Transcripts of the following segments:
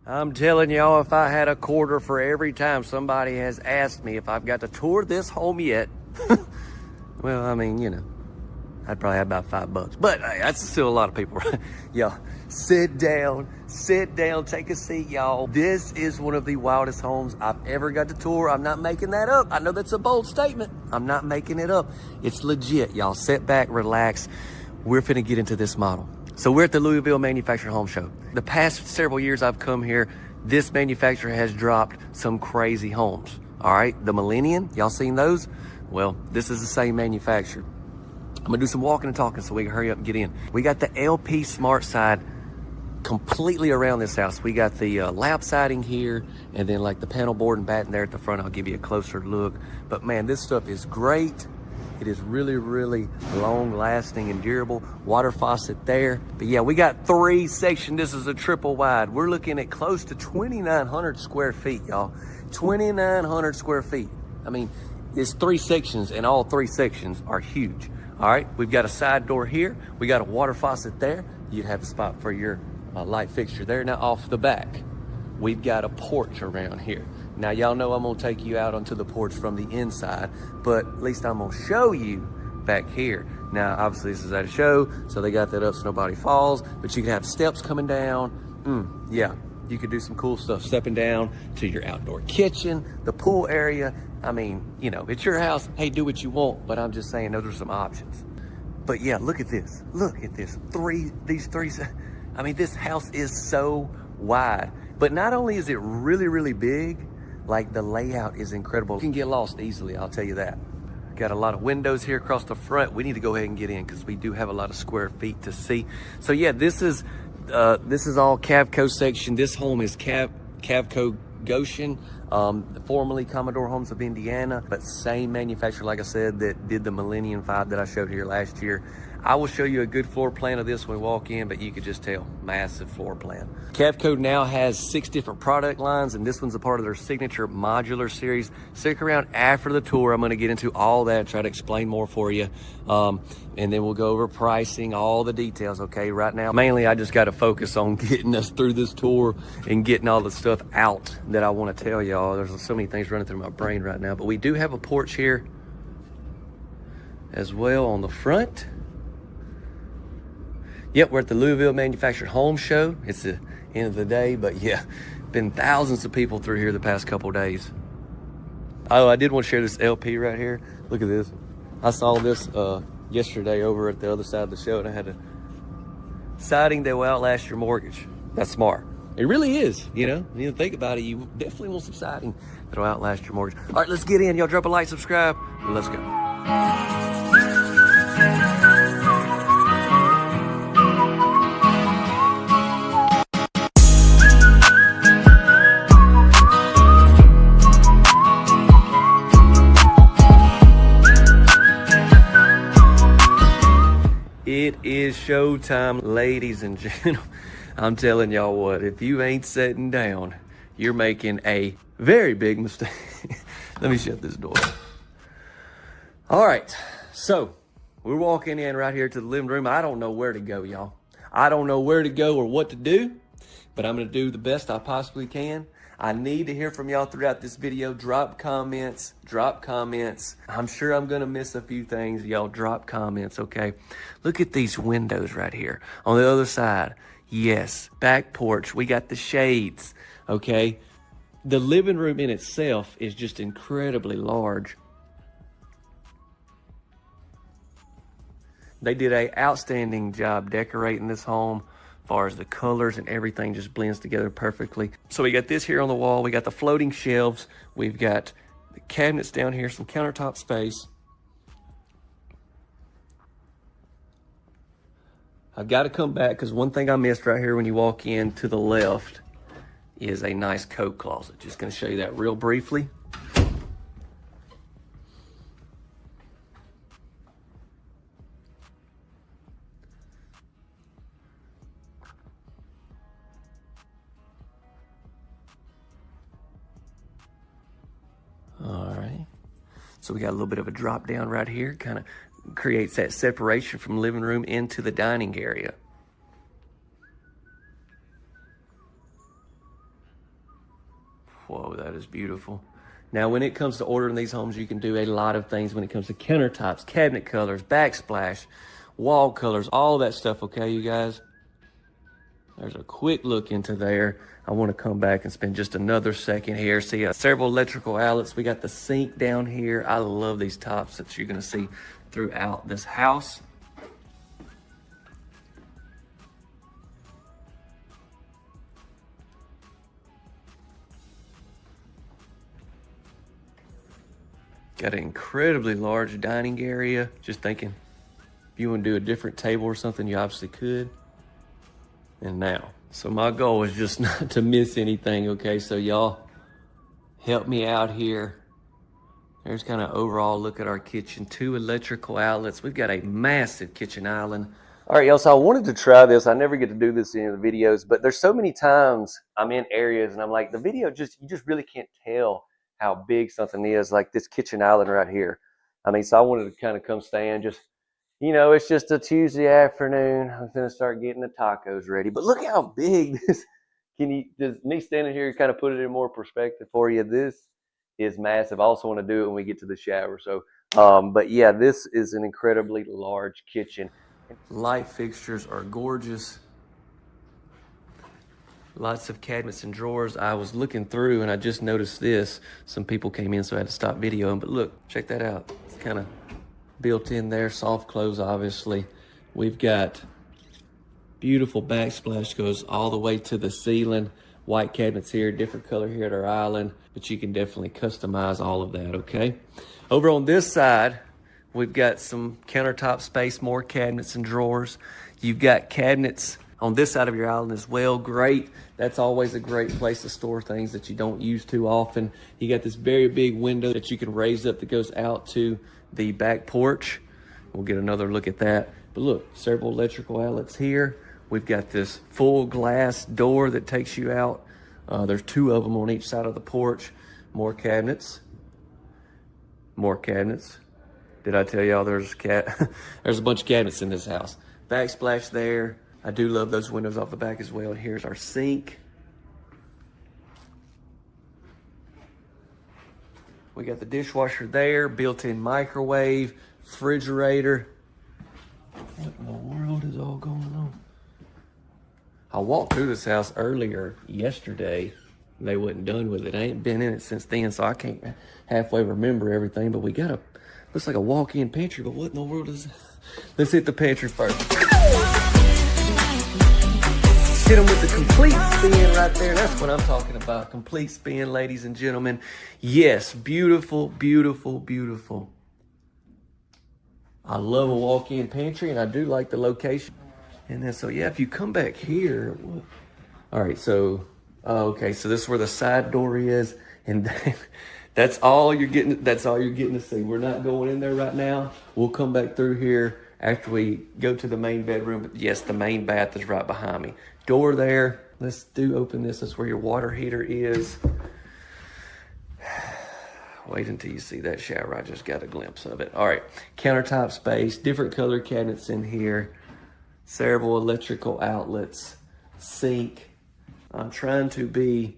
I'm telling y'all, if I had a quarter for every time somebody has asked me if I've got to tour this home yet, well, I mean, you know, I'd probably have about $5. But hey, that's still a lot of people. Y'all, sit down, take a seat, y'all. This is one of the wildest homes I've ever got to tour. I'm not making that up. I know that's a bold statement. I'm not making it up. It's legit, y'all. Sit back, relax. We're finna get into this model. So we're at the Louisville Manufactured Home Show. The past several years I've come here, this manufacturer has dropped some crazy homes. All right, the Millennium, y'all seen those? Well, this is the same manufacturer. I'm gonna do some walking and talking so we can hurry up and get in. We got the LP Smart Side completely around this house. We got the lap siding here, and then like the panel board and batten there at the front. I'll give you a closer look. But man, this stuff is great. It is really, really long lasting and durable. Water faucet there. But yeah, we got 3 sections. This is a triple wide. We're looking at close to 2,900 square feet, y'all. 2,900 square feet. I mean, it's 3 sections, and all 3 sections are huge. All right, we've got a side door here. We got a water faucet there. You have a spot for your light fixture there. Now off the back, we've got a porch around here. Now y'all know I'm gonna take you out onto the porch from the inside, but at least I'm gonna show you back here. Now, obviously this is at a show, so they got that up so nobody falls, but you can have steps coming down. Yeah, you could do some cool stuff, stepping down to your outdoor kitchen, the pool area. I mean, you know, it's your house. Hey, do what you want, but I'm just saying those are some options. But yeah, look at this. Look at this. These three. I mean, this house is so wide. But not only is it really, really big, like the layout is incredible. You can get lost easily, I'll tell you that. Got a lot of windows here across the front. We need to go ahead and get in because we do have a lot of square feet to see. So yeah, this is all Cavco section. This home is Cavco Goshen, formerly Commodore Homes of Indiana, but same manufacturer, like I said, that did the Millennium 5 that I showed here last year. I will show you a good floor plan of this when we walk in, but you could just tell, massive floor plan. Cavco now has 6 different product lines, and this one's a part of their signature modular series. Stick around after the tour. I'm gonna get into all that, try to explain more for you. And then we'll go over pricing, all the details, okay? Right now, mainly I just gotta focus on getting us through this tour and getting all the stuff out that I wanna tell y'all. There's so many things running through my brain right now, but we do have a porch here as well on the front. Yep, we're at the Louisville Manufactured Home Show. It's the end of the day, but yeah, been thousands of people through here the past couple days. Oh, I did want to share this LP right here. Look at this. I saw this yesterday over at the other side of the show, and I had a siding that will outlast your mortgage. That's smart. It really is, you know. You need to think about it. You definitely want some siding that'll outlast your mortgage. All right, let's get in. Y'all drop a like, subscribe, and let's go. It is showtime, ladies and gentlemen. I'm telling y'all what, if you ain't sitting down, you're making a very big mistake. Let me shut this door. All right, so we're walking in right here to the living room. I don't know where to go, y'all. I don't know where to go or what to do, but I'm gonna do the best I possibly can. I need to hear from y'all throughout this video. Drop comments. I'm sure I'm gonna miss a few things. Y'all drop comments, okay? Look at these windows right here. On the other side, yes, back porch. We got the shades, okay? The living room in itself is just incredibly large. They did an outstanding job decorating this home. As far as the colors and everything just blends together perfectly. So we got this here on the wall. We got the floating shelves. We've got the cabinets down here, some countertop space. I've got to come back because one thing I missed right here when you walk in to the left is a nice coat closet. Just going to show you that real briefly. All right, so we got a little bit of a drop down right here, kind of creates that separation from living room into the dining area. Whoa, that is beautiful. Now, when it comes to ordering these homes, you can do a lot of things when it comes to countertops, cabinet colors, backsplash, wall colors, all that stuff, okay, you guys? There's a quick look into there. I want to come back and spend just another second here. See, several electrical outlets. We got the sink down here. I love these tops that you're going to see throughout this house. Got an incredibly large dining area. Just thinking, if you want to do a different table or something, you obviously could. And now, so my goal is just not to miss anything, okay? So y'all help me out here. There's kind of overall look at our kitchen. 2 electrical outlets. We've got a massive kitchen island. All right, y'all, so I wanted to try this. I never get to do this in the videos, but there's so many times I'm in areas and I'm like, the video you just really can't tell how big something is, like this kitchen island right here. I mean, so I wanted to kind of come stand just, you know, it's just a Tuesday afternoon. I'm gonna start getting the tacos ready. But look how big this, does me standing here kind of put it in more perspective for you? This is massive. I also want to do it when we get to the shower. So, but yeah, this is an incredibly large kitchen. Light fixtures are gorgeous. Lots of cabinets and drawers. I was looking through and I just noticed this. Some people came in, so I had to stop videoing. But look, check that out. It's kind of built in there. Soft close, obviously. We've got beautiful backsplash, goes all the way to the ceiling. White cabinets here, different color here at our island. But you can definitely customize all of that, okay? Over on this side, we've got some countertop space, more cabinets and drawers. You've got cabinets on this side of your island as well. Great. That's always a great place to store things that you don't use too often. You got this very big window that you can raise up that goes out to the back porch. We'll get another look at that. But look, several electrical outlets here. We've got this full glass door that takes you out. There's 2 of them on each side of the porch. More cabinets. More cabinets. Did I tell y'all there's a bunch of cabinets in this house. Backsplash there. I do love those windows off the back as well. And here's our sink. We got the dishwasher there, built-in microwave, refrigerator. What in the world is all going on? I walked through this house earlier yesterday. They wasn't done with it. I ain't been in it since then, so I can't halfway remember everything. But we got looks like a walk-in pantry, but what in the world is it? Let's hit the pantry first. Hit them with the complete spin right there. That's what I'm talking about. Complete spin, ladies and gentlemen. Yes, beautiful, beautiful, beautiful. I love a walk-in pantry, and I do like the location. And then, so yeah, if you come back here, all right, so, okay, so this is where the side door is, and that's all you're getting. That's all you're getting to see. We're not going in there right now. We'll come back through here after we go to the main bedroom. But yes, the main bath is right behind me. Door there. Let's open this. That's where your water heater is. Wait until you see that shower. I just got a glimpse of it. All right, countertop space, different color cabinets in here, several electrical outlets, sink. I'm trying to be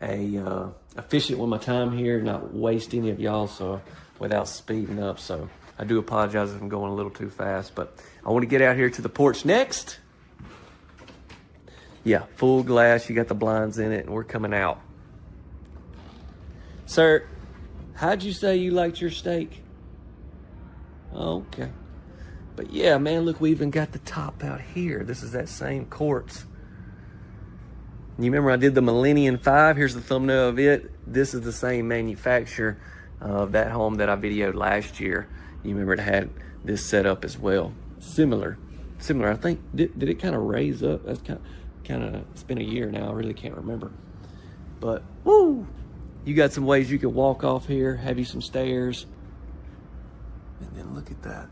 efficient with my time here, not waste any of y'all, so without speeding up. So I do apologize if I'm going a little too fast, but I want to get out here to the porch next. Yeah, full glass. You got the blinds in it, and we're coming out. Sir, how'd you say you liked your steak? Okay. But yeah, man, look, we even got the top out here. This is that same quartz. You remember I did the Millennium 5? Here's the thumbnail of it. This is the same manufacturer of that home that I videoed last year. You remember it had this set up as well. Similar. I think, did it kind of raise up? That's kind of, it's been a year now. I really can't remember. But, woo! You got some ways you could walk off here, have you some stairs. And then look at that.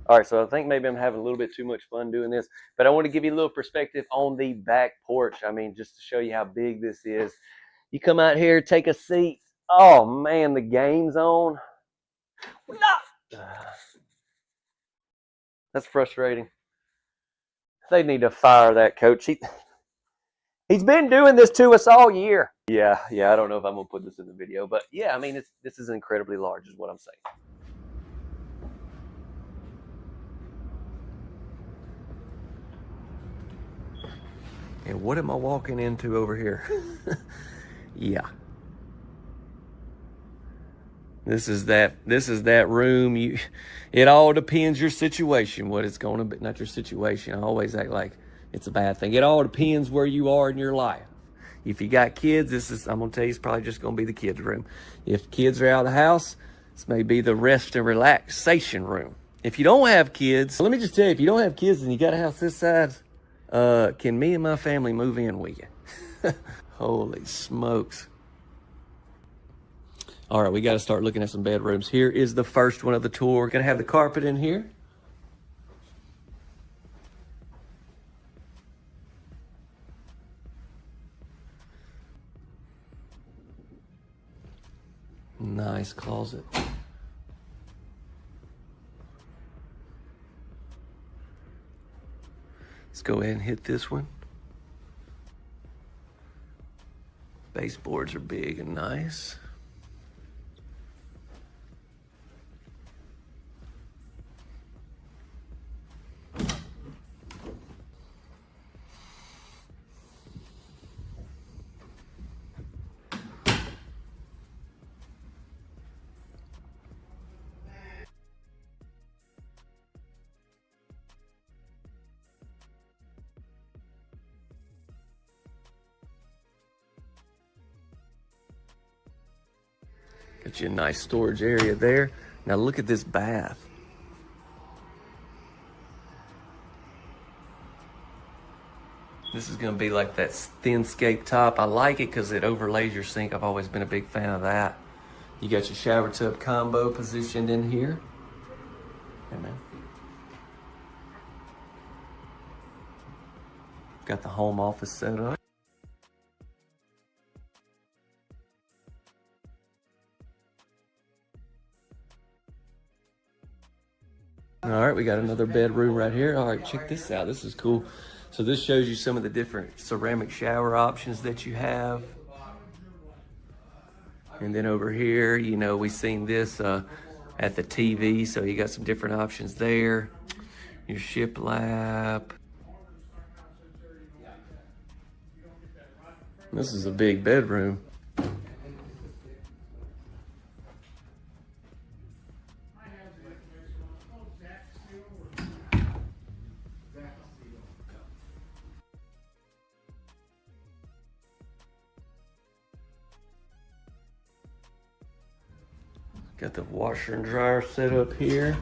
All right, so I think maybe I'm having a little bit too much fun doing this, but I want to give you a little perspective on the back porch. I mean, just to show you how big this is. You come out here, take a seat. Oh man, the game's on. No! That's frustrating. They need to fire that coach. He's been doing this to us all year. Yeah, yeah, I don't know if I'm gonna put this in the video, but yeah, I mean, this is incredibly large, is what I'm saying. And what am I walking into over here? Yeah, this is that room. It all depends your situation, what it's going to be. Not your situation. I always act like it's a bad thing. It all depends where you are in your life. If you got kids, I'm gonna tell you, it's probably just gonna be the kids' room. If kids are out of the house, this may be the rest and relaxation room. If you don't have kids, let me just tell you, if you don't have kids and you got a house this size, can me and my family move in with you? Holy smokes. All right, we got to start looking at some bedrooms. Here is the first one of the tour. Gonna have the carpet in here. Nice closet. Let's go ahead and hit this one. Baseboards are big and nice. Got you a nice storage area there. Now look at this bath. This is gonna be like that thin scape top. I like it because it overlays your sink. I've always been a big fan of that. You got your shower tub combo positioned in here. Hey man. Got the home office set up. All right, we got another bedroom right here. All right, check this out. This is cool. So this shows you some of the different ceramic shower options that you have. And then over here, you know, we seen this at the TV, so you got some different options there. Your shiplap. This is a big bedroom. Got the washer and dryer set up here.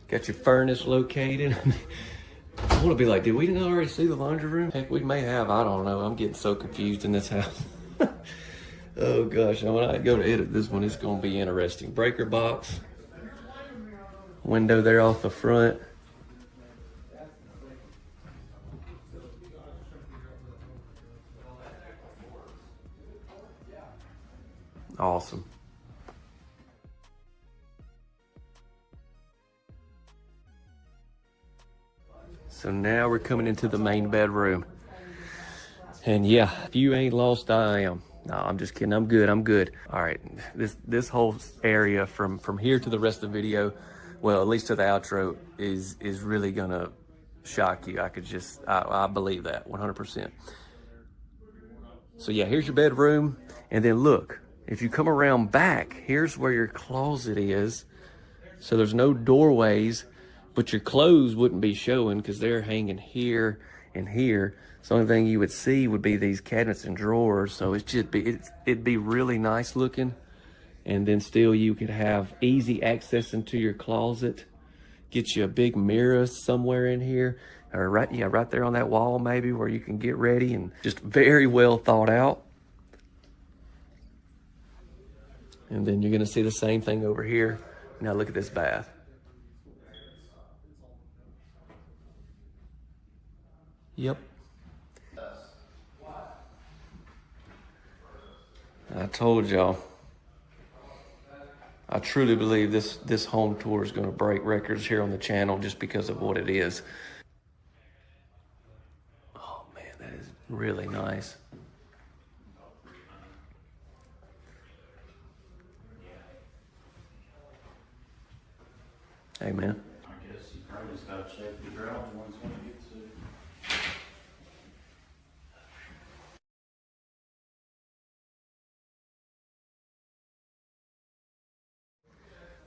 Got your furnace located. I want to be like, did we not already see the laundry room? Heck, we may have. I don't know. I'm getting so confused in this house. Oh gosh, when I go to edit this one, it's going to be interesting. Breaker box. Window there off the front. Awesome. So now we're coming into the main bedroom. And yeah, if you ain't lost, I am. No, I'm just kidding. I'm good. I'm good. All right. This whole area from here to the rest of the video, well, at least to the outro, is really gonna shock you. I believe that 100%. So yeah, here's your bedroom. And then look, if you come around back, here's where your closet is. So there's no doorways, but your clothes wouldn't be showing because they're hanging here and here. So the only thing you would see would be these cabinets and drawers. So it'd be really nice looking. And then still you could have easy access into your closet. Get you a big mirror somewhere in here. Or right there on that wall maybe, where you can get ready, and just very well thought out. And then you're gonna see the same thing over here. Now look at this bath. Yep. I told y'all. I truly believe this home tour is going to break records here on the channel just because of what it is. Oh man, that is really nice. Hey, man. I guess you probably just gotta check the garage once when it gets to.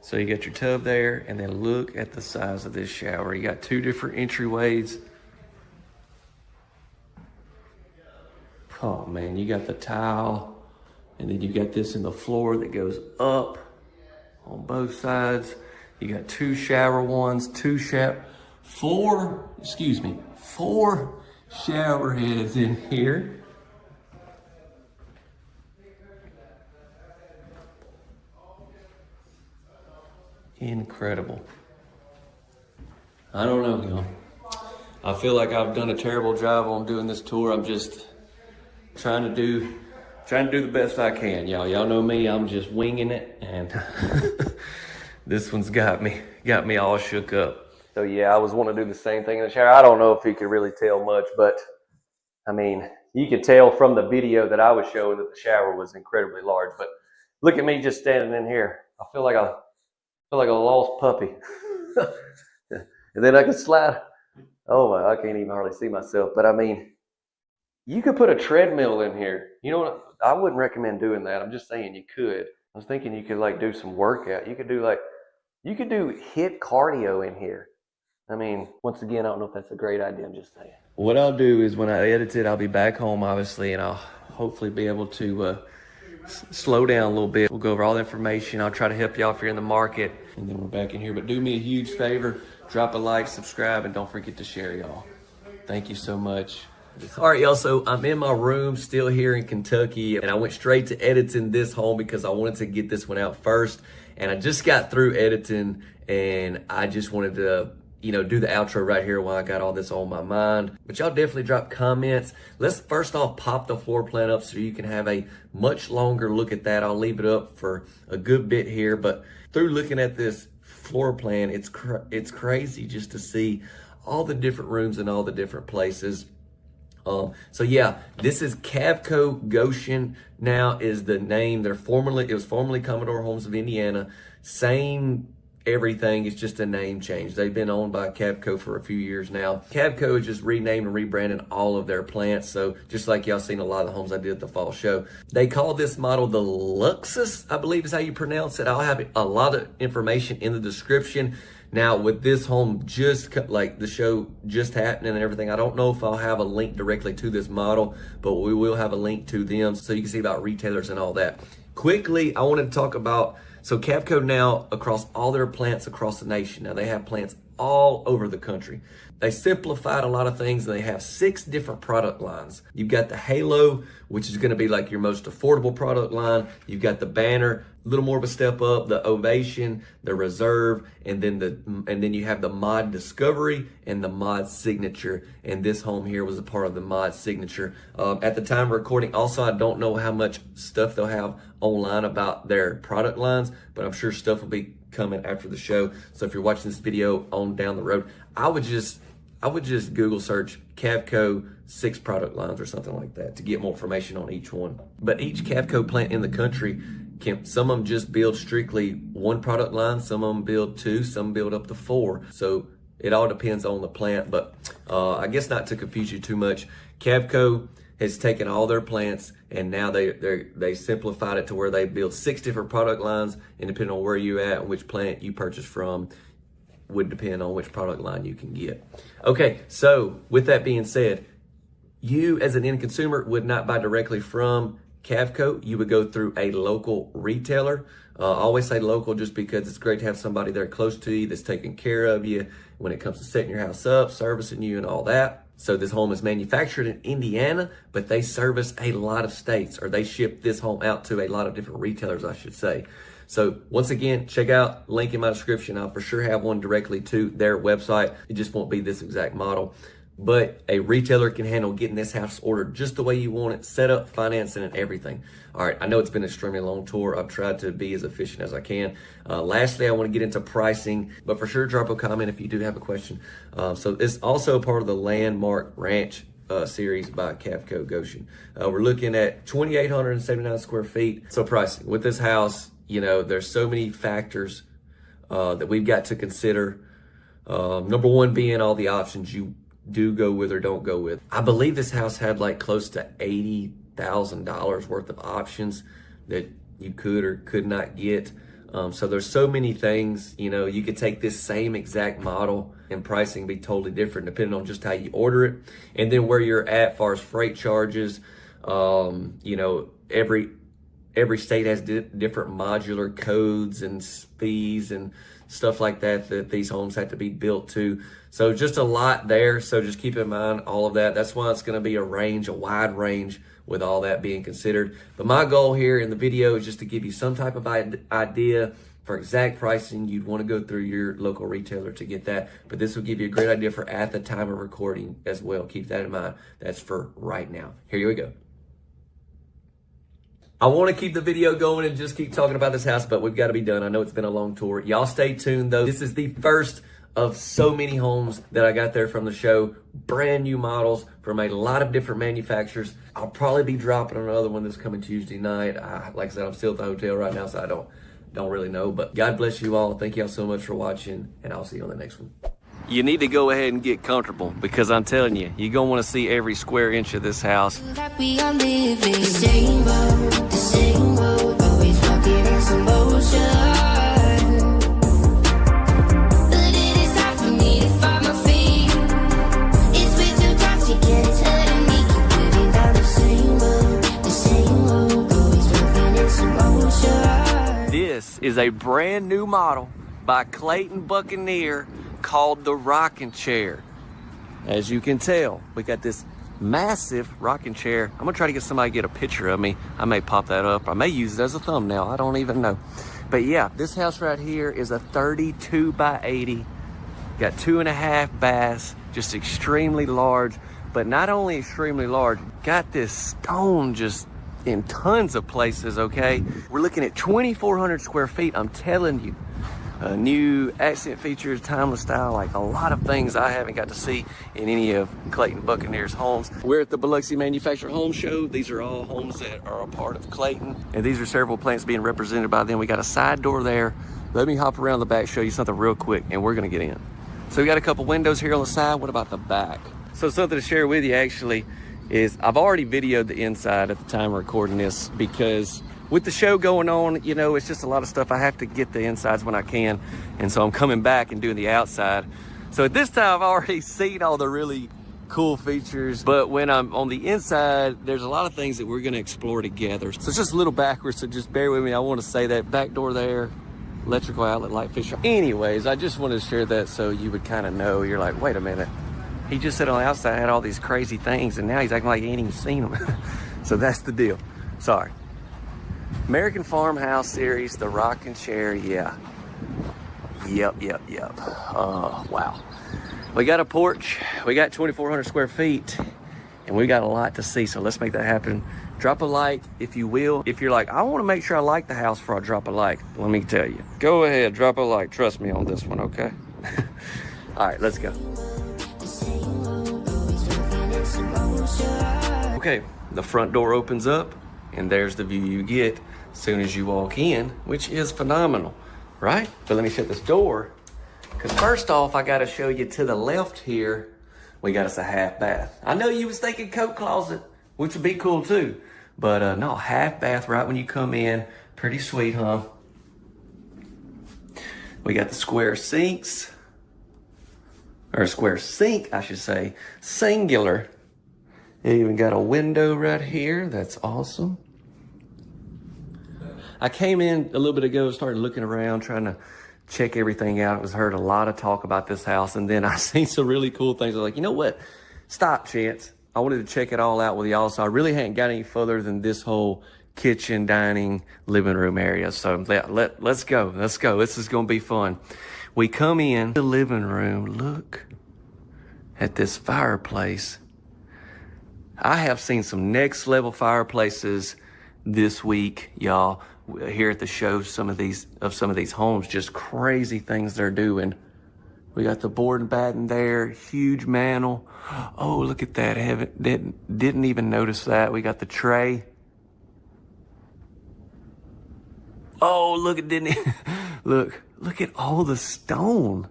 So you got your tub there, and then look at the size of this shower. You got two different entryways. Oh man, you got the tile, and then you got this in the floor that goes up on both sides. You got two shower ones, four shower heads in here. Incredible. I don't know, y'all. I feel like I've done a terrible job on doing this tour. I'm just trying to do the best I can, y'all. Y'all know me, I'm just winging it, and this one's got me all shook up. So yeah, I was wanting to do the same thing in the shower. I don't know if you could really tell much, but I mean, you could tell from the video that I was showing that the shower was incredibly large. But look at me just standing in here. I feel like a lost puppy. And then I could slide. Oh my, I can't even hardly see myself. But I mean, you could put a treadmill in here. You know what? I wouldn't recommend doing that. I'm just saying you could. I was thinking you could like do some workout. You could do HIIT cardio in here. I mean, once again, I don't know if that's a great idea. I'm just saying. What I'll do is when I edit it, I'll be back home, obviously, and I'll hopefully be able to slow down a little bit. We'll go over all the information. I'll try to help you out if you're in the market, and then we're back in here. But do me a huge favor, drop a like, subscribe, and don't forget to share, y'all. Thank you so much. All right, y'all, so I'm in my room still here in Kentucky, and I went straight to editing this home because I wanted to get this one out first. And I just got through editing, and I just wanted to do the outro right here while I got all this on my mind. But y'all definitely drop comments. Let's first off pop the floor plan up so you can have a much longer look at that. I'll leave it up for a good bit here, but through looking at this floor plan, it's crazy just to see all the different rooms and all the different places. So yeah, this is Cavco Goshen now is the name. It was formerly Commodore Homes of Indiana. Same everything, it's just a name change. They've been owned by Cavco for a few years now. Cavco has just renamed and rebranded all of their plants. So just like y'all seen a lot of the homes I did at the fall show. They call this model the Luxus, I believe is how you pronounce it. I'll have a lot of information in the description. Now with this home just like the show just happening and everything, I don't know if I'll have a link directly to this model, but we will have a link to them so you can see about retailers and all that. Quickly, I wanted to talk about, so Cavco now across all their plants across the nation. Now they have plants all over the country. They simplified a lot of things and they have 6 different product lines. You've got the Halo, which is gonna be like your most affordable product line. You've got the Banner, a little more of a step up, the Ovation, the Reserve, and then you have the Mod Discovery and the Mod Signature. And this home here was a part of the Mod Signature. At the time of recording, also I don't know how much stuff they'll have online about their product lines, but I'm sure stuff will be coming after the show. So if you're watching this video on down the road, I would just Google search Cavco 6 product lines or something like that to get more information on each one. But each Cavco plant in the country, some of them just build strictly 1 product line, some of them build 2, some build up to 4. So it all depends on the plant, but I guess not to confuse you too much, Cavco has taken all their plants and now they simplified it to where they build 6 different product lines, and depending on where you at and which plant you purchase from would depend on which product line you can get. Okay, so with that being said, you as an end consumer would not buy directly from Cavco. You would go through a local retailer. I always say local just because it's great to have somebody there close to you that's taking care of you when it comes to setting your house up, servicing you and all that. So this home is manufactured in Indiana, but they service a lot of states, or they ship this home out to a lot of different retailers, I should say. So once again, check out link in my description. I'll for sure have one directly to their website. It just won't be this exact model, but a retailer can handle getting this house ordered just the way you want it, set up, financing, and everything. All right, I know it's been an extremely long tour. I've tried to be as efficient as I can. Lastly, I want to get into pricing, but for sure drop a comment if you do have a question. So it's also part of the Landmark Ranch series by Cavco Goshen. We're looking at 2,879 square feet. So pricing with this house, there's so many factors that we've got to consider. Number one being all the options you do go with or don't go with. I believe this house had like close to $80,000 worth of options that you could or could not get. So there's so many things, you know, you could take this same exact model and pricing be totally different depending on just how you order it. And then where you're at as far as freight charges, you know, every state has different modular codes and fees and stuff like that that these homes have to be built to. So just a lot there. So just keep in mind all of that. That's why it's going to be a wide range with all that being considered. But my goal here in the video is just to give you some type of idea for exact pricing. You'd want to go through your local retailer to get that. But this will give you a great idea for at the time of recording as well. Keep that in mind. That's for right now. Here we go. I want to keep the video going and just keep talking about this house, but we've got to be done. I know it's been a long tour. Y'all stay tuned though. This is the first of so many homes that I got there from the show. Brand new models from a lot of different manufacturers. I'll probably be dropping another one this coming Tuesday night. Like I said, I'm still at the hotel right now, so I don't really know. But God bless you all. Thank y'all so much for watching, and I'll see you on the next one. You need to go ahead and get comfortable because I'm telling you, you're going to want to see every square inch of this house. We are living the same road, always walking in some motion. But it is hard for me to find my feet. It's way too toxic and it's hurting me. Keep moving down the same road, always walking in some motion. This is a brand new model by Clayton Buccaneer called the rocking chair. As you can tell, we got this massive rocking chair. I'm gonna try to get somebody to get a picture of me. I may pop that up. I may use it as a thumbnail. I don't even know. But yeah, this house right here is a 32 by 80. Got 2.5 baths, just extremely large. But not only extremely large, got this stone just in tons of places, okay? We're looking at 2,400 square feet, I'm telling you. New accent features, timeless style, like a lot of things I haven't got to see in any of Clayton Buccaneer's homes. We're at the Biloxi Manufactured Home Show. These are all homes that are a part of Clayton, and these are several plants being represented by them. We got a side door there. Let me hop around the back, show you something real quick, and we're gonna get in. So we got a couple windows here on the side. What about the back? So something to share with you actually is I've already videoed the inside at the time of recording this because with the show going on, you know, it's just a lot of stuff. I have to get the insides when I can. And so I'm coming back and doing the outside. So at this time, I've already seen all the really cool features. But when I'm on the inside, there's a lot of things that we're going to explore together. So it's just a little backwards, so just bear with me. I want to say that back door there, electrical outlet, light fixture. Anyways, I just wanted to share that so you would kind of know. You're like, wait a minute. He just said on the outside had all these crazy things, and now he's acting like he ain't even seen them. So that's the deal. Sorry. American Farmhouse series, the rocking chair, yeah. Yep. Wow. We got a porch, we got 2,400 square feet, and we got a lot to see, so let's make that happen. Drop a like if you will. If you're like, I want to make sure I like the house before I drop a like, let me tell you. Go ahead, drop a like. Trust me on this one, okay? All right, let's go. Okay, the front door opens up, and there's the view you get as soon as you walk in, which is phenomenal, right? But let me shut this door, because first off, I got to show you to the left here, we got us a half bath. I know you was thinking coat closet, which would be cool too, but no, half bath right when you come in. Pretty sweet, huh? We got the square sinks, or square sink, I should say, singular. It even got a window right here. That's awesome. I came in a little bit ago, started looking around, trying to check everything out. I was heard a lot of talk about this house, and then I seen some really cool things. I was like, you know what? Stop, Chance. I wanted to check it all out with y'all, so I really hadn't got any further than this whole kitchen, dining, living room area. So let's go. Let's go. This is going to be fun. We come in the living room. Look at this fireplace. I have seen some next level fireplaces this week, y'all. Here at the show, some of these homes, just crazy things they're doing. We got the board and batten there, huge mantle. Oh, look at that! Didn't even notice that. We got the tray. Oh, look, it didn't. Look, Look at all the stone.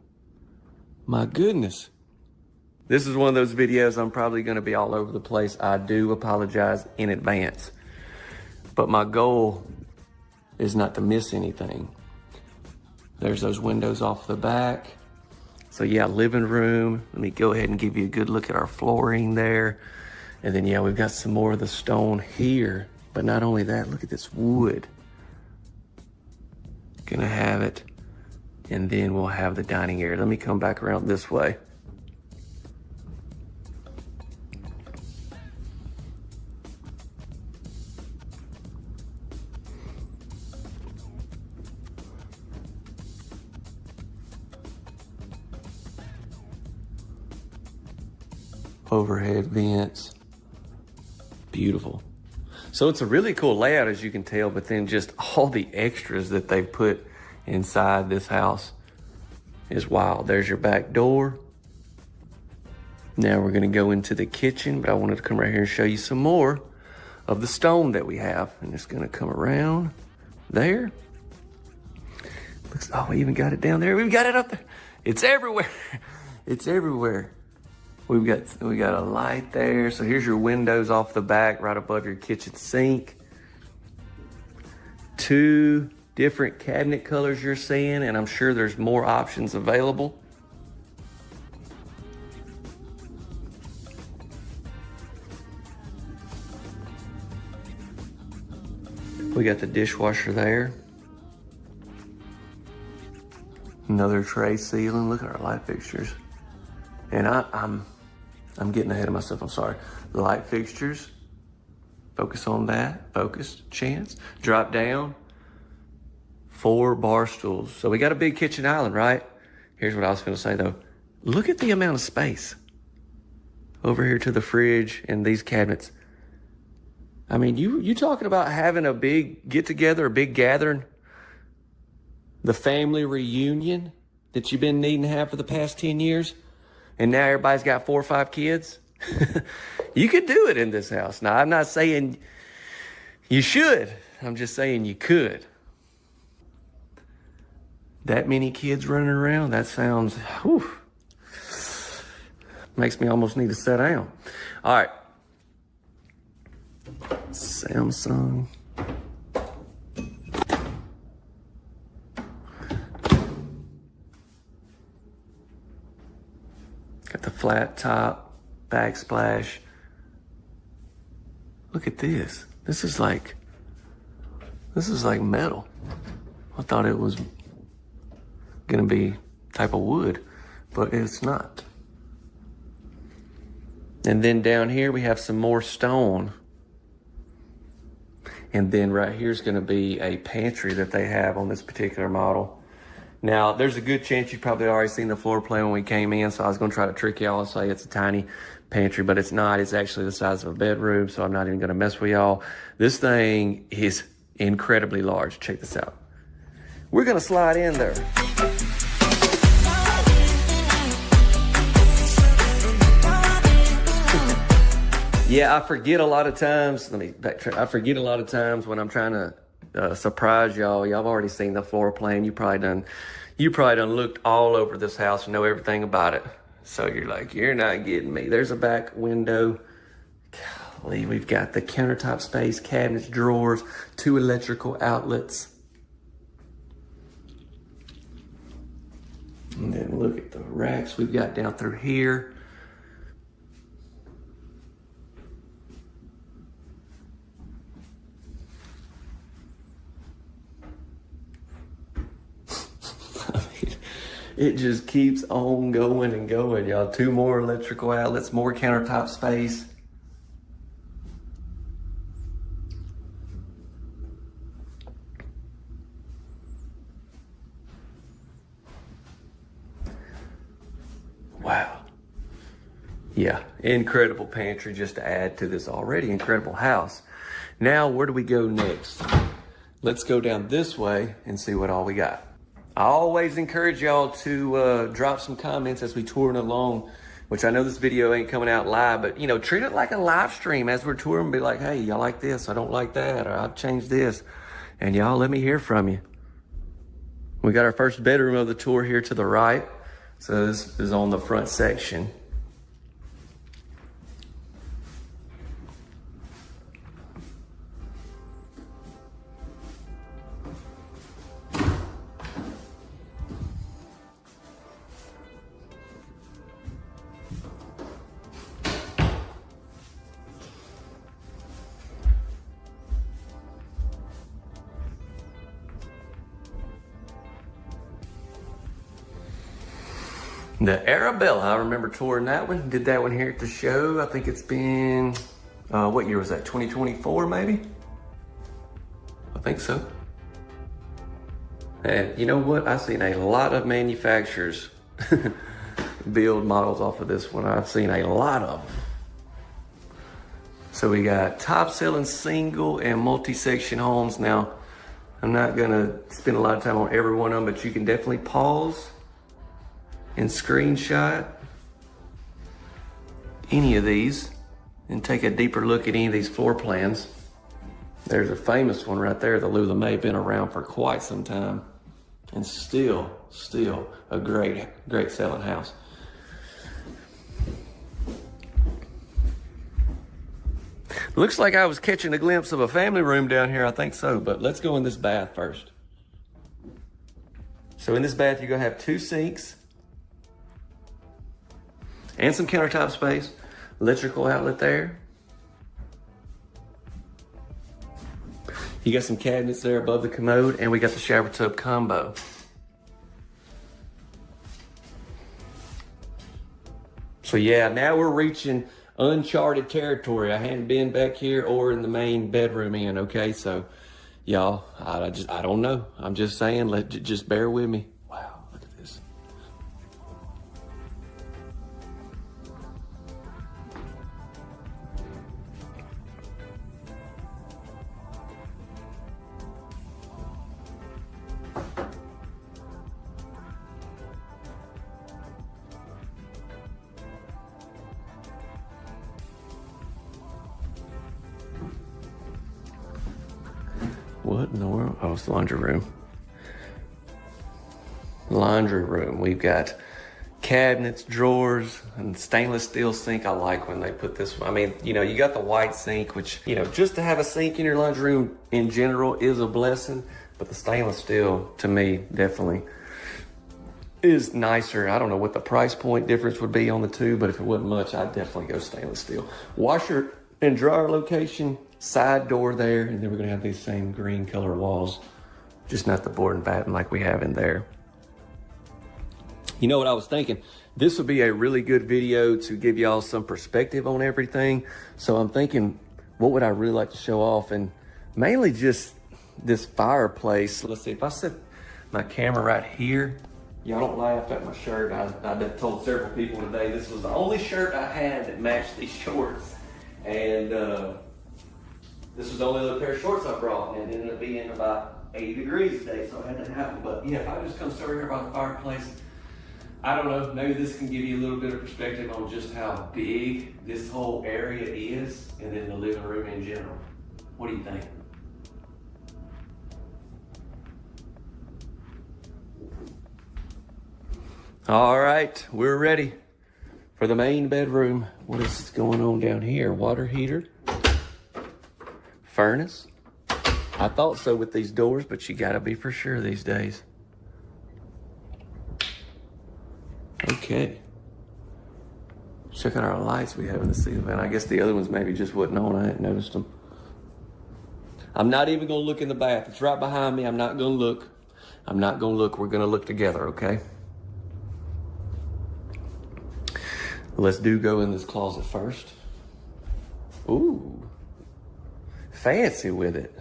My goodness. This is one of those videos I'm probably going to be all over the place. I do apologize in advance. But my goal is not to miss anything. There's those windows off the back. So yeah, living room. Let me go ahead and give you a good look at our flooring there. And then yeah, we've got some more of the stone here. But not only that, look at this wood. Gonna have it. And then we'll have the dining area. Let me come back around this way. Overhead vents. Beautiful. So it's a really cool layout, as you can tell, but then just all the extras that they put inside this house is wild. There's your back door. Now we're gonna go into the kitchen, but I wanted to come right here and show you some more of the stone that we have. And it's gonna come around there. Looks, oh, we even got it down there. We've got it up there. It's everywhere. It's everywhere. We got a light there. So here's your windows off the back, right above your kitchen sink. 2 different cabinet colors you're seeing, and I'm sure there's more options available. We got the dishwasher there. Another tray ceiling. Look at our light fixtures. And I'm getting ahead of myself, I'm sorry. The light fixtures, focus on that, focus, chance, drop down, 4 bar stools. So we got a big kitchen island, right? Here's what I was gonna say though. Look at the amount of space over here to the fridge and these cabinets. I mean, you talking about having a big get together, a big gathering, the family reunion that you've been needing to have for the past 10 years. And now everybody's got 4 or 5 kids. You could do it in this house. Now, I'm not saying you should. I'm just saying you could. That many kids running around, that sounds, whew, makes me almost need to sit down. All right. Samsung. Got the flat top, backsplash. Look at this. This is like metal. I thought it was gonna be type of wood, but it's not. And then down here we have some more stone. And then right here is gonna be a pantry that they have on this particular model. Now, there's a good chance you've probably already seen the floor plan when we came in, so I was gonna try to trick y'all and say it's a tiny pantry, but it's not. It's actually the size of a bedroom, so I'm not even gonna mess with y'all. This thing is incredibly large. Check this out. We're gonna slide in there. Yeah, I forget a lot of times, let me backtrack. I forget a lot of times when I'm trying to surprise y'all. Y'all have already seen the floor plan. You probably done looked all over this house and know everything about it. So you're like, you're not getting me. There's a back window. Golly, we've got the countertop space, cabinets, drawers, 2 electrical outlets. And then look at the racks we've got down through here. It just keeps on going and going, y'all. 2 more electrical outlets, more countertop space. Wow. Yeah, incredible pantry just to add to this already incredible house. Now, where do we go next? Let's go down this way and see what all we got. I always encourage y'all to drop some comments as we touring along, which I know this video ain't coming out live, but you know, treat it like a live stream as we're touring. Be like, hey, y'all like this? I don't like that, or I've changed this. And y'all let me hear from you. We got our first bedroom of the tour here to the right. So this is on the front section. The Arabella, I remember touring that one. Did that one here at the show. I think it's been, what year was that? 2024 maybe? I think so. And you know what? I've seen a lot of manufacturers build models off of this one. I've seen a lot of them. So we got top selling single and multi-section homes. Now, I'm not gonna spend a lot of time on every one of them, but you can definitely pause and screenshot any of these and take a deeper look at any of these floor plans. There's a famous one right there. The Lula May, been around for quite some time and still a great selling house. Looks like I was catching a glimpse of a family room down here. I think so, but let's go in this bath first. So in this bath, you're gonna have 2 sinks and some countertop space, electrical outlet there. You got some cabinets there above the commode, and we got the shower tub combo. So yeah, now we're reaching uncharted territory. I hadn't been back here or in the main bedroom in, okay? So y'all, I don't know. I'm just saying, just bear with me. Wow, look at this. What in the world? Oh, it's the laundry room. Laundry room. We've got cabinets, drawers, and stainless steel sink. I like when they put this one. I mean, you know, you got the white sink, which, you know, just to have a sink in your laundry room in general is a blessing. But the stainless steel, to me, definitely is nicer. I don't know what the price point difference would be on the two, but if it wasn't much, I'd definitely go stainless steel. Washer and dryer location, side door there, and then we're gonna have these same green color walls, just not the board and batten like we have in there. You know what I was thinking? This would be a really good video to give y'all some perspective on everything. So I'm thinking, what would I really like to show off? And mainly just this fireplace. Let's see, if I set my camera right here, y'all don't laugh at my shirt. I've told several people today, this was the only shirt I had that matched these shorts. And this was the only other pair of shorts I brought, and it ended up being about 80 degrees today, so I had to have them. But yeah, if I just come sit over here by the fireplace, I don't know, maybe this can give you a little bit of perspective on just how big this whole area is, and then the living room in general. What do you think? All right, we're ready for the main bedroom. What is going on down here? Water heater, furnace. I thought so with these doors, but you gotta be for sure these days. Okay. Check out our lights we have in the ceiling fan. I guess the other ones maybe just wasn't on. I hadn't noticed them. I'm not even gonna look in the bath. It's right behind me. I'm not gonna look. I'm not gonna look. We're gonna look together, okay? Let's go in this closet first. Ooh, fancy with it.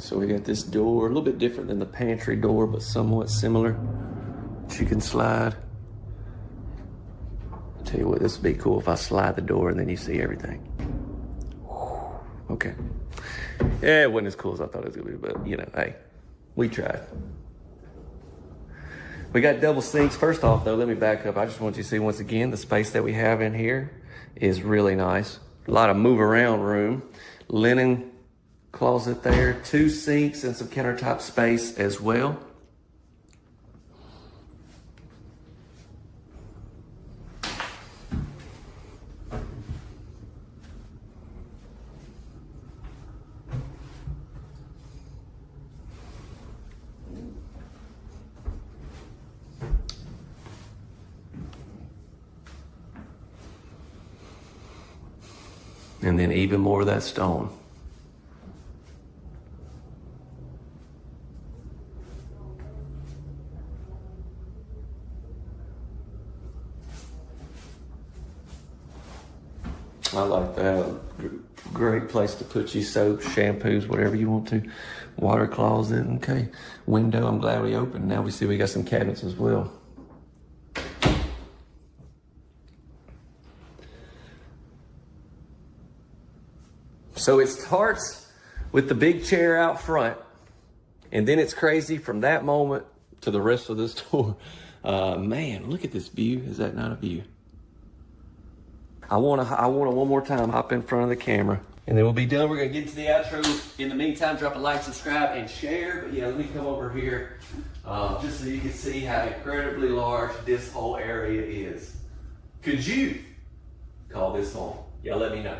So we got this door, a little bit different than the pantry door, but somewhat similar that you can slide. I'll tell you what, this would be cool if I slide the door and then you see everything. Okay. Yeah, it wasn't as cool as I thought it was gonna be, but you know, hey, we tried. We got double sinks. First off though, let me back up. I just want you to see once again, the space that we have in here is really nice. A lot of move around room. Linen closet there, 2 sinks and some countertop space as well. And then even more of that stone. I like that. Great place to put your soaps, shampoos, whatever you want to. Water closet, okay. Window, I'm glad we opened. Now we see we got some cabinets as well. So it starts with the big chair out front, and then it's crazy from that moment to the rest of this tour. Man, look at this view. Is that not a view? I wanna one more time hop in front of the camera, and then we'll be done. We're gonna get to the outro. In the meantime, drop a like, subscribe, and share. But yeah, let me come over here just so you can see how incredibly large this whole area is. Could you call this home? Y'all let me know.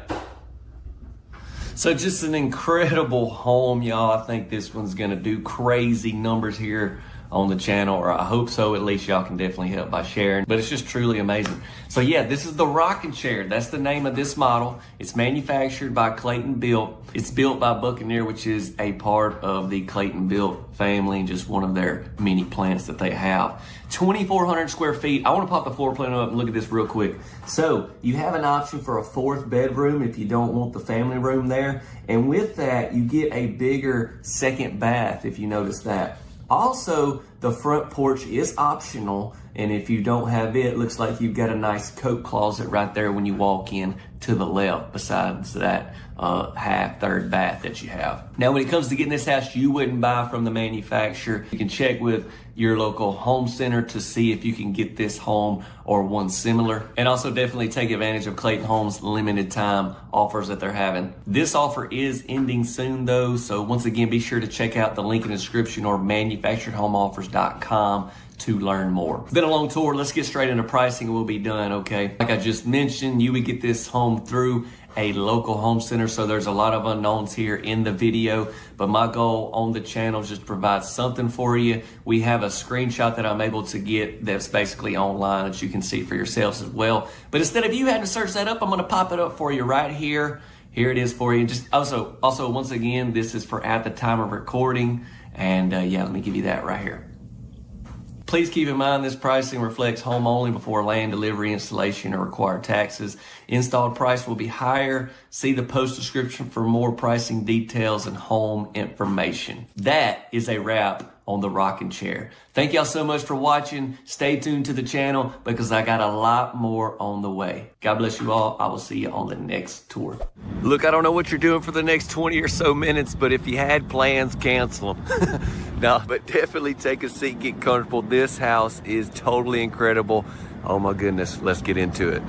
So just an incredible home, y'all. I think this one's gonna do crazy numbers here on the channel, or I hope so. At least y'all can definitely help by sharing, but it's just truly amazing. So yeah, this is the rocking chair. That's the name of this model. It's manufactured by Clayton Built. It's built by Buccaneer, which is a part of the Clayton Built family and just one of their many plants that they have. 2,400 square feet. I want to pop the floor plan up and look at this real quick. So you have an option for a 4th bedroom if you don't want the family room there. And with that, you get a bigger 2nd bath if you notice that. Also, the front porch is optional, and if you don't have it, it looks like you've got a nice coat closet right there when you walk in to the left, besides that half 3rd bath that you have. Now, when it comes to getting this house, you wouldn't buy from the manufacturer. You can check with your local home center to see if you can get this home or one similar. And also definitely take advantage of Clayton Homes limited time offers that they're having. This offer is ending soon though, so once again, be sure to check out the link in the description or manufacturedhomeoffers.com to learn more. It's been a long tour. Let's get straight into pricing and we'll be done, okay? Like I just mentioned, you would get this home through a local home center, so there's a lot of unknowns here in the video, but my goal on the channel is just to provide something for you. We have a screenshot that I'm able to get that's basically online that you can see for yourselves as well. But instead of you having to search that up, I'm gonna pop it up for you right here. Here it is for you. Just also once again, this is for at the time of recording, and yeah, let me give you that right here. Please keep in mind this pricing reflects home only before land delivery, installation, or required taxes. Installed price will be higher. See the post description for more pricing details and home information. That is a wrap on the rocking chair. Thank y'all so much for watching. Stay tuned to the channel because I got a lot more on the way. God bless you all. I will see you on the next tour. Look, I don't know what you're doing for the next 20 or so minutes, but if you had plans, cancel them. No, but definitely take a seat, get comfortable. This house is totally incredible. Oh my goodness, let's get into it.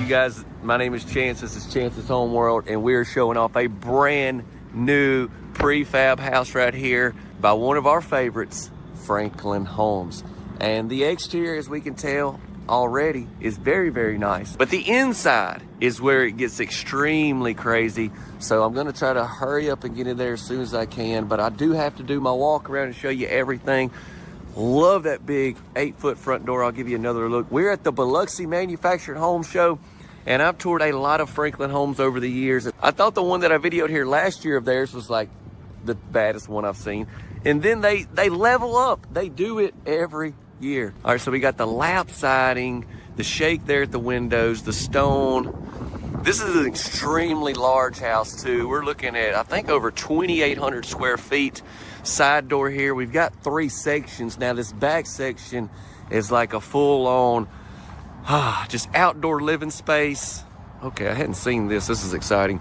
Guys, my name is Chance. This is Chance's Home World, and we're showing off a brand new prefab house right here by one of our favorites, Franklin Homes. And the exterior, as we can tell already, is very, very nice. But the inside is where it gets extremely crazy. So I'm gonna try to hurry up and get in there as soon as I can, but I do have to do my walk around and show you everything. Love that big 8-foot front door. I'll give you another look. We're at the Biloxi Manufactured Home Show, and I've toured a lot of Franklin Homes over the years. I thought the one that I videoed here last year of theirs was like the baddest one I've seen. And then they level up. They do it every year. All right, so we got the lap siding, the shake there at the windows, the stone. This is an extremely large house too. We're looking at, I think, over 2,800 square feet. Side door here. We've got 3 sections. Now this back section is like a full-on, just outdoor living space. Okay, I hadn't seen this. This is exciting.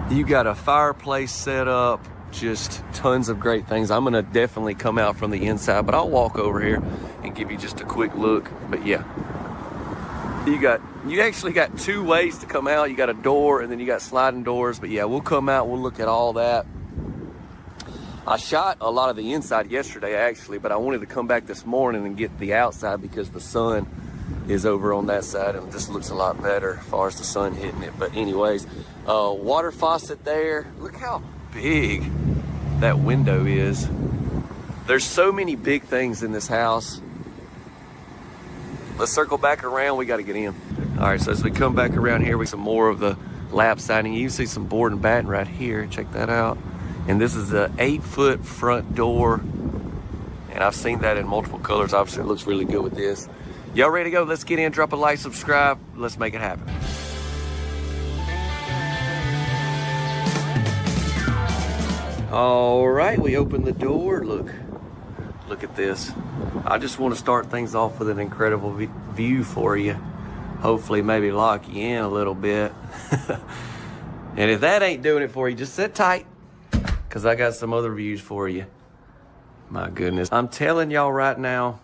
You got a fireplace set up, just tons of great things. I'm gonna definitely come out from the inside, but I'll walk over here and give you just a quick look. But yeah, you actually got 2 ways to come out. You got a door and then you got sliding doors. But yeah, we'll come out, we'll look at all that. I shot a lot of the inside yesterday actually, but I wanted to come back this morning and get the outside because the sun is over on that side and this looks a lot better as far as the sun hitting it. But anyways, water faucet there. Look how big that window is. There's so many big things in this house. Let's circle back around. We got to get in. All right, so as we come back around here, we see some more of the lap siding. You can see some board and batten right here. Check that out. And this is an 8-foot front door. And I've seen that in multiple colors. Obviously, it looks really good with this. Y'all ready to go? Let's get in, drop a like, subscribe. Let's make it happen. All right, we open the door. Look at this. I just want to start things off with an incredible view for you. Hopefully maybe lock you in a little bit. And if that ain't doing it for you, just sit tight, because I got some other views for you. My goodness. I'm telling y'all right now,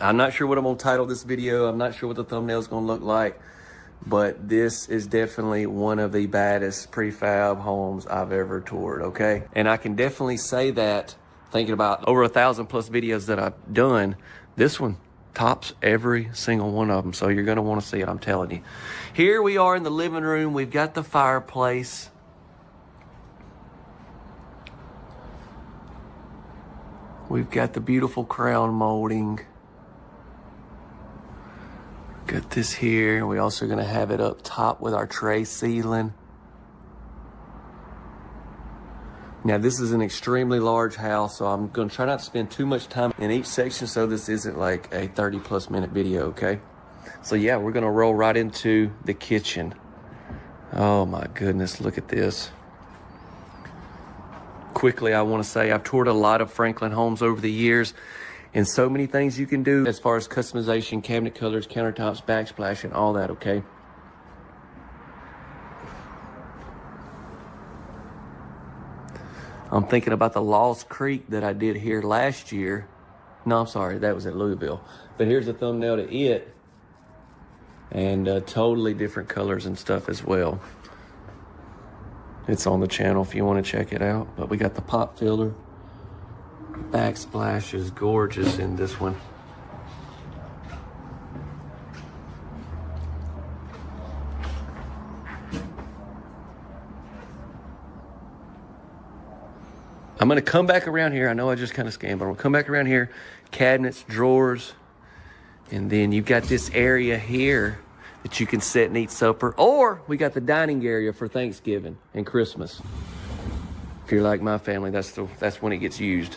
I'm not sure what I'm gonna title this video. I'm not sure what the thumbnail is gonna look like, but this is definitely one of the baddest prefab homes I've ever toured, okay? And I can definitely say that, thinking about over 1,000 plus videos that I've done, this one tops every single one of them. So you're gonna wanna see it, I'm telling you. Here we are in the living room. We've got the fireplace. We've got the beautiful crown molding. Got this here. We're also gonna have it up top with our tray ceiling. Now this is an extremely large house, so I'm gonna try not to spend too much time in each section so this isn't like a 30+ minute video, okay? So yeah, we're gonna roll right into the kitchen. Oh my goodness, look at this. Quickly, I wanna say I've toured a lot of Franklin homes over the years, and so many things you can do as far as customization, cabinet colors, countertops, backsplash, and all that, okay? I'm thinking about the Lost Creek that I did here last year. No, I'm sorry, that was at Louisville. But here's the thumbnail to it. And totally different colors and stuff as well. It's on the channel if you want to check it out. But we got the pop filler. Backsplash is gorgeous in this one. I'm gonna come back around here. I know I just kind of scanned, but I'm gonna come back around here. Cabinets, drawers, and then you've got this area here that you can sit and eat supper. Or we got the dining area for Thanksgiving and Christmas. If you're like my family, that's when it gets used.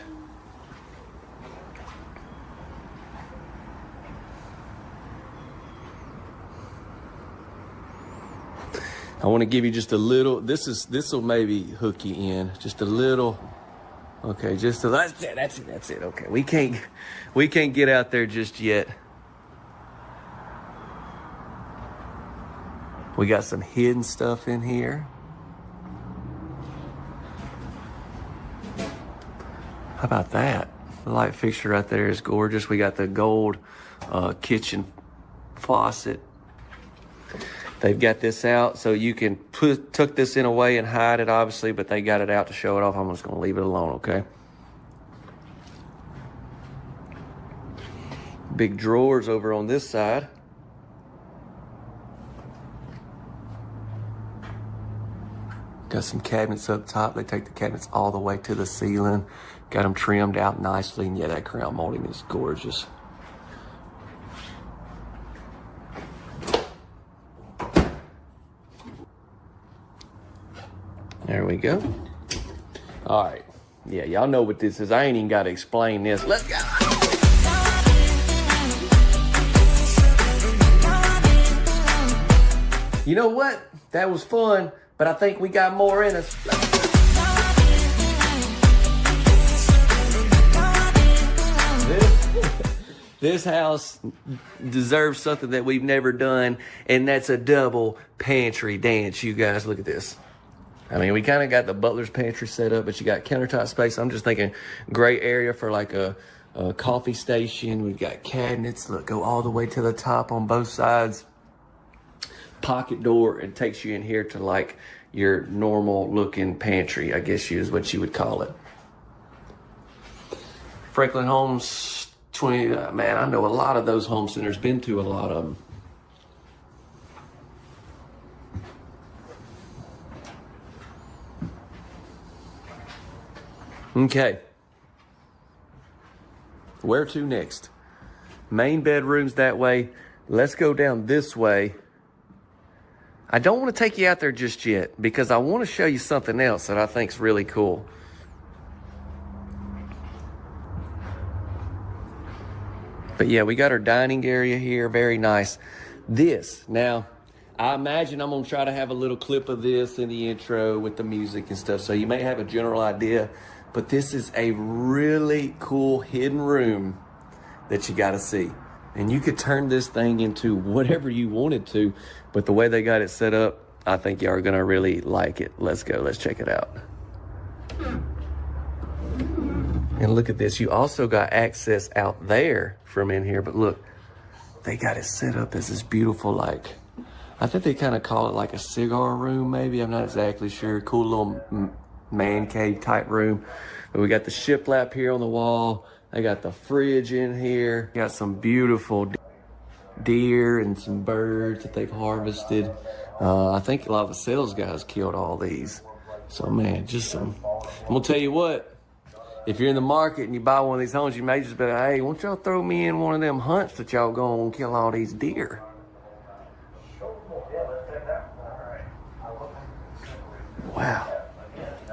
I want to give you just a little. This will maybe hook you in just a little. Okay, just that's it. Okay, we can't get out there just yet. We got some hidden stuff in here. How about that? The light fixture right there is gorgeous. We got the gold kitchen faucet. They've got this out so you can tuck this in away and hide it, obviously, but they got it out to show it off. I'm just gonna leave it alone, okay? Big drawers over on this side. Got some cabinets up top. They take the cabinets all the way to the ceiling. Got them trimmed out nicely, and yeah, that crown molding is gorgeous. There we go. All right. Yeah, y'all know what this is. I ain't even got to explain this. Let's go. You know what? That was fun, but I think we got more in us. This house deserves something that we've never done, and that's a double pantry dance. You guys, look at this. I mean, we kind of got the butler's pantry set up, but you got countertop space. I'm just thinking great area for like a coffee station. We've got cabinets. Look, go all the way to the top on both sides. Pocket door, and takes you in here to like your normal looking pantry, I guess is what you would call it. Franklin Homes 20, man, I know a lot of those home centers, been to a lot of them. Okay. Where to next? Main bedrooms that way. Let's go down this way. I don't want to take you out there just yet because I want to show you something else that I think is really cool. But yeah, we got our dining area here. Very nice. This, now, I imagine I'm going to try to have a little clip of this in the intro with the music and stuff, so you may have a general idea. But this is a really cool hidden room that you got to see. And you could turn this thing into whatever you wanted to, but the way they got it set up, I think y'all are going to really like it. Let's go. Let's check it out. And look at this. You also got access out there from in here. But look, they got it set up as this beautiful, like, I think they kind of call it like a cigar room, maybe. I'm not exactly sure. Cool little man cave type room. But we got the shiplap here on the wall. They got the fridge in here. Got some beautiful deer and some birds that they've harvested. I think a lot of the sales guys killed all these. So, man, just some. I'm going to tell you what. If you're in the market and you buy one of these homes, you may just be like, hey, why don't y'all throw me in one of them hunts that y'all go and kill all these deer? Wow.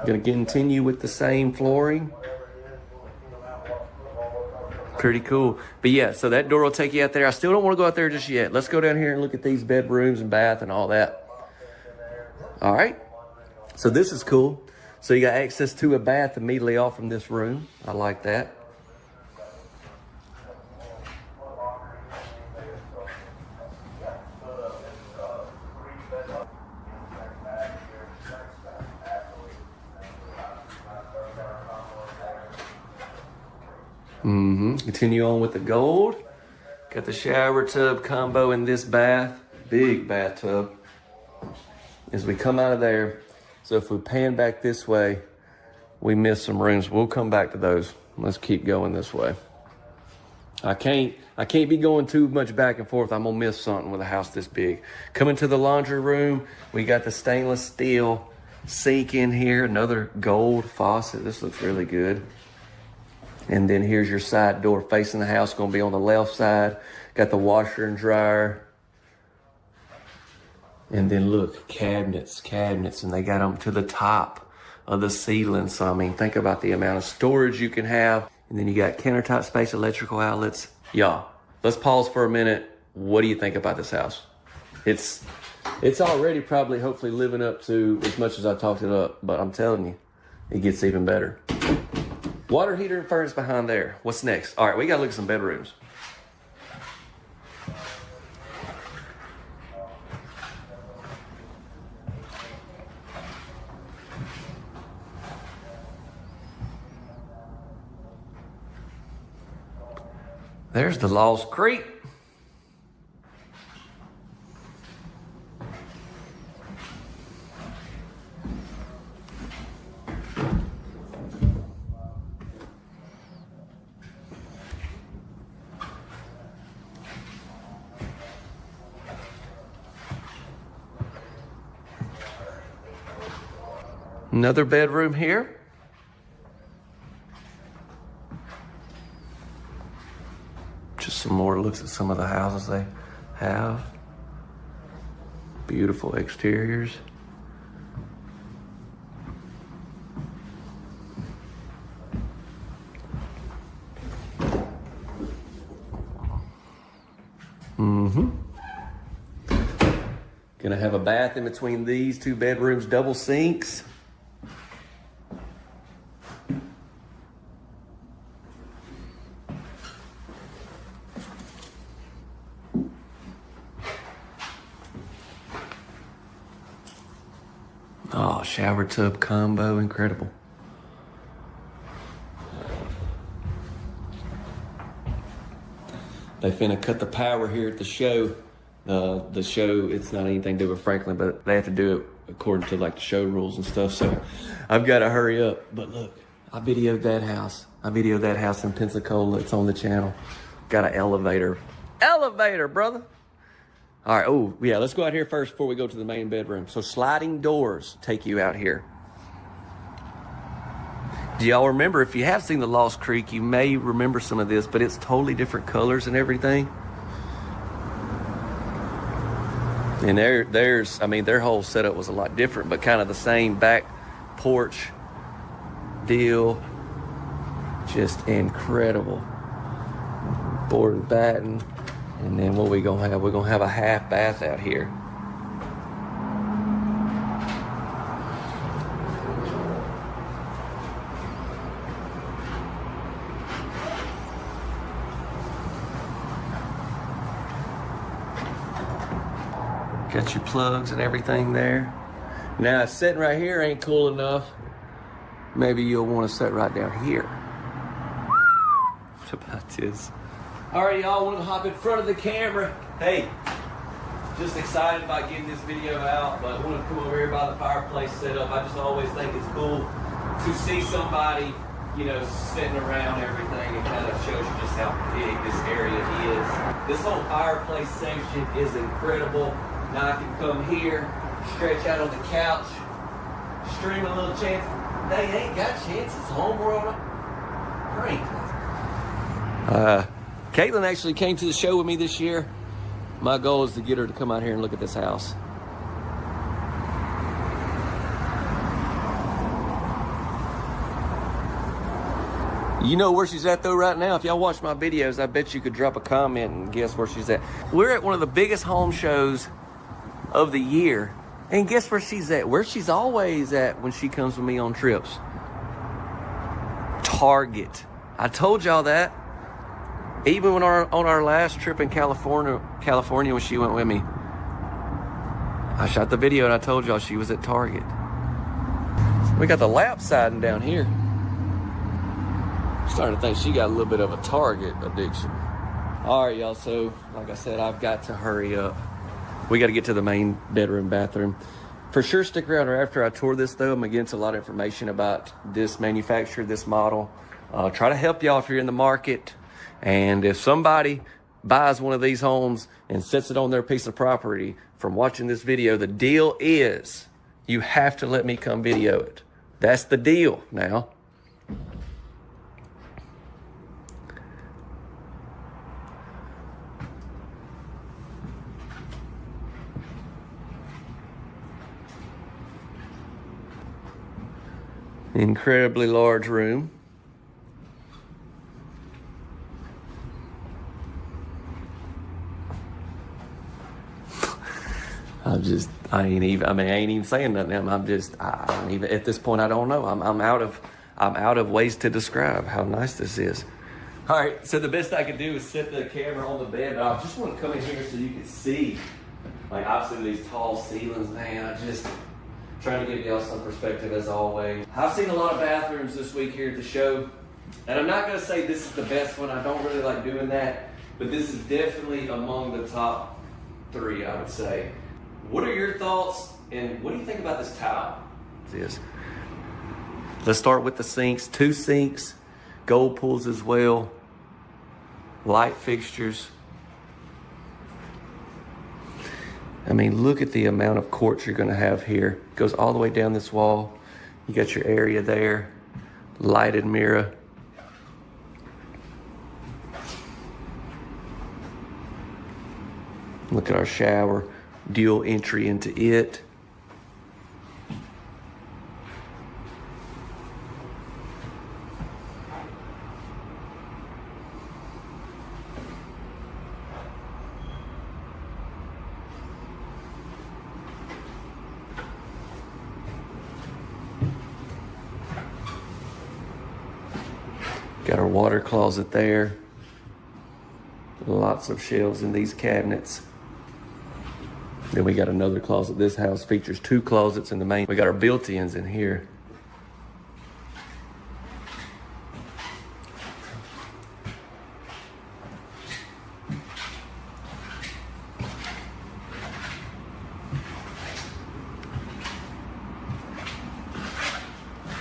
Gonna continue with the same flooring. Pretty cool. But yeah, so that door will take you out there. I still don't want to go out there just yet. Let's go down here and look at these bedrooms and bath and all that. All right. So this is cool. So you got access to a bath immediately off from this room. I like that. Continue on with the gold. Got the shower tub combo in this bath. Big bathtub. As we come out of there, so if we pan back this way, we miss some rooms. We'll come back to those. Let's keep going this way. I can't be going too much back and forth. I'm gonna miss something with a house this big. Coming to the laundry room, we got the stainless steel sink in here. Another gold faucet. This looks really good. And then here's your side door facing the house. Gonna be on the left side. Got the washer and dryer. And then look, cabinets, and they got them to the top of the ceiling. So, I mean, think about the amount of storage you can have. And then you got countertop space, electrical outlets. Y'all, let's pause for a minute. What do you think about this house? It's already probably hopefully living up to as much as I talked it up, but I'm telling you, it gets even better. Water heater and furnace behind there. What's next? All right, we gotta look at some bedrooms. There's the Lost Creek. Another bedroom here. Just some more looks at some of the houses they have. Beautiful exteriors. bath in between these 2 bedrooms, double sinks. Oh, shower tub combo, incredible. They finna cut the power here at the show. The show, it's not anything to do with Franklin, but they have to do it according to like the show rules and stuff. So I've got to hurry up. But look, I videoed that house. I videoed that house in Pensacola. It's on the channel. Got an elevator. Elevator, brother. All right. Oh, yeah. Let's go out here first before we go to the main bedroom. So sliding doors take you out here. Do y'all remember, if you have seen the Lost Creek, you may remember some of this, but it's totally different colors and everything. And there's, I mean, their whole setup was a lot different, but kind of the same back porch deal. Just incredible. Board and batten. And then what we gonna have? We're gonna have a half bath out here. Got your plugs and everything there. Now, sitting right here ain't cool enough. Maybe you'll want to sit right down here. What about this? All right, y'all, want to hop in front of the camera. Hey, just excited about getting this video out, but I want to come over here by the fireplace setup. I just always think it's cool to see somebody, you know, sitting around everything. It kind of shows you just how big this area is. This whole fireplace section is incredible. Now I can come here, stretch out on the couch, stream a little chance. They ain't got chances. Homeworld, Franklin. Caitlin actually came to the show with me this year. My goal is to get her to come out here and look at this house. You know where she's at though right now. If y'all watch my videos, I bet you could drop a comment and guess where she's at. We're at one of the biggest home shows of the year. And guess where she's at? Where she's always at when she comes with me on trips. Target. I told y'all that. Even when on our last trip in California when she went with me, I shot the video and I told y'all she was at Target. We got the lap siding down here. I'm starting to think she got a little bit of a Target addiction. All right, y'all. So, like I said, I've got to hurry up. We got to get to the main bedroom, bathroom. For sure, stick around after I tour this, though. I'm going to get into a lot of information about this manufacturer, this model. Try to help y'all if you're in the market. And if somebody buys one of these homes and sets it on their piece of property from watching this video, the deal is you have to let me come video it. That's the deal now. Incredibly large room. I ain't even saying nothing. I don't even, at this point, I don't know. I'm out of ways to describe how nice this is. All right, so the best I could do is set the camera on the bed, but I just want to come in here so you can see, like, obviously these tall ceilings, man. I just trying to give y'all some perspective as always. I've seen a lot of bathrooms this week here at the show, and I'm not gonna say this is the best one. I don't really like doing that, but this is definitely among the top 3, I would say. What are your thoughts, and what do you think about this tile? Let's start with the sinks. 2 sinks, gold pools as well, light fixtures. I mean, look at the amount of quartz you're gonna have here. It goes all the way down this wall. You got your area there, lighted mirror. Look at our shower, dual entry into it. Got our water closet there. Lots of shelves in these cabinets. Then we got another closet. This house features 2 closets in the main. We got our built-ins in here.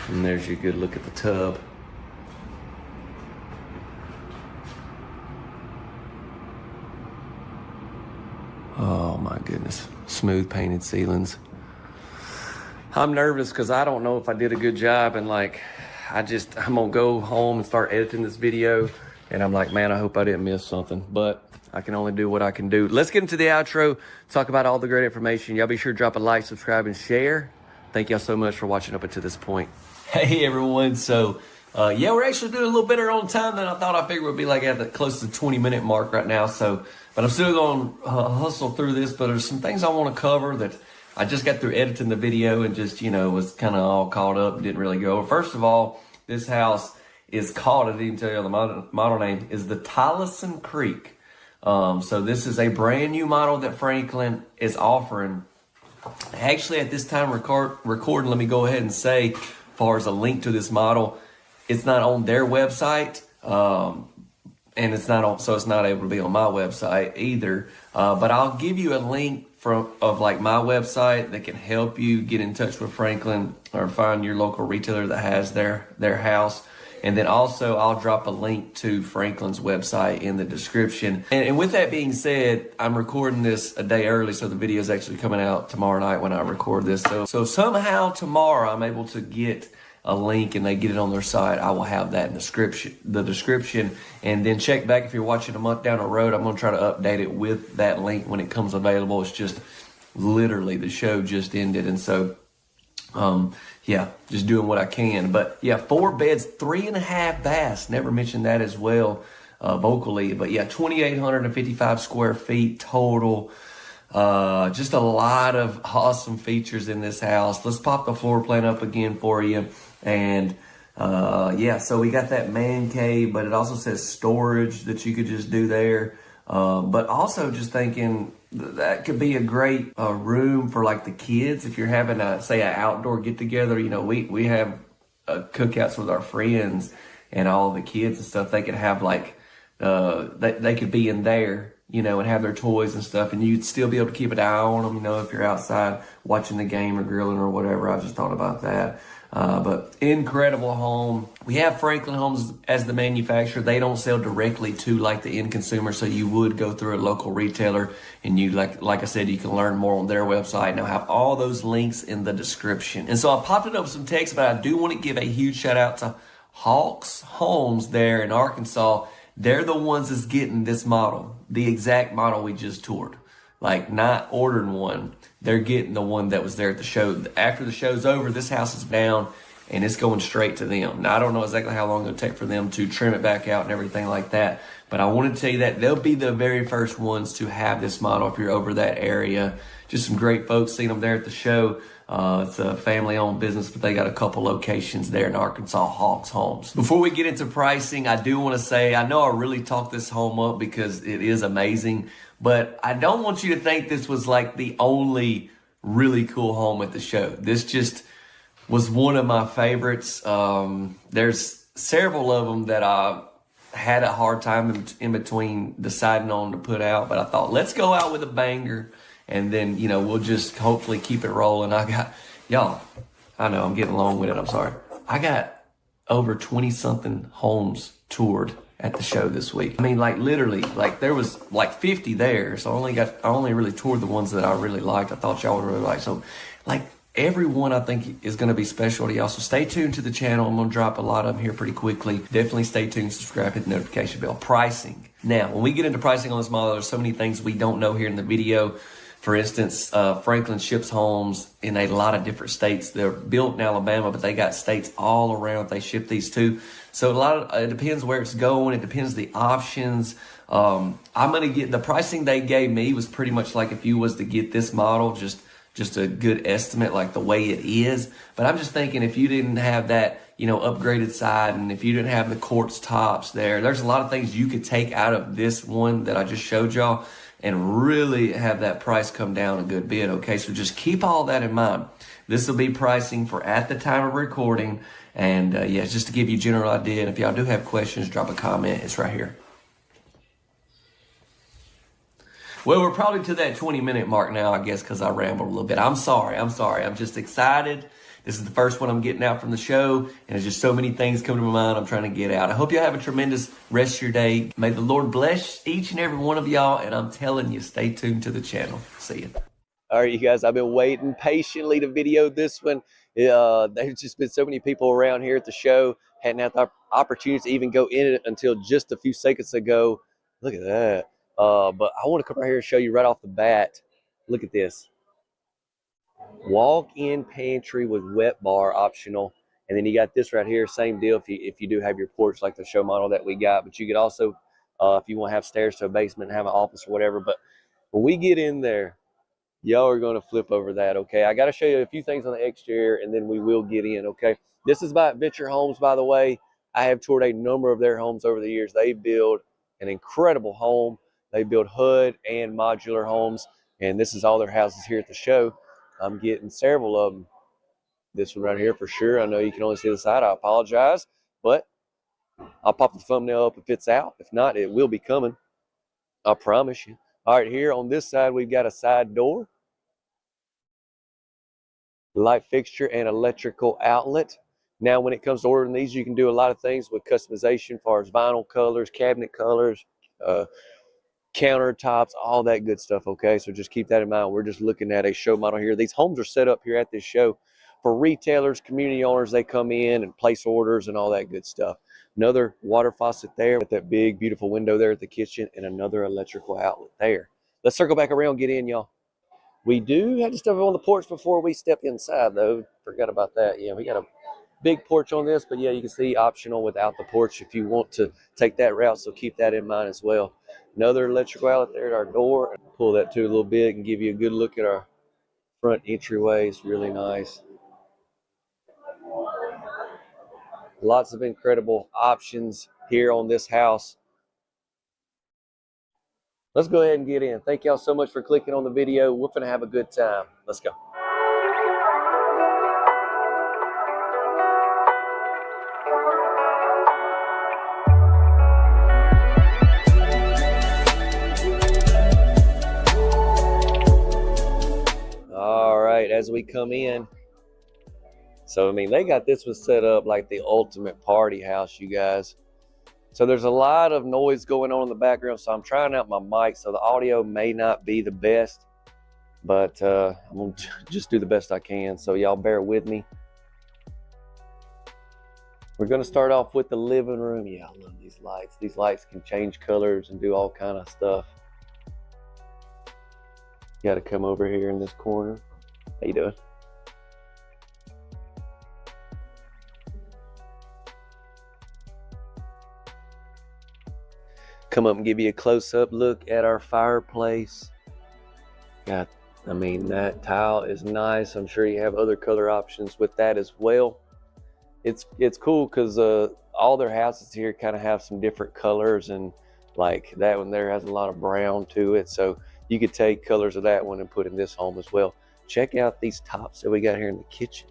And there's your good look at the tub. Oh my goodness, smooth painted ceilings. I'm nervous because I don't know if I did a good job, and like, I'm gonna go home and start editing this video, and I'm like, man, I hope I didn't miss something, but I can only do what I can do. Let's get into the outro, talk about all the great information. Y'all be sure to drop a like, subscribe, and share. Thank y'all so much for watching up until this point. Hey everyone, so yeah, we're actually doing a little better on time than I thought. I figured we'd be like at the close to the 20-minute mark right now. So, but I'm still going to hustle through this. But there's some things I want to cover that I just got through editing the video and just, you know, was kind of all caught up and didn't really go over. First of all, this house is called, I didn't even tell you the model name, is the Tylosin Creek. So this is a brand new model that Franklin is offering. Actually, at this time recording, let me go ahead and say, as far as a link to this model, it's not on their website, and it's not on, so it's not able to be on my website either. But I'll give you a link of like my website that can help you get in touch with Franklin or find your local retailer that has their house. And then also I'll drop a link to Franklin's website in the description. And with that being said, I'm recording this a day early, so the video is actually coming out tomorrow night when I record this. So somehow tomorrow I'm able to get a link and they get it on their site. I will have that in the description. And then check back if you're watching a month down the road. I'm going to try to update it with that link when it comes available. It's just literally the show just ended. And so, yeah, just doing what I can. But yeah, 4 beds, 3.5 baths. Never mentioned that as well vocally. But yeah, 2,855 square feet total. Just a lot of awesome features in this house. Let's pop the floor plan up again for you. And yeah, so we got that man cave, but it also says storage that you could just do there. But also just thinking that could be a great room for like the kids. If you're having say an outdoor get together, you know, we have cookouts with our friends and all the kids and stuff. They could have like, they could be in there, you know, and have their toys and stuff, and you'd still be able to keep an eye on them, you know, if you're outside watching the game or grilling or whatever. I just thought about that. But incredible home. We have Franklin Homes as the manufacturer. They don't sell directly to like the end consumer, so you would go through a local retailer, and you like I said, you can learn more on their website, and I'll have all those links in the description. And so I popped it up with some text, but I do want to give a huge shout out to Hawks Homes there in Arkansas. They're the ones that's getting this model, the exact model we just toured. Like, not ordering one, they're getting the one that was there at the show. After the show's over, this house is down and it's going straight to them. Now, I don't know exactly how long it'll take for them to trim it back out and everything like that, but I wanted to tell you that they'll be the very first ones to have this model if you're over that area. Just some great folks, seen them there at the show. It's a family-owned business, but they got a couple locations there in Arkansas, Hawks Homes. Before we get into pricing, I do want to say, I know I really talked this home up because it is amazing, but I don't want you to think this was like the only really cool home at the show. This just was one of my favorites. There's several of them that I had a hard time in between deciding on to put out, but I thought, let's go out with a banger. And then, you know, we'll just hopefully keep it rolling. I got, y'all, I know I'm getting long with it. I'm sorry. I got over 20-something homes toured at the show this week. I mean, like literally, like there was like 50 there. So I only really toured the ones that I really liked. I thought y'all would really like. So like everyone I think is going to be special to y'all. So stay tuned to the channel. I'm going to drop a lot of them here pretty quickly. Definitely stay tuned, subscribe, hit the notification bell. Pricing. Now, when we get into pricing on this model, there's so many things we don't know here in the video. For instance, Franklin ships homes in a lot of different states. They're built in Alabama, but they got states all around they ship these to. So it depends where it's going. It depends the options. I'm going to get the pricing they gave me was pretty much like if you was to get this model, just a good estimate, like the way it is. But I'm just thinking if you didn't have that, you know, upgraded side, and if you didn't have the quartz tops there's a lot of things you could take out of this one that I just showed y'all and really have that price come down a good bit, okay? So just keep all that in mind. This will be pricing for at the time of recording, and yeah, just to give you a general idea, and if y'all do have questions, drop a comment. It's right here. Well, we're probably to that 20-minute mark now, I guess, because I rambled a little bit. I'm sorry. I'm just excited. This is the first one I'm getting out from the show, and there's just so many things coming to my mind I'm trying to get out. I hope y'all have a tremendous rest of your day. May the Lord bless each and every one of y'all, and I'm telling you, stay tuned to the channel. See you. All right, you guys, I've been waiting patiently to video this one. There's just been so many people around here at the show. Hadn't had the opportunity to even go in it until just a few seconds ago. Look at that. But I want to come right here and show you right off the bat. Look at this. Walk-in pantry with wet bar optional. And then you got this right here, same deal if you do have your porch like the show model that we got. But you could also, if you want to have stairs to a basement and have an office or whatever. But when we get in there, y'all are going to flip over that, okay? I got to show you a few things on the exterior, and then we will get in, okay? This is by Adventure Homes, by the way. I have toured a number of their homes over the years. They build an incredible home. They build HUD and modular homes, and this is all their houses here at the show. I'm getting several of them. This one right here for sure. I know you can only see the side. I apologize, but I'll pop the thumbnail up if it's out. If not, it will be coming. I promise you. All right, here on this side, we've got a side door, light fixture, and electrical outlet. Now, when it comes to ordering these, you can do a lot of things with customization as far as vinyl colors, cabinet colors, countertops, all that good stuff, okay? So just keep that in mind. We're just looking at a show model here. These homes are set up here at this show for retailers, community owners. They come in and place orders and all that good stuff. Another water faucet there with that big, beautiful window there at the kitchen, and another electrical outlet there. Let's circle back around, get in, y'all. We do have to step on the porch before we step inside, though. Forgot about that. Yeah, we got a big porch on this, but yeah, you can see optional without the porch if you want to take that route, so keep that in mind as well. Another electrical outlet there at our door. Pull that to a little bit and give you a good look at our front entryway. It's really nice. Lots of incredible options here on this house. Let's go ahead and get in. Thank y'all so much for clicking on the video. We're gonna have a good time. Let's go. All right, as we come in, so I mean, they got this one set up like the ultimate party house, you guys. So there's a lot of noise going on in the background, so I'm trying out my mic, so the audio may not be the best, but I'm gonna just do the best I can, so y'all bear with me. We're gonna start off with the living room. Yeah, I love these lights. These lights can change colors and do all kind of stuff. You gotta come over here in this corner. How you doing? Come up and give you a close-up look at our fireplace. I mean, that tile is nice. I'm sure you have other color options with that as well. It's cool because all their houses here kind of have some different colors, and like that one there has a lot of brown to it. So you could take colors of that one and put in this home as well. Check out these tops that we got here in the kitchen.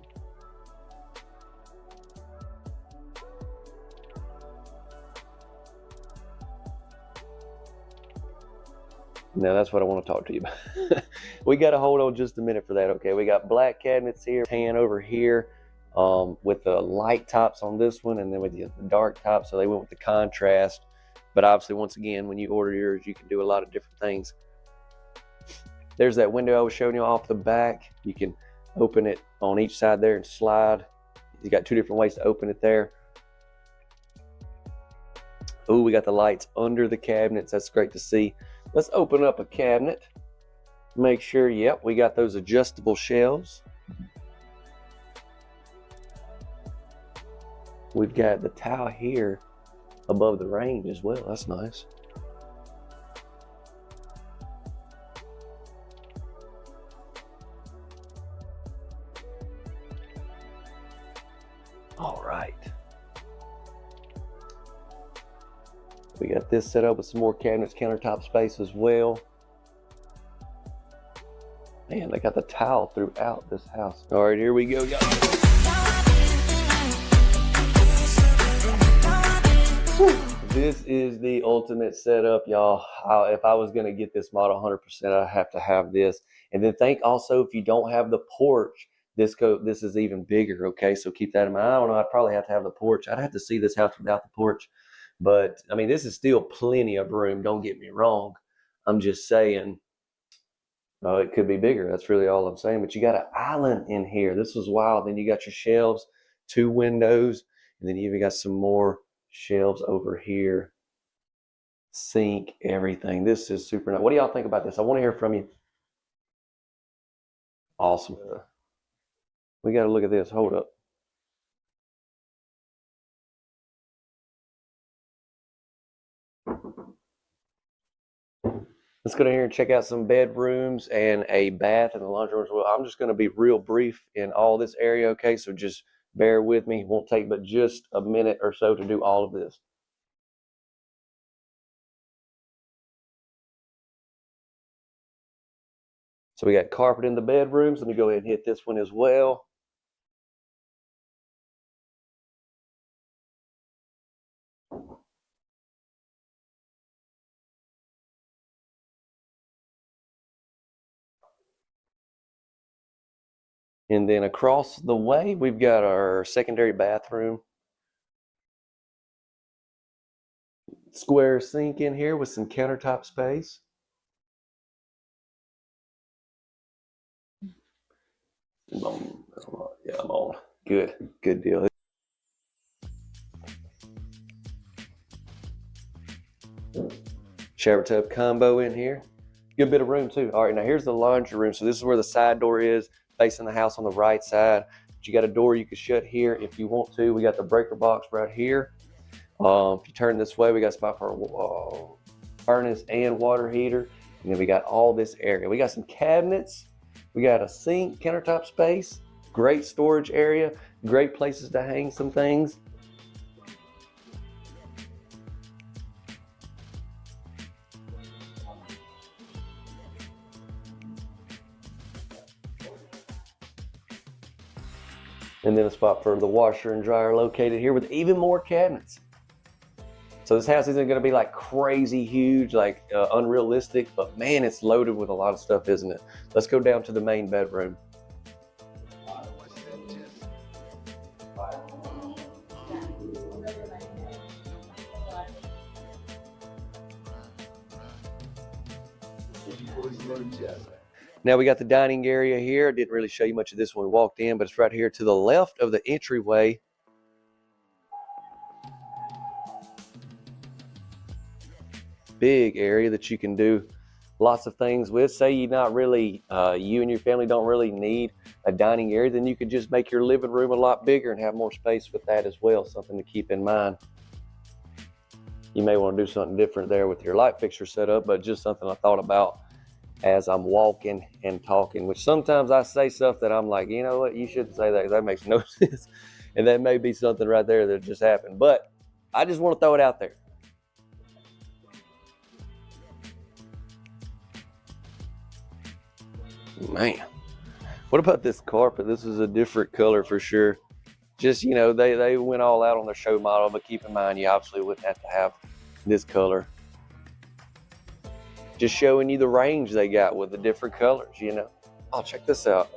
Now that's what I want to talk to you about. We got to hold on just a minute for that, okay? We got black cabinets here, tan over here, with the light tops on this one, and then with the dark tops, so they went with the contrast. But obviously, once again, when you order yours, you can do a lot of different things. There's that window I was showing you off the back. You can open it on each side there and slide. You got two different ways to open it there. Oh, we got the lights under the cabinets. That's great to see. Let's open up a cabinet. Make sure, yep, we got those adjustable shelves. We've got the tile here above the range as well. That's nice. All right. We got this set up with some more cabinets, countertop space as well. Man, they got the tile throughout this house. All right, here we go, y'all. This is the ultimate setup, y'all. If I was gonna get this model 100%, I have to have this. And then think also, if you don't have the porch, this is even bigger, okay? So keep that in mind. I don't know, I'd probably have to have the porch. I'd have to see this house without the porch. But, I mean, this is still plenty of room, don't get me wrong. I'm just saying, it could be bigger. That's really all I'm saying. But you got an island in here. This was wild. Then you got your shelves, 2 windows, and then you even got some more shelves over here. Sink, everything. This is super nice. What do y'all think about this? I want to hear from you. Awesome. We got to look at this. Hold up. Let's go down here and check out some bedrooms and a bath and the laundry room as well. I'm just going to be real brief in all this area, okay? So just bear with me. It won't take but just a minute or so to do all of this. So we got carpet in the bedrooms. Let me go ahead and hit this one as well. And then across the way, we've got our secondary bathroom. Square sink in here with some countertop space. I'm on. Yeah, I'm on. Good deal. Shower tub combo in here. Good bit of room too. All right, now here's the laundry room. So this is where the side door is, facing the house on the right side. But you got a door you can shut here if you want to. We got the breaker box right here. If you turn this way, we got a spot for a furnace and water heater. And then we got all this area. We got some cabinets. We got a sink, countertop space, great storage area, great places to hang some things. And then a spot for the washer and dryer located here with even more cabinets. So this house isn't going to be like crazy huge, like unrealistic, but man, it's loaded with a lot of stuff, isn't it? Let's go down to the main bedroom. Now we got the dining area here. I didn't really show you much of this when we walked in, but it's right here to the left of the entryway. Big area that you can do lots of things with. Say you're not really, you and your family don't really need a dining area, then you could just make your living room a lot bigger and have more space with that as well. Something to keep in mind. You may want to do something different there with your light fixture setup, but just something I thought about as I'm walking and talking, which sometimes I say stuff that I'm like, you know what, you shouldn't say that because that makes no sense. And that may be something right there that just happened, but I just want to throw it out there. Man, what about this carpet? This is a different color for sure. Just, you know, they went all out on their show model, but keep in mind, you obviously wouldn't have to have this color. Just showing you the range they got with the different colors, you know. Oh, check this out.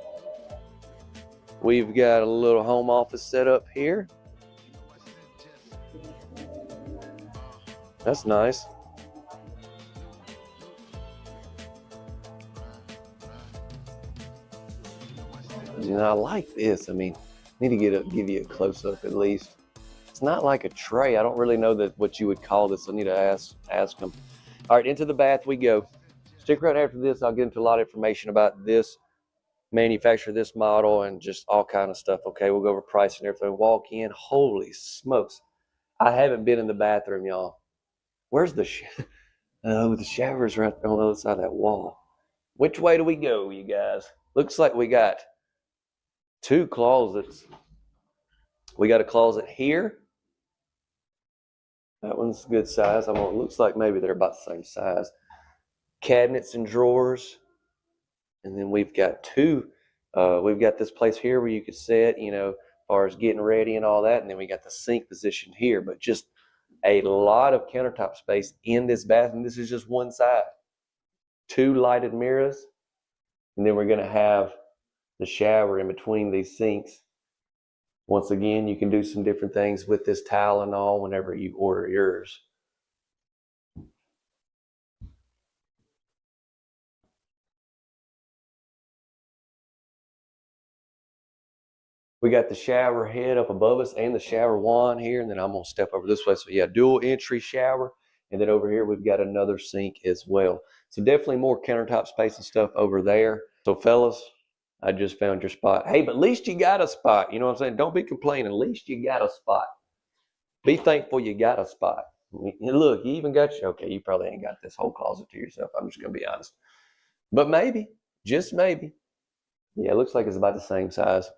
We've got a little home office set up here. That's nice. You know, I like this. I mean, I need to give you a close-up at least. It's not like a tray. I don't really know what you would call this. I need to ask them. All right, into the bath we go. Stick around after this. I'll get into a lot of information about this manufacturer, this model, and just all kind of stuff. Okay, we'll go over price and everything. Walk in. Holy smokes. I haven't been in the bathroom, y'all. Where's the the shower's right on the other side of that wall. Which way do we go, you guys? Looks like we got 2 closets. We got a closet here. That one's a good size. It looks like maybe they're about the same size. Cabinets and drawers. And then we've got we've got this place here where you could sit, as far as getting ready and all that. And then we got the sink positioned here, but just a lot of countertop space in this bathroom. This is just one side. 2 lighted mirrors. And then we're going to have the shower in between these sinks. Once again, you can do some different things with this tile and all whenever you order yours. We got the shower head up above us and the shower wand here. And then I'm going to step over this way. So yeah, dual entry shower. And then over here, we've got another sink as well. So definitely more countertop space and stuff over there. So fellas, I just found your spot. Hey, but at least you got a spot. You know what I'm saying? Don't be complaining. At least you got a spot. Be thankful you got a spot. Look, you even got okay, you probably ain't got this whole closet to yourself. I'm just going to be honest. But maybe, just maybe. Yeah, it looks like it's about the same size.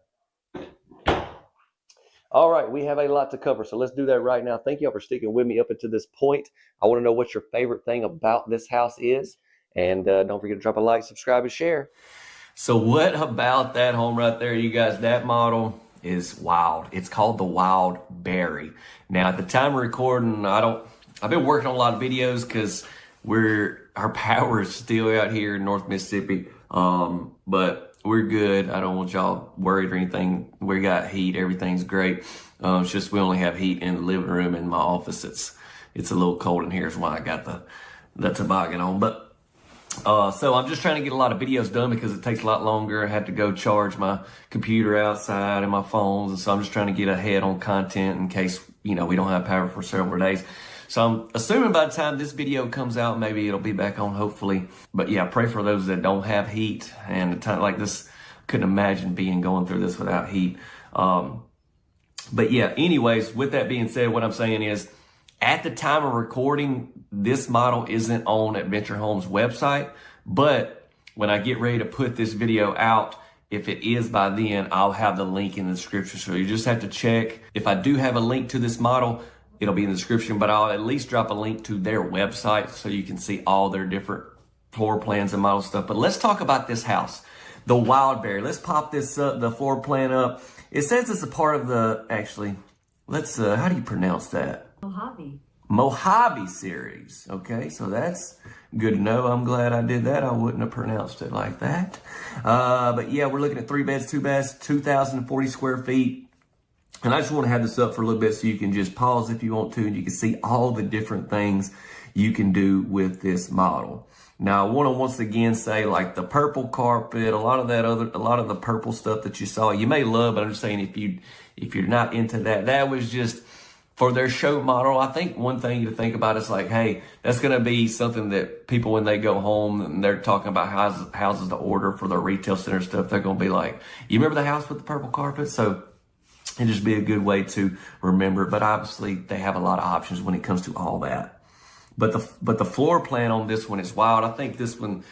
All right, we have a lot to cover, so let's do that right now. Thank y'all for sticking with me up until this point. I want to know what your favorite thing about this house is. And don't forget to drop a like, subscribe, and share. So what about that home right there, you guys? That model is wild. It's called the Wild Berry. Now, at the time of recording, I've been working on a lot of videos because our power is still out here in North Mississippi. But we're good. I don't want y'all worried or anything. We got heat. Everything's great. It's just we only have heat in the living room. In my office, it's a little cold in here. Is why I got the toboggan on. But so I'm just trying to get a lot of videos done because it takes a lot longer. I have to go charge my computer outside and my phones, and so I'm just trying to get ahead on content in case we don't have power for several days. So I'm assuming by the time this video comes out, maybe it'll be back on, hopefully. But yeah, pray for those that don't have heat. And a time like this, couldn't imagine going through this without heat. But yeah, anyways, with that being said, what I'm saying is, at the time of recording, this model isn't on Adventure Homes website. But when I get ready to put this video out, if it is by then, I'll have the link in the description. So you just have to check. If I do have a link to this model, it'll be in the description, but I'll at least drop a link to their website so you can see all their different floor plans and model stuff. But let's talk about this house, the Wild Berry. Let's pop this up, the floor plan up. It says it's a part of the, actually, how do you pronounce that? Mojave series. Okay, so that's good to know. I'm glad I did that. I wouldn't have pronounced it like that. But yeah, we're looking at 3 beds, 2 baths, 2,040 square feet. And I just want to have this up for a little bit so you can just pause if you want to, and you can see all the different things you can do with this model. Now, I want to once again say, like the purple carpet, a lot of the purple stuff that you saw, you may love, but I'm just saying if you're not into that, that was just for their show model. I think one thing to think about is like, hey, that's going to be something that people, when they go home and they're talking about houses to order for their retail center stuff, they're going to be like, you remember the house with the purple carpet? So it'd just be a good way to remember. But obviously, they have a lot of options when it comes to all that. But the floor plan on this one is wild. I think this one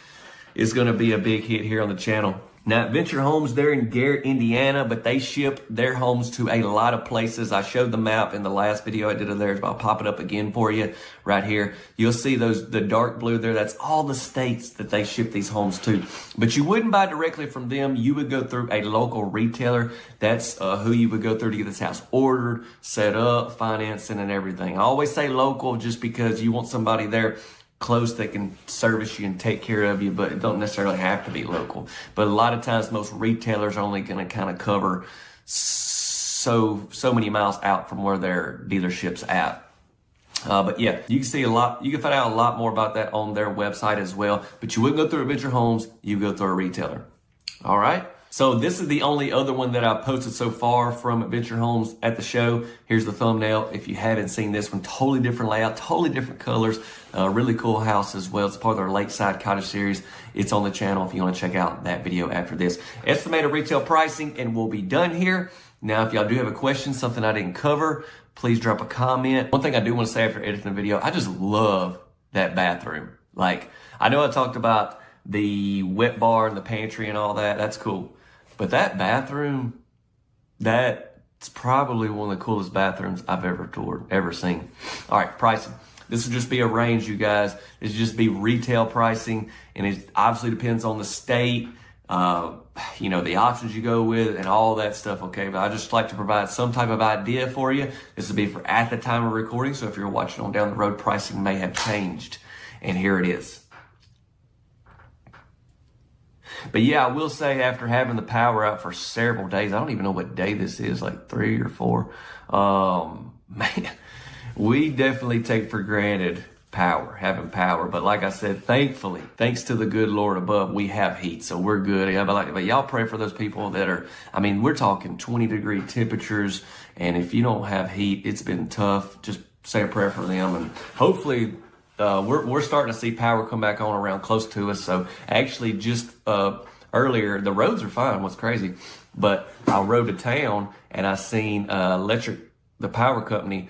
is going to be a big hit here on the channel. Now, Adventure Homes, they're in Garrett, Indiana, but they ship their homes to a lot of places. I showed the map in the last video I did of theirs, but I'll pop it up again for you right here. You'll see the dark blue there. That's all the states that they ship these homes to. But you wouldn't buy directly from them. You would go through a local retailer. That's who you would go through to get this house ordered, set up, financing, and everything. I always say local just because you want somebody there close that can service you and take care of you, but it don't necessarily have to be local. But a lot of times most retailers are only going to kind of cover so many miles out from where their dealership's at. But yeah, you can see a lot. You can find out a lot more about that on their website as well. But you wouldn't go through Adventure Homes, you go through a retailer. All right. So this is the only other one that I've posted so far from Adventure Homes at the show. Here's the thumbnail. If you haven't seen this one, totally different layout, totally different colors, really cool house as well. It's part of their Lakeside Cottage series. It's on the channel if you want to check out that video after this. Estimated retail pricing, and we'll be done here. Now, if y'all do have a question, something I didn't cover, please drop a comment. One thing I do want to say after editing the video, I just love that bathroom. Like, I know I talked about the wet bar and the pantry and all that. That's cool. But that bathroom, that It's probably one of the coolest bathrooms I've ever toured, ever seen. All right, pricing. This will just be a range, you guys. This will just be retail pricing, and it obviously depends on the state, you know, the options you go with and all that stuff, okay? But I just like to provide some type of idea for you. This will be for at the time of recording, so if you're watching on down the road, pricing may have changed. And here it is. But yeah, I will say after having the power out for several days, I don't even know what day this is, like 3 or 4. Man, we definitely take for granted having power. But like I said, thankfully, thanks to the good Lord above, we have heat, so we're good. Yeah, but y'all pray for those people that are, I mean, we're talking 20-degree temperatures, and if you don't have heat, it's been tough. Just say a prayer for them, and hopefully we're starting to see power come back on around close to us. So actually just earlier, the roads are fine, what's crazy, but I rode to town and I seen the power company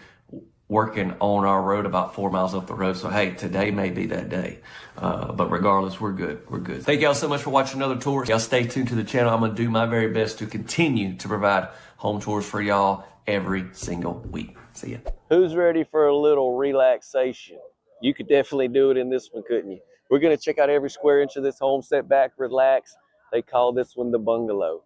working on our road about 4 miles up the road. So hey, today may be that day. But regardless, we're good. We're good. Thank y'all so much for watching another tour. Y'all stay tuned to the channel. I'm gonna do my very best to continue to provide home tours for y'all every single week. See ya. Who's ready for a little relaxation? You could definitely do it in this one, couldn't you? We're going to check out every square inch of this home, sit back, relax. They call this one the bungalow.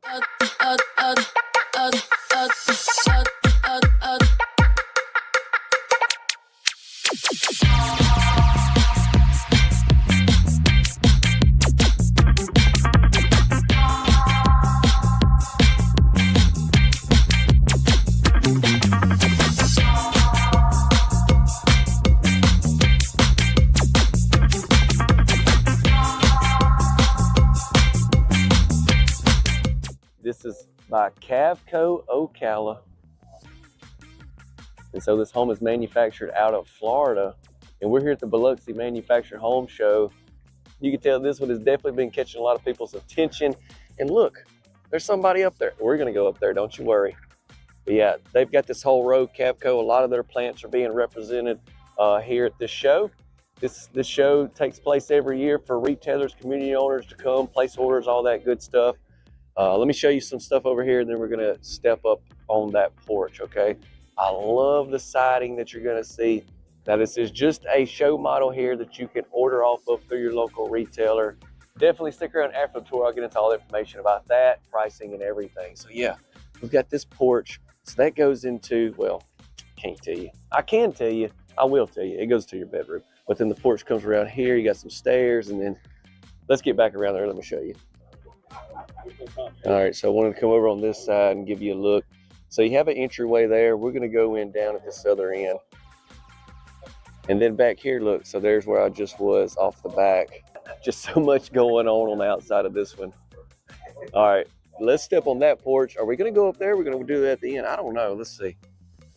This is by Cavco Ocala. And so this home is manufactured out of Florida. And we're here at the Biloxi Manufactured Home Show. You can tell this one has definitely been catching a lot of people's attention. And look, there's somebody up there. We're gonna go up there, don't you worry. But yeah, they've got this whole row, Cavco. A lot of their plants are being represented here at this show. This show takes place every year for retailers, community owners to come, place orders, all that good stuff. Let me show you some stuff over here, and then we're gonna step up on that porch, okay? I love the siding that you're gonna see. Now this is just a show model here that you can order off of through your local retailer. Definitely stick around after the tour. I'll get into all the information about that, pricing and everything. So yeah, we've got this porch. So that goes into, well, can't tell you. I can tell you, I will tell you. It goes to your bedroom. But then the porch comes around here. You got some stairs, and then let's get back around there. Let me show you. All right, so I wanted to come over on this side and give you a look. So you have an entryway there. We're gonna go in down at this other end. And then back here, look, so there's where I just was off the back. Just so much going on the outside of this one. All right, let's step on that porch. Are we gonna go up there? We're gonna do that at the end. I don't know, let's see.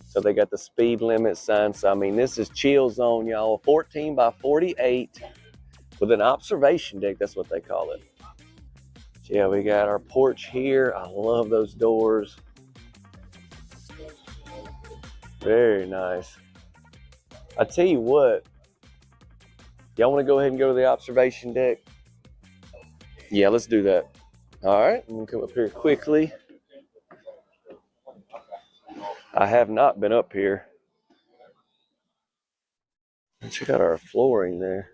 So they got the speed limit sign. So I mean, this is chill zone, y'all. 14 by 48 with an observation deck, that's what they call it. Yeah, we got our porch here. I love those doors. Very nice. I tell you what, y'all want to go ahead and go to the observation deck? Yeah, let's do that. All right, I'm gonna come up here quickly. I have not been up here. Check out our flooring there.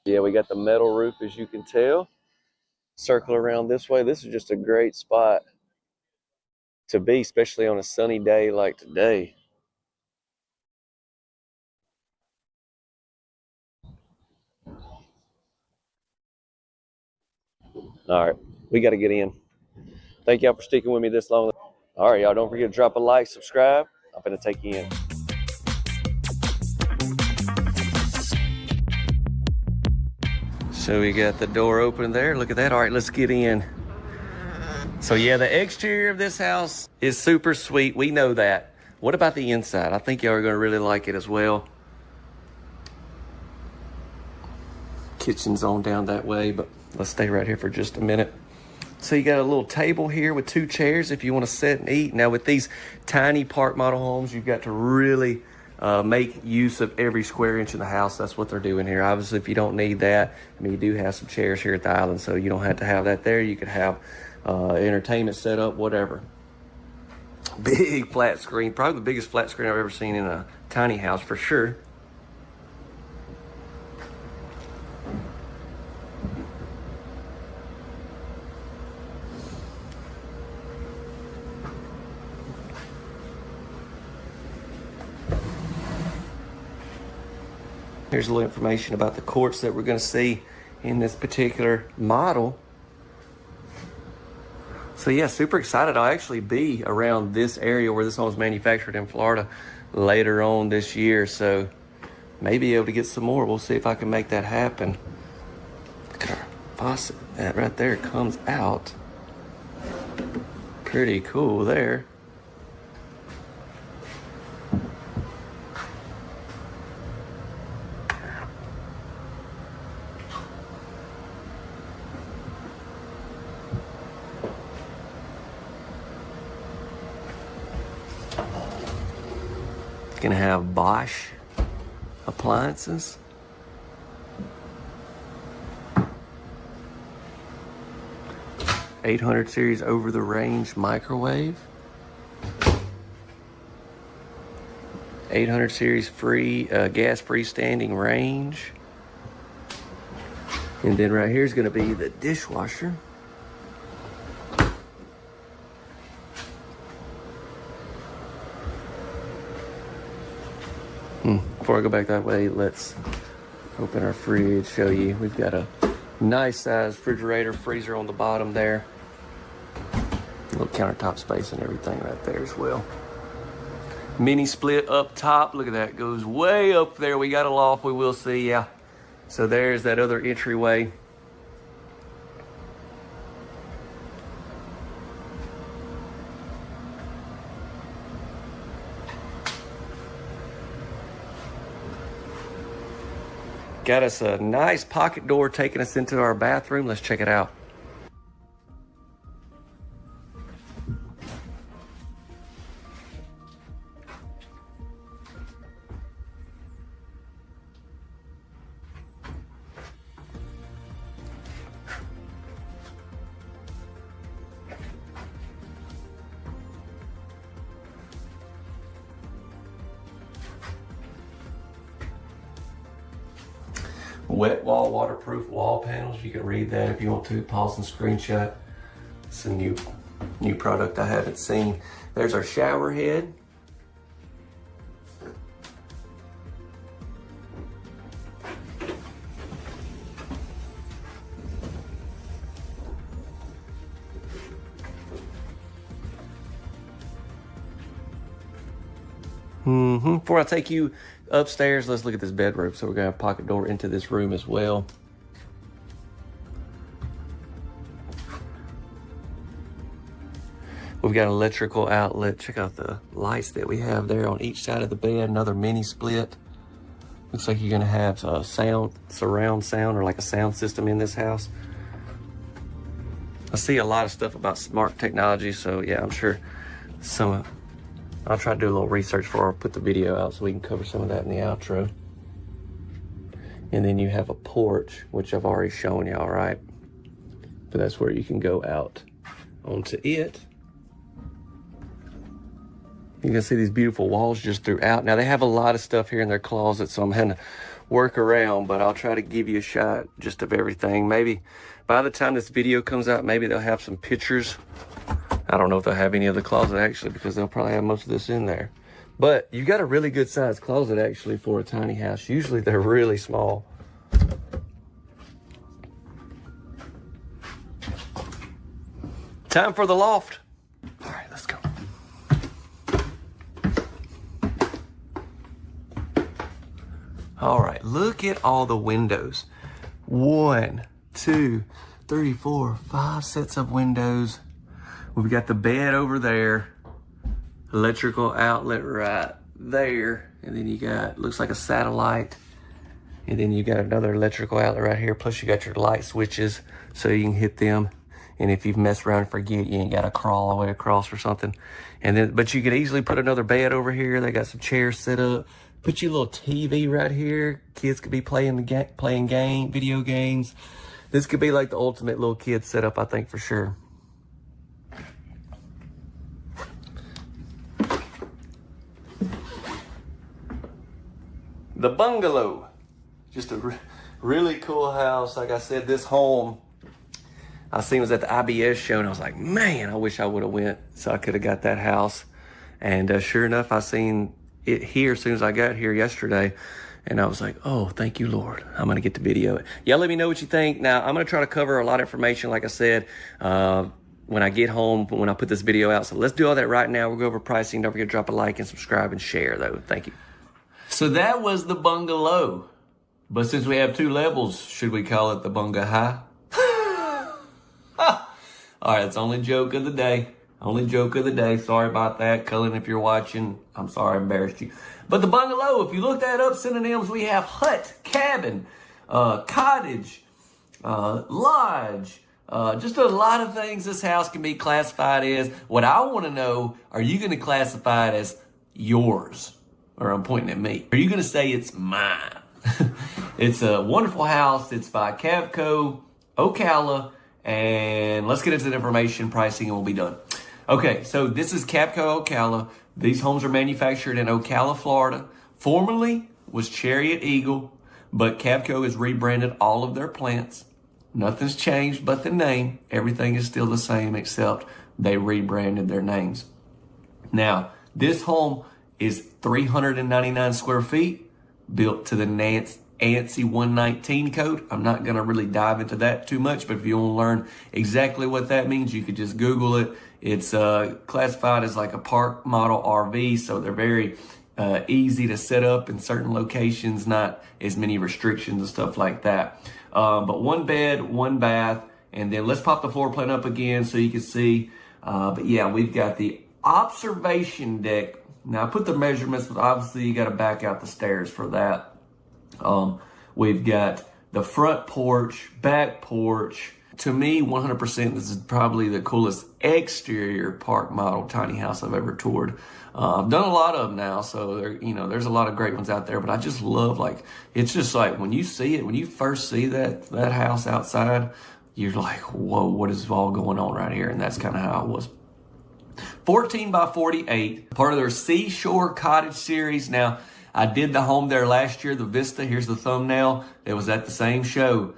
Yeah, we got the metal roof, as you can tell. Circle around this way. This is just a great spot to be, especially on a sunny day like today. All right, we got to get in. Thank y'all for sticking with me this long. All right, y'all, don't forget to drop a like, subscribe. I'm going to take you in. So we got the door open there. Look at that. All right, let's get in. So yeah, the exterior of this house is super sweet. We know that. What about the inside? I think y'all are gonna really like it as well. Kitchen's on down that way, but let's stay right here for just a minute. So you got a little table here with 2 chairs if you want to sit and eat. Now with these tiny park model homes, you've got to really make use of every square inch in the house. That's what they're doing here. Obviously, if you don't need that, I mean, you do have some chairs here at the island, so you don't have to have that there. You could have entertainment set up, whatever. Big flat screen, probably the biggest flat screen I've ever seen in a tiny house for sure. Here's a little information about the quartz that we're going to see in this particular model. So yeah, super excited. I'll actually be around this area where this home was manufactured in Florida later on this year. So maybe able to get some more. We'll see if I can make that happen. Look at our faucet. That right there comes out. Pretty cool there. Gonna have Bosch appliances. '800 series over the range microwave. 800 series free gas freestanding range. And then right here is gonna be the dishwasher. Before I go back that way, let's open our fridge, show you. We've got a nice size refrigerator, freezer on the bottom there. Little countertop space and everything right there as well. Mini split up top, look at that, goes way up there. We got a loft, we will see, yeah. So there's that other entryway. Got us a nice pocket door taking us into our bathroom. Let's check it out. Wet wall, waterproof wall panels. You can read that if you want to. Pause and screenshot. It's a new product I haven't seen. There's our shower head. Before I take you upstairs, let's look at this bedroom. So we're gonna have a pocket door into this room as well. We've got an electrical outlet. Check out the lights that we have there on each side of the bed. Another mini split. Looks like you're gonna have a surround sound, or like a sound system in this house. I see a lot of stuff about smart technology, so yeah, I'm sure I'll try to do a little research before I put the video out so we can cover some of that in the outro. And then you have a porch, which I've already shown y'all, right? But that's where you can go out onto it. You can see these beautiful walls just throughout. Now they have a lot of stuff here in their closet, so I'm gonna work around, but I'll try to give you a shot just of everything. Maybe by the time this video comes out, maybe they'll have some pictures. I don't know if they'll have any of the closet actually, because they'll probably have most of this in there. But you got a really good sized closet actually for a tiny house. Usually they're really small. Time for the loft. All right, let's go. All right, look at all the windows. 1, 2, 3, 4, 5 sets of windows. We've got the bed over there, electrical outlet right there, and then you got, looks like a satellite, and then you got another electrical outlet right here, plus you got your light switches so you can hit them, and if you've messed around and forget, you ain't got to crawl all the way across or something. And then, but you could easily put another bed over here. They got some chairs set up, Put your little TV right here. Kids could be playing video games. This could be like the ultimate little kid setup, I think, for sure. The bungalow. Just a really cool house. Like I said, this home, I seen it was at the IBS show, and I was like, man, I wish I would have went so I could have got that house. And sure enough, I seen it here as soon as I got here yesterday. And I was like, oh, thank you, Lord. I'm going to get to video it. Y'all let me know what you think. Now, I'm going to try to cover a lot of information, like I said, when I get home, when I put this video out. So let's do all that right now. We'll go over pricing. Don't forget to drop a like and subscribe and share, though. Thank you. So that was the bungalow. But since we have 2 levels, should we call it the bunga high? All right, it's only joke of the day. Only joke of the day. Sorry about that. Cullen, if you're watching, I'm sorry I embarrassed you. But the bungalow, if you look that up, synonyms, we have hut, cabin, cottage, lodge, just a lot of things this house can be classified as. What I want to know, are you going to classify it as yours? Or I'm pointing at me. Are you going to say it's mine? It's a wonderful house. It's by Cavco, Ocala, and let's get into the information, pricing, and we'll be done. Okay, so this is Cavco, Ocala. These homes are manufactured in Ocala, Florida. Formerly was Chariot Eagle, but Cavco has rebranded all of their plants. Nothing's changed but the name. Everything is still the same except they rebranded their names. Now, this home is 399 square feet, built to the ANSI 119 code. I'm not going to really dive into that too much, but if you want to learn exactly what that means, you could just Google it. It's classified as like a park model RV, so they're very easy to set up in certain locations, not as many restrictions and stuff like that. But 1 bed, 1 bath, and then let's pop the floor plan up again so you can see. But yeah, we've got the observation deck. Now I put the measurements, but obviously you got to back out the stairs for that. We've got the front porch, back porch. To me, 100%, this is probably the coolest exterior park model tiny house I've ever toured. I've done a lot of them now, so there's a lot of great ones out there. But I just love, it's just like when you see it, when you first see that house outside, you're like, whoa, what is all going on right here? And that's kind of how it was. 14 by 48, part of their Seashore Cottage series. Now, I did the home there last year, the Vista. Here's the thumbnail. It was at the same show,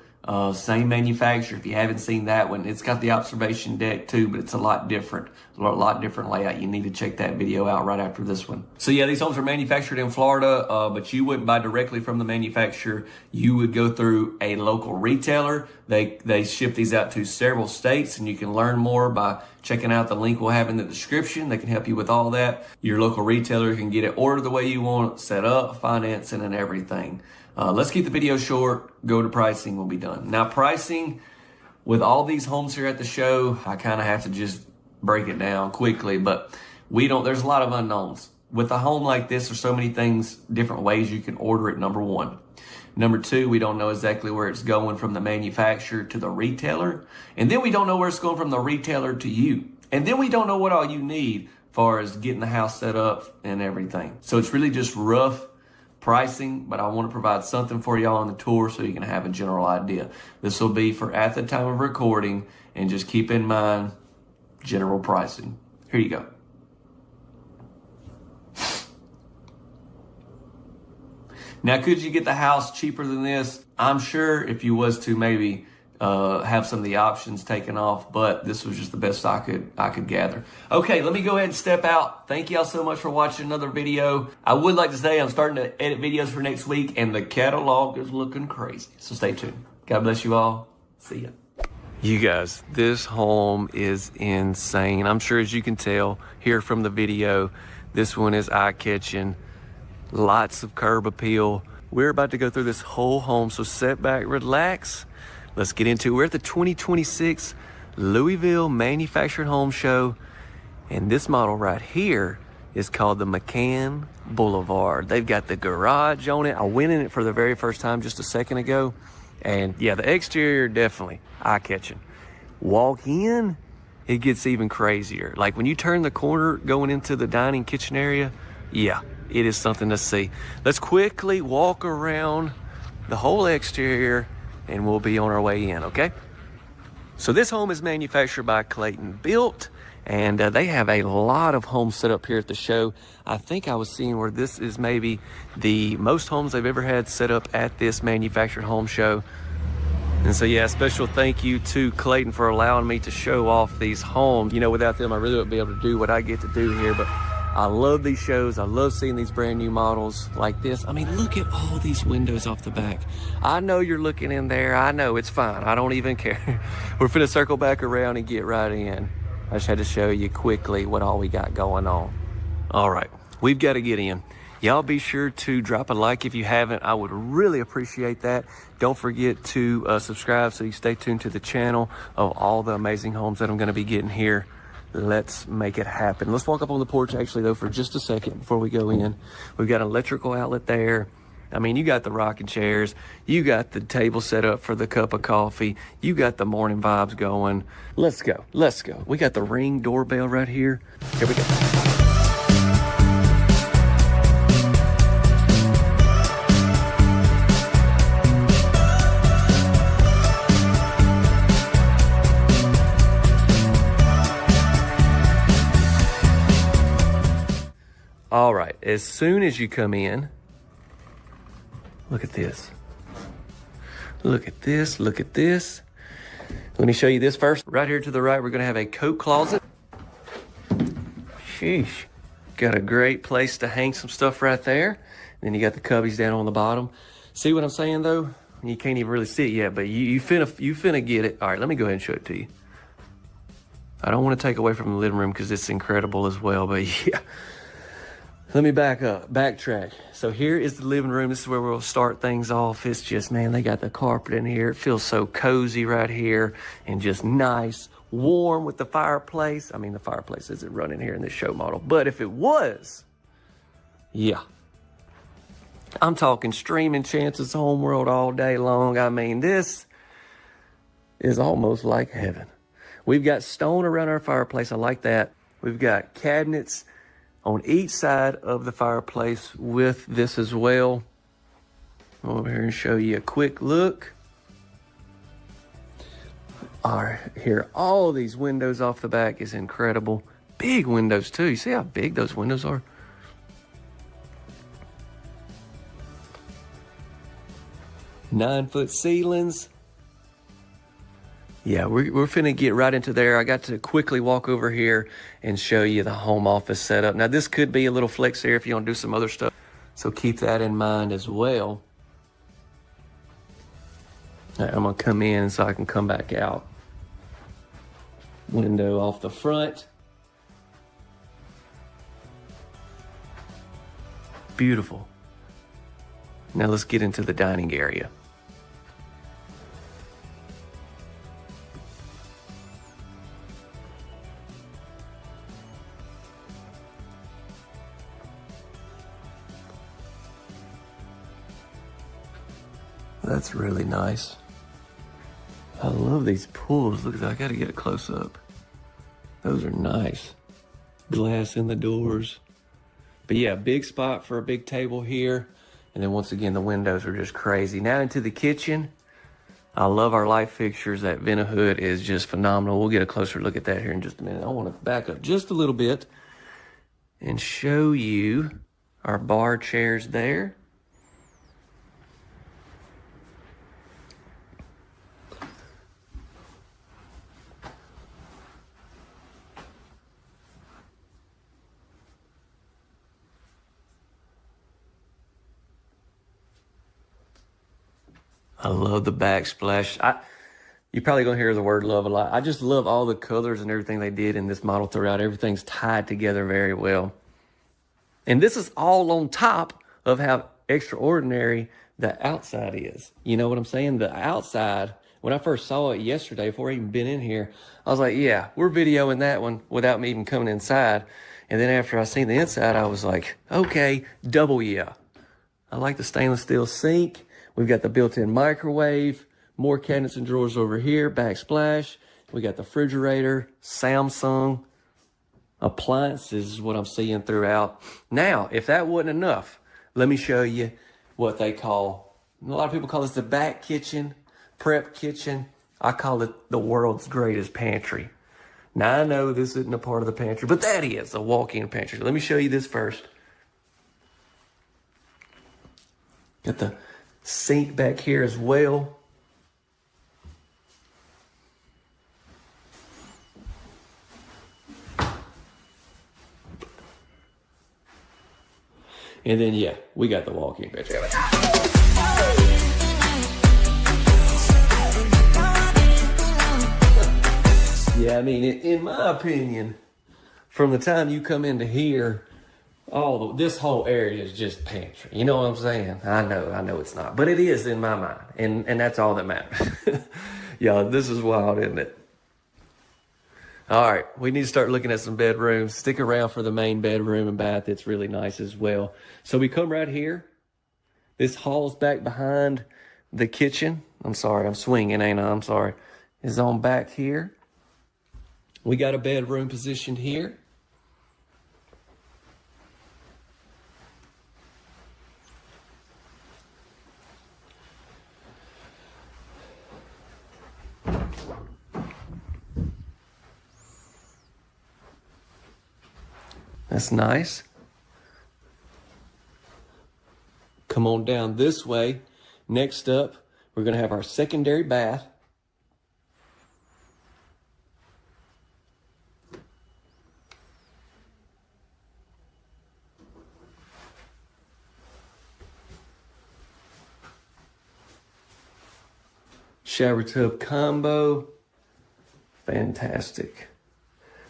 same manufacturer. If you haven't seen that one, it's got the observation deck too, but it's a lot different layout. You need to check that video out right after this one. So yeah, these homes are manufactured in Florida, but you wouldn't buy directly from the manufacturer. You would go through a local retailer. They ship these out to several states, and you can learn more by checking out the link we'll have in the description. They can help you with all that. Your local retailer can get it ordered the way you want it, set up, financing, and everything. Let's keep the video short. Go to pricing. We'll be done. Now, pricing with all these homes here at the show, I kind of have to just break it down quickly, but there's a lot of unknowns. With a home like this, there's so many things, different ways you can order it, number 1. Number 2, we don't know exactly where it's going from the manufacturer to the retailer. And then we don't know where it's going from the retailer to you. And then we don't know what all you need as far as getting the house set up and everything. So it's really just rough pricing, but I want to provide something for y'all on the tour so you can have a general idea. This will be for at the time of recording, and just keep in mind general pricing. Here you go. Now, could you get the house cheaper than this? I'm sure if you was to maybe have some of the options taken off, but this was just the best I could gather. Okay, let me go ahead and step out. Thank y'all so much for watching another video. I would like to say I'm starting to edit videos for next week, and the catalog is looking crazy. So stay tuned. God bless you all. See ya. You guys, this home is insane. I'm sure, as you can tell here from the video, this one is eye-catching. Lots of curb appeal. We're about to go through this whole home, so sit back, relax. Let's get into it. We're at the 2026 Louisville Manufactured Home Show, and this model right here is called the McCann Boulevard. They've got the garage on it. I went in it for the very first time just a second ago, and yeah, the exterior definitely eye-catching. Walk in, it gets even crazier. Like when you turn the corner going into the dining kitchen area, yeah, it is something to see. Let's quickly walk around the whole exterior and we'll be on our way in, okay? So this home is manufactured by Clayton Built, and they have a lot of homes set up here at the show. I think I was seeing where this is maybe the most homes they've ever had set up at this manufactured home show. And so yeah, special thank you to Clayton for allowing me to show off these homes. You know, without them, I really wouldn't be able to do what I get to do here, but I love these shows. I love seeing these brand new models like this. I mean, look at all these windows off the back. I know you're looking in there. I know, it's fine. I don't even care. We're finna circle back around and get right in. I just had to show you quickly what all we got going on. All right, we've got to get in. Y'all be sure to drop a like if you haven't. I would really appreciate that. Don't forget to subscribe so you stay tuned to the channel of all the amazing homes that I'm going to be getting here. Let's make it happen. Let's walk up on the porch actually though for just a second before we go in. We've got an electrical outlet there. I mean, you got the rocking chairs, you got the table set up for the cup of coffee, you got the morning vibes going. Let's go, let's go. We got the Ring doorbell right here. Here we go. All right, as soon as you come in, look at this. Look at this, look at this. Let me show you this first. Right here to the right, we're gonna have a coat closet. Sheesh. Got a great place to hang some stuff right there. And then you got the cubbies down on the bottom. See what I'm saying though? You can't even really see it yet, but you finna get it. All right, let me go ahead and show it to you. I don't wanna take away from the living room because it's incredible as well, but yeah. Let me backtrack. So here is the living room. This is where we'll start things off. It's just, man, they got the carpet in here. It feels so cozy right here and just nice, warm with the fireplace. I mean, the fireplace isn't running here in this show model, but if it was, yeah. I'm talking streaming Chance's Homeworld all day long. I mean, this is almost like heaven. We've got stone around our fireplace. I like that. We've got cabinets on each side of the fireplace with this as well. I'll over here and show you a quick look. All right, here, all these windows off the back is incredible. Big windows too. You see how big those windows are? Nine-foot ceilings. Yeah, we're finna get right into there. I got to quickly walk over here and show you the home office setup. Now, this could be a little flex here if you want to do some other stuff. So keep that in mind as well. All right, I'm gonna come in so I can come back out. Window off the front. Beautiful. Now let's get into the dining area. That's really nice. I love these pools. Look at that, I gotta get a close up. Those are nice. Glass in the doors. But yeah, big spot for a big table here. And then once again, the windows are just crazy. Now into the kitchen. I love our light fixtures. That Vent-A-Hood is just phenomenal. We'll get a closer look at that here in just a minute. I wanna back up just a little bit and show you our bar chairs there. I love the backsplash. You're probably gonna hear the word love a lot. I just love all the colors and everything they did in this model throughout. Everything's tied together very well. And this is all on top of how extraordinary the outside is. You know what I'm saying? The outside, when I first saw it yesterday, before I even been in here, I was like, yeah, we're videoing that one without me even coming inside. And then after I seen the inside, I was like, okay, double yeah. I like the stainless steel sink. We've got the built-in microwave, more cabinets and drawers over here, backsplash. We got the refrigerator, Samsung. appliances is what I'm seeing throughout. Now, if that wasn't enough, let me show you what they call, a lot of people call this the back kitchen, prep kitchen. I call it the world's greatest pantry. Now, I know this isn't a part of the pantry, but that is a walk-in pantry. Let me show you this first. Got the sink back here as well. And then, yeah, we got the walk-in pantry. Yeah, I mean, in my opinion, from the time you come into here, this whole area is just pantry. You know what I'm saying? I know it's not, but it is in my mind, and that's all that matters. Y'all, this is wild, isn't it? All right, we need to start looking at some bedrooms. Stick around for the main bedroom and bath. It's really nice as well. So we come right here. This hall's back behind the kitchen. I'm sorry, I'm swinging, ain't I? I'm sorry. It's on back here. We got a bedroom positioned here. That's nice. Come on down this way. Next up, we're going to have our secondary bath. Shower tub combo. Fantastic.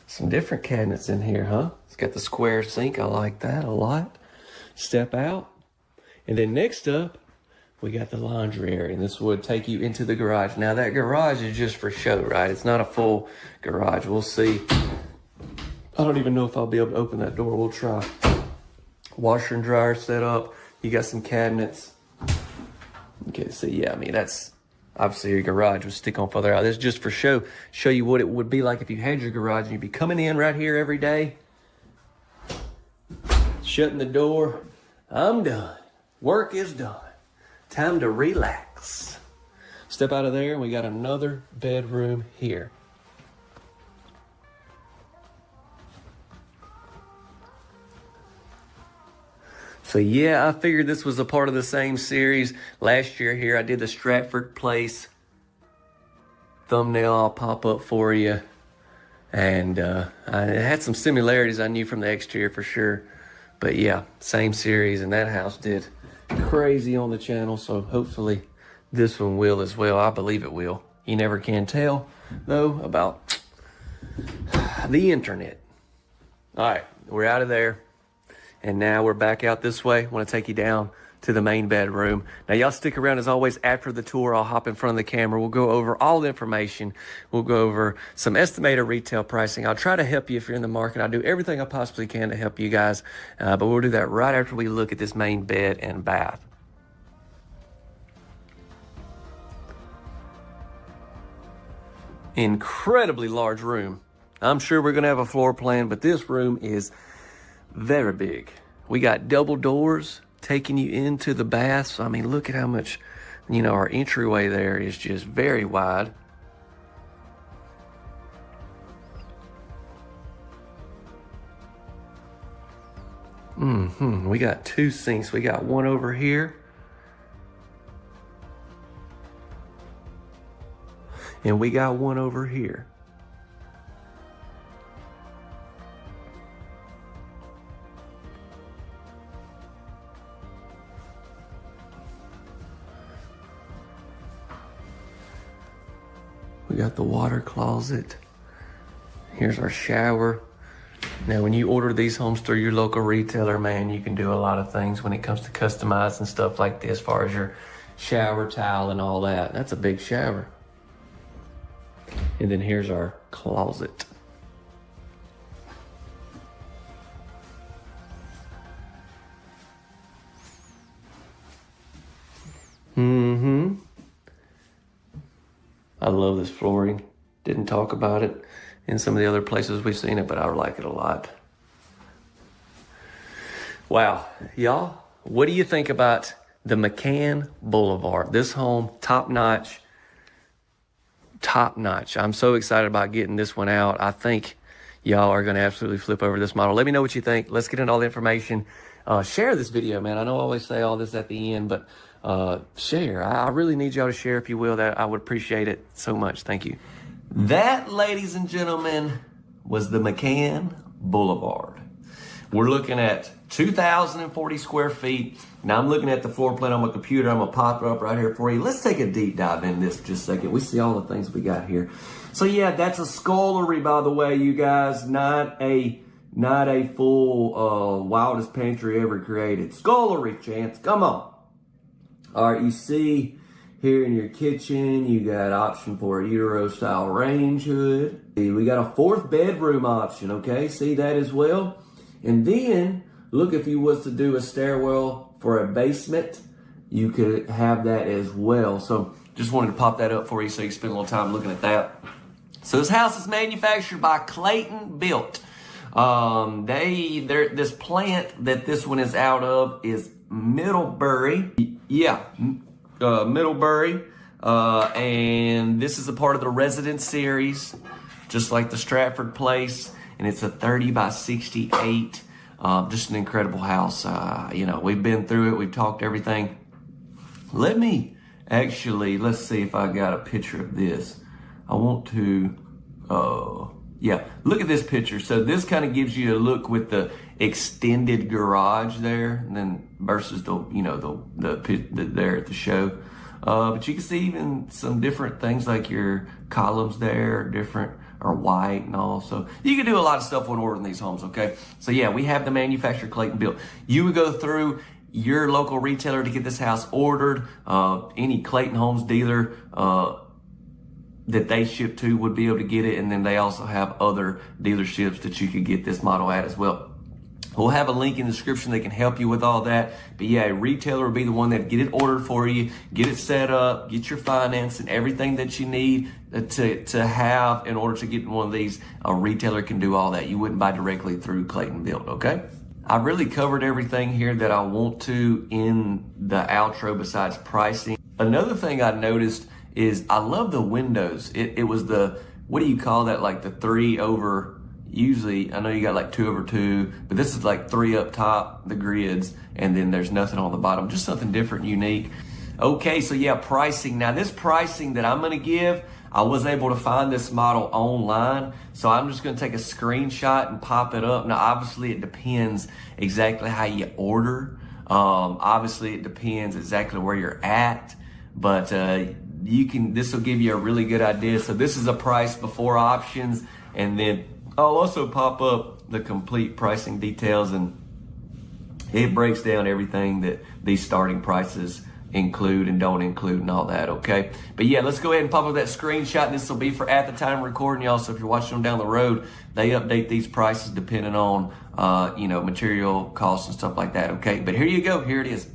Some different cabinets in here, huh? It's got the square sink. I like that a lot. Step out. And then next up, we got the laundry area. And this would take you into the garage. Now that garage is just for show, right? It's not a full garage. We'll see. I don't even know if I'll be able to open that door. We'll try. Washer and dryer set up. You got some cabinets. Okay, so yeah, I mean, that's obviously your garage would stick on further out. This is just for show you what it would be like if you had your garage and you'd be coming in right here every day, shutting the door. I'm done. Work is done. Time to relax. Step out of there and we got another bedroom here. So yeah, I figured this was a part of the same series. Last year here, I did the Stratford Place thumbnail. I'll pop up for you. And it had some similarities I knew from the exterior for sure. But yeah, same series, and that house did crazy on the channel. So hopefully this one will as well. I believe it will. You never can tell, though, about the internet. All right, we're out of there. And now we're back out this way. I want to take you down to the main bedroom. Now, y'all stick around as always. After the tour, I'll hop in front of the camera. We'll go over all the information. We'll go over some estimated retail pricing. I'll try to help you if you're in the market. I'll do everything I possibly can to help you guys. But we'll do that right after we look at this main bed and bath. Incredibly large room. I'm sure we're going to have a floor plan, but this room is very big. We got double doors taking you into the bath. So, I mean, look at how much, our entryway there is just very wide. We got two sinks. We got one over here. And we got one over here. We got the water closet. Here's our shower. Now, when you order these homes through your local retailer, man, you can do a lot of things when it comes to customizing stuff like this, as far as your shower towel and all that. That's a big shower. And then here's our closet. I love this flooring. Didn't talk about it in some of the other places we've seen it, but I like it a lot. Wow, y'all, what do you think about the McCann Boulevard? This home, top notch, top notch. I'm so excited about getting this one out. I think y'all are gonna absolutely flip over this model. Let me know what you think. Let's get into all the information. Share this video, man. I know I always say all this at the end, but share. I really need y'all to share, if you will. That I would appreciate it so much. Thank you. That, ladies and gentlemen, was the McCann Boulevard. We're looking at 2,040 square feet. Now I'm looking at the floor plan on my computer. I'm gonna pop it up right here for you. Let's take a deep dive in this for just a second. We see all the things we got here. So yeah, that's a scullery, by the way, you guys. Not a full wildest pantry ever created. Scullery, Chance, come on. All right, you see here in your kitchen, you got option for a Euro style range hood. We got a 4th bedroom option, okay? See that as well? And then, look, if you was to do a stairwell for a basement, you could have that as well. So just wanted to pop that up for you so you spend a little time looking at that. So this house is manufactured by Clayton Built. This plant that this one is out of is Middlebury. Yeah, Middlebury. And this is a part of the Residence series, just like the Stratford Place. And it's a 30 by 68. Just an incredible house. You know, we've been through it. We've talked everything. Let me actually, let's see if I got a picture of this. I want to, yeah, look at this picture. So this kind of gives you a look with the extended garage there, and then versus the, you know, the there at the show. But you can see even some different things like your columns there, different or white and all. So you can do a lot of stuff when ordering these homes, okay? So yeah, we have the manufacturer Clayton Built. You would go through your local retailer to get this house ordered. Any Clayton Homes dealer that they ship to would be able to get it. And then they also have other dealerships that you could get this model at as well. We'll have a link in the description that can help you with all that. But yeah, a retailer will be the one that get it ordered for you, get it set up, get your finance and everything that you need to have in order to get one of these. A retailer can do all that. You wouldn't buy directly through Clayton Built, okay? I've really covered everything here that I want to in the outro besides pricing. Another thing I noticed is I love the windows. It was the, what do you call that? Like the 3 over, usually, I know you got like 2 over 2, but this is like 3 up top, the grids, and then there's nothing on the bottom. Just something different, unique. Okay, so yeah, pricing. Now this pricing that I'm gonna give, I was able to find this model online, so I'm just gonna take a screenshot and pop it up. Now obviously it depends exactly how you order. Obviously it depends exactly where you're at, but this will give you a really good idea. So this is a price before options, and then I'll also pop up the complete pricing details, and it breaks down everything that these starting prices include and don't include and all that, okay? But yeah, let's go ahead and pop up that screenshot, and this will be for at the time of recording, y'all. So if you're watching them down the road, they update these prices depending on, you know, material costs and stuff like that, okay? But here you go, here it is.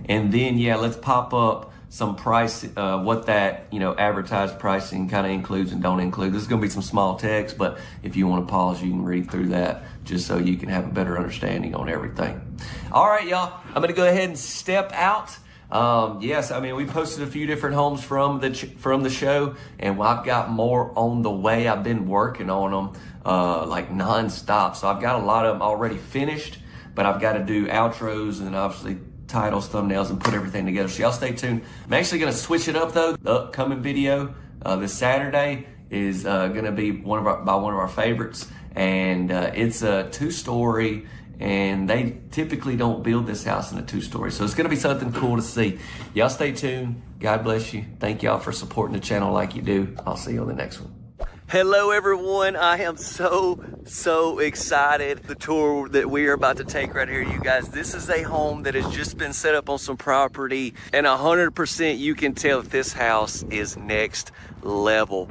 And then, yeah, let's pop up some price, what that, you know, advertised pricing kind of includes and don't include. This is going to be some small text, but if you want to pause, you can read through that just so you can have a better understanding on everything. All right, y'all, I'm going to go ahead and step out. Yes, I mean, we posted a few different homes from the show, and I've got more on the way. I've been working on them like nonstop. So I've got a lot of them already finished, but I've got to do outros and obviously titles, thumbnails, and put everything together. So y'all stay tuned. I'm actually going to switch it up though. The upcoming video this Saturday is going to be one of our favorites, and it's a 2-story, and they typically don't build this house in a 2-story. So it's going to be something cool to see. Y'all stay tuned. God bless you. Thank y'all for supporting the channel like you do. I'll see you on the next one. Hello everyone, I am so excited. The tour that we are about to take right here, you guys. This is a home that has just been set up on some property, and 100% you can tell that this house is next level.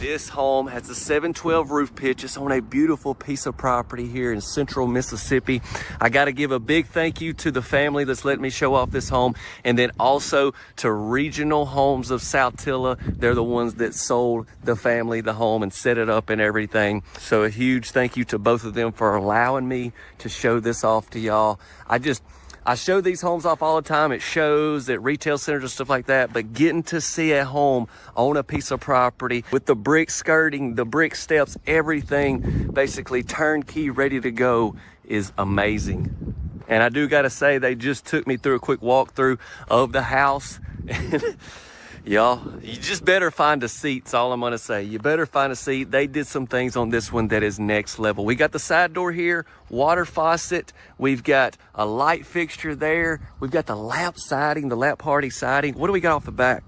This home has a 712 roof pitch. It's on a beautiful piece of property here in central Mississippi. I got to give a big thank you to the family that's letting me show off this home, and then also to Regional Homes of Saltillo. They're the ones that sold the family the home and set it up and everything. So a huge thank you to both of them for allowing me to show this off to y'all. I show these homes off all the time at shows, at retail centers and stuff like that, but getting to see a home on a piece of property with the brick skirting, the brick steps, everything basically turnkey, ready to go is amazing. And I do gotta say, they just took me through a quick walkthrough of the house. Y'all, you just better find a seat, that's all I'm gonna say. You better find a seat. They did some things on this one that is next level. We got the side door here, water faucet. We've got a light fixture there. We've got the lap siding, the lap party siding. What do we got off the back?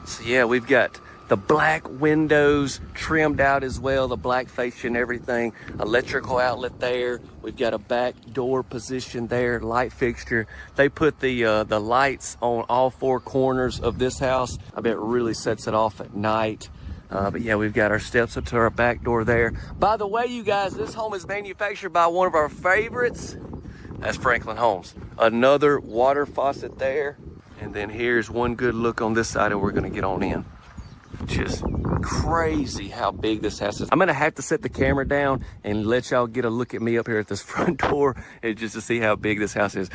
So yeah, we've got the black windows trimmed out as well, the black fascia and everything. Electrical outlet there. We've got a back door position there, light fixture. They put the lights on all four corners of this house. I bet it really sets it off at night. But yeah, we've got our steps up to our back door there. By the way, you guys, this home is manufactured by one of our favorites. That's Franklin Homes. Another water faucet there. And then here's one good look on this side, and we're gonna get on in. Just crazy how big this house is. I'm gonna have to set the camera down and let y'all get a look at me up here at this front door, and just to see how big this house is.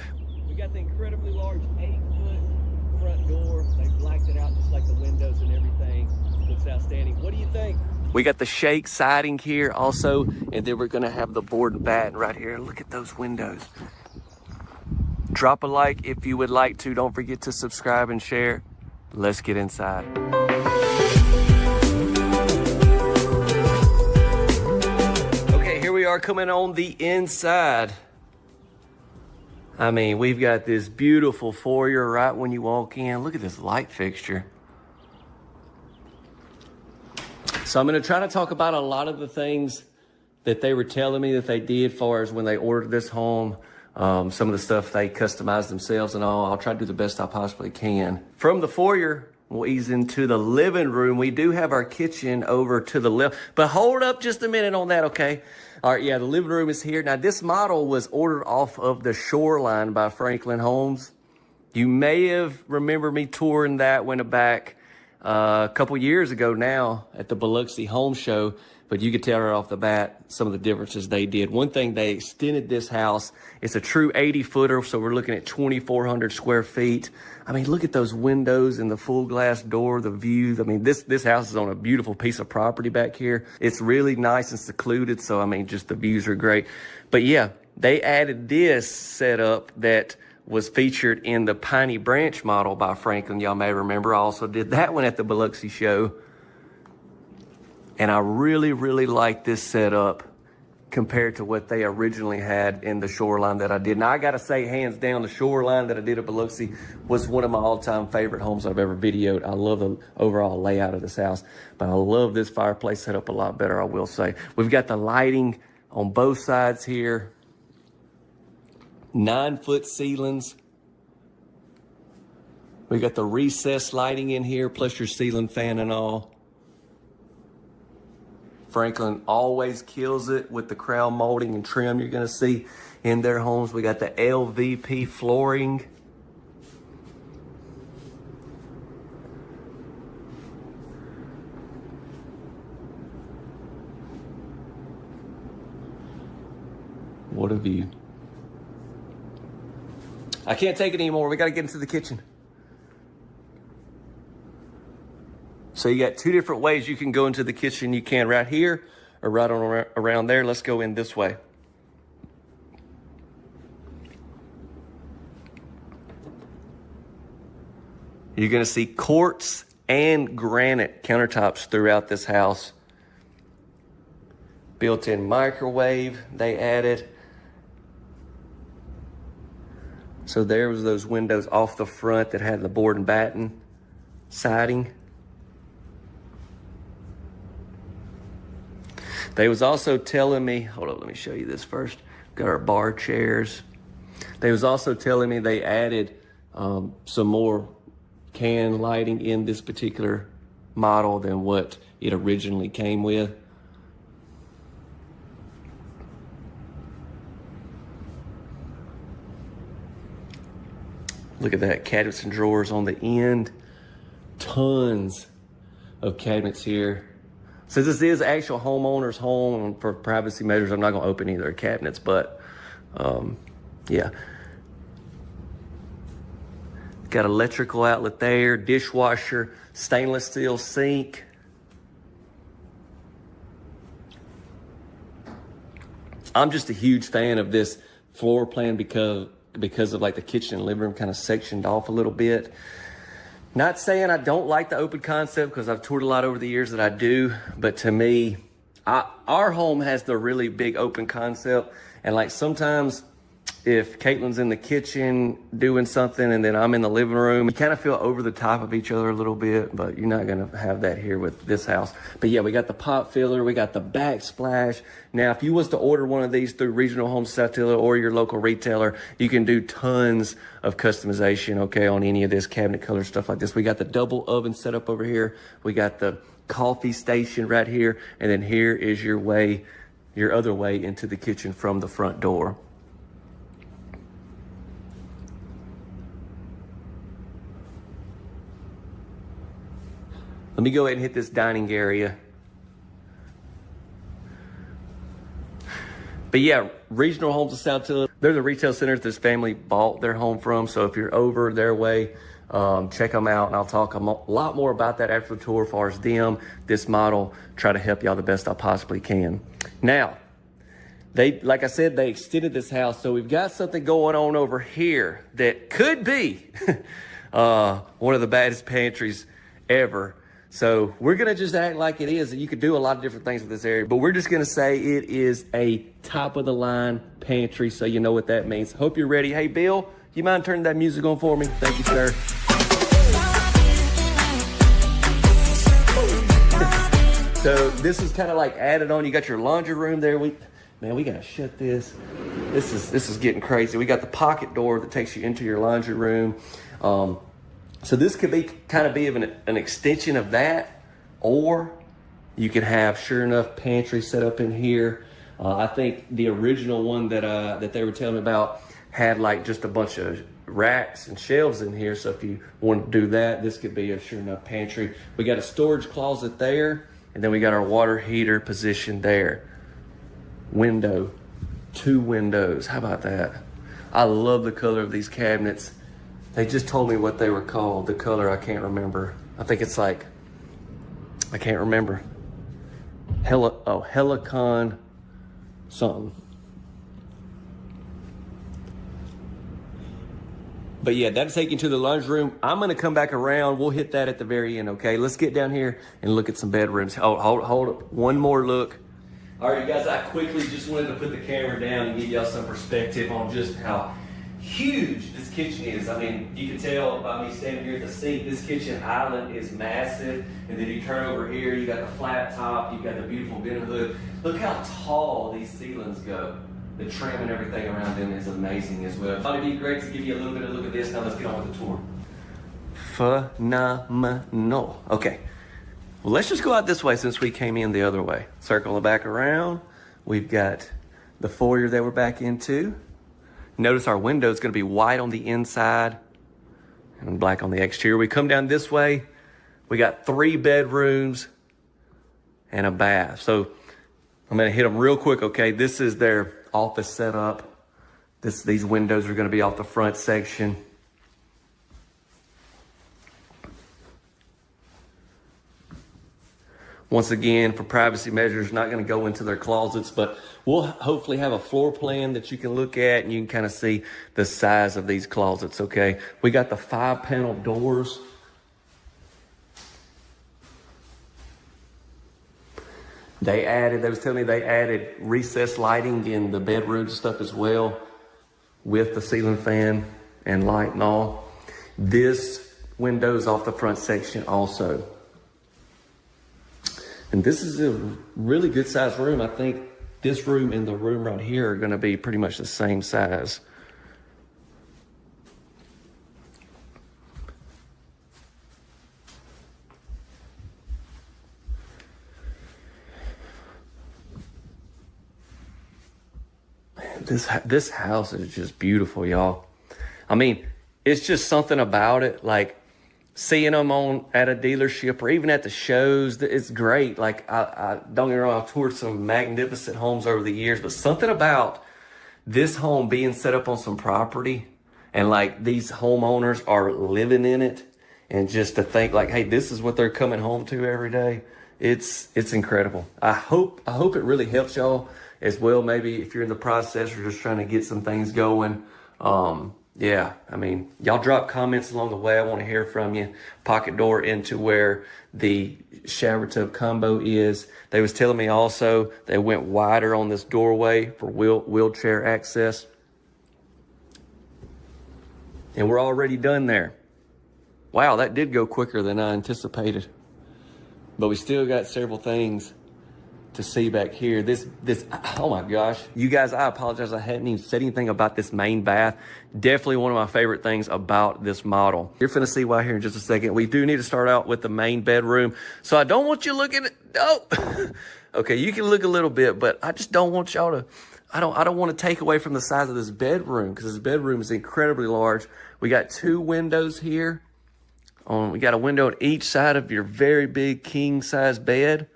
We got the incredibly large 8-foot front door. They blacked it out just like the windows and everything. Looks outstanding. What do you think? We got the shake siding here also, and then we're gonna have the board and batten right here. Look at those windows. Drop a like if you would like to. Don't forget to subscribe and share. Let's get inside. Okay, here we are coming on the inside. I mean, we've got this beautiful foyer right when you walk in. Look at this light fixture. So I'm gonna try to talk about a lot of the things that they were telling me that they did as far as when they ordered this home. Some of the stuff they customized themselves and all. I'll try to do the best I possibly can. From the foyer, we'll ease into the living room. We do have our kitchen over to the left, but hold up just a minute on that, okay? All right, yeah, the living room is here. Now, this model was ordered off of the Shoreline by Franklin Homes. You may have remembered me touring that one back a couple years ago now at the Biloxi Home Show, but you could tell right off the bat some of the differences they did. One thing, they extended this house. It's a true 80-footer, so we're looking at 2,400 square feet. I mean, look at those windows and the full glass door, the views. I mean, this house is on a beautiful piece of property back here. It's really nice and secluded, so I mean, just the views are great. But yeah, they added this setup that was featured in the Piney Branch model by Franklin. Y'all may remember, I also did that one at the Biloxi show. And I really, really like this setup compared to what they originally had in the Shoreline that I did. Now, I got to say, hands down, the Shoreline that I did at Biloxi was one of my all-time favorite homes I've ever videoed. I love the overall layout of this house, but I love this fireplace setup a lot better, I will say. We've got the lighting on both sides here. 9-foot ceilings. We got the recessed lighting in here, plus your ceiling fan and all. Franklin always kills it with the crown molding and trim you're gonna see in their homes. We got the LVP flooring. What a view. I can't take it anymore. We got to get into the kitchen. So you got two different ways you can go into the kitchen. You can right here or right on around there. Let's go in this way. You're going to see quartz and granite countertops throughout this house. Built-in microwave they added. So there was those windows off the front that had the board and batten siding. They was also telling me, hold up, let me show you this first. Got our bar chairs. They was also telling me they added some more can lighting in this particular model than what it originally came with. Look at that, cabinets and drawers on the end. Tons of cabinets here. Since this is actual homeowner's home, and for privacy measures, I'm not gonna open either cabinets, but yeah. Got electrical outlet there, dishwasher, stainless steel sink. I'm just a huge fan of this floor plan because of like the kitchen and living room kind of sectioned off a little bit. Not saying I don't like the open concept, because I've toured a lot over the years that I do, but to me, our home has the really big open concept. And like sometimes if Caitlin's in the kitchen doing something and then I'm in the living room, you kind of feel over the top of each other a little bit, but you're not gonna have that here with this house. But yeah, we got the pop filler, we got the backsplash. Now, if you was to order one of these through Regional Homes South Tiller or your local retailer, you can do tons of customization, okay, on any of this cabinet color stuff like this. We got the double oven set up over here. We got the coffee station right here. And then here is your other way into the kitchen from the front door. Let me go ahead and hit this dining area. But yeah, Regional Homes of South Tiller, they're the retail centers this family bought their home from. So if you're over their way, check them out. And I'll talk a lot more about that after the tour as far as them, this model, try to help y'all the best I possibly can. Now, like I said, they extended this house. So we've got something going on over here that could be one of the baddest pantries ever. So we're gonna just act like it is, and you could do a lot of different things with this area, but we're just gonna say it is a top of the line pantry, so you know what that means. Hope you're ready. Hey, Bill, you mind turning that music on for me? Thank you, sir. So this is kind of like added on. You got your laundry room there. Man, we gotta shut this. This is getting crazy. We got the pocket door that takes you into your laundry room. So this could be kind of an extension of that, or you could have, sure enough, pantry set up in here. I think the original one that they were telling me about had like just a bunch of racks and shelves in here. So if you want to do that, this could be a sure enough pantry. We got a storage closet there, and then we got our water heater positioned there. Window, 2 windows. How about that? I love the color of these cabinets. They just told me what they were called. The color, I can't remember. I think it's like, I can't remember. Helicon something. But yeah, that'll take you to the laundry room. I'm gonna come back around. We'll hit that at the very end, okay? Let's get down here and look at some bedrooms. Hold up, one more look. All right, you guys, I quickly just wanted to put the camera down and give y'all some perspective on just how huge this kitchen is. I mean, you can tell by me standing here at the sink, this kitchen island is massive. And then you turn over here, you got the flat top, you got the beautiful vent hood. Look how tall these ceilings go. The trim and everything around them is amazing as well. Thought it'd be great to give you a little bit of a look at this. Now let's get on with the tour. Phenomenal. Okay, well, let's just go out this way since we came in the other way. Circle it back around. We've got the foyer that we're back into. Notice our window is going to be white on the inside and black on the exterior. We come down this way. We got 3 bedrooms and a bath. So I'm going to hit them real quick, okay? This is their office setup. These windows are going to be off the front section. Once again, for privacy measures, not going to go into their closets, but we'll hopefully have a floor plan that you can look at and you can kind of see the size of these closets, okay? We got the 5-panel doors. They was telling me they added recessed lighting in the bedrooms and stuff as well, with the ceiling fan and light and all. This window's off the front section also. And this is a really good sized room. I think this room and the room right here are going to be pretty much the same size. This house is just beautiful, y'all. I mean, it's just something about it. Like seeing them at a dealership or even at the shows, it's great. Like I don't get me wrong, I've toured some magnificent homes over the years, but something about this home being set up on some property and like these homeowners are living in it, and just to think like, hey, this is what they're coming home to every day. It's incredible. I hope it really helps y'all as well. Maybe if you're in the process or just trying to get some things going. Yeah, I mean, y'all drop comments along the way. I want to hear from you. Pocket door into where the shower tub combo is. They was telling me also they went wider on this doorway for wheelchair access. And we're already done there. Wow, that did go quicker than I anticipated. But we still got several things to see back here. This, oh my gosh. You guys, I apologize. I hadn't even said anything about this main bath. Definitely one of my favorite things about this model. You're finna see why here in just a second. We do need to start out with the main bedroom. So I don't want you looking at, oh, okay, you can look a little bit, but I just don't want y'all to, I don't want to take away from the size of this bedroom, because this bedroom is incredibly large. We got 2 windows here. We got a window on each side of your very big king size bed.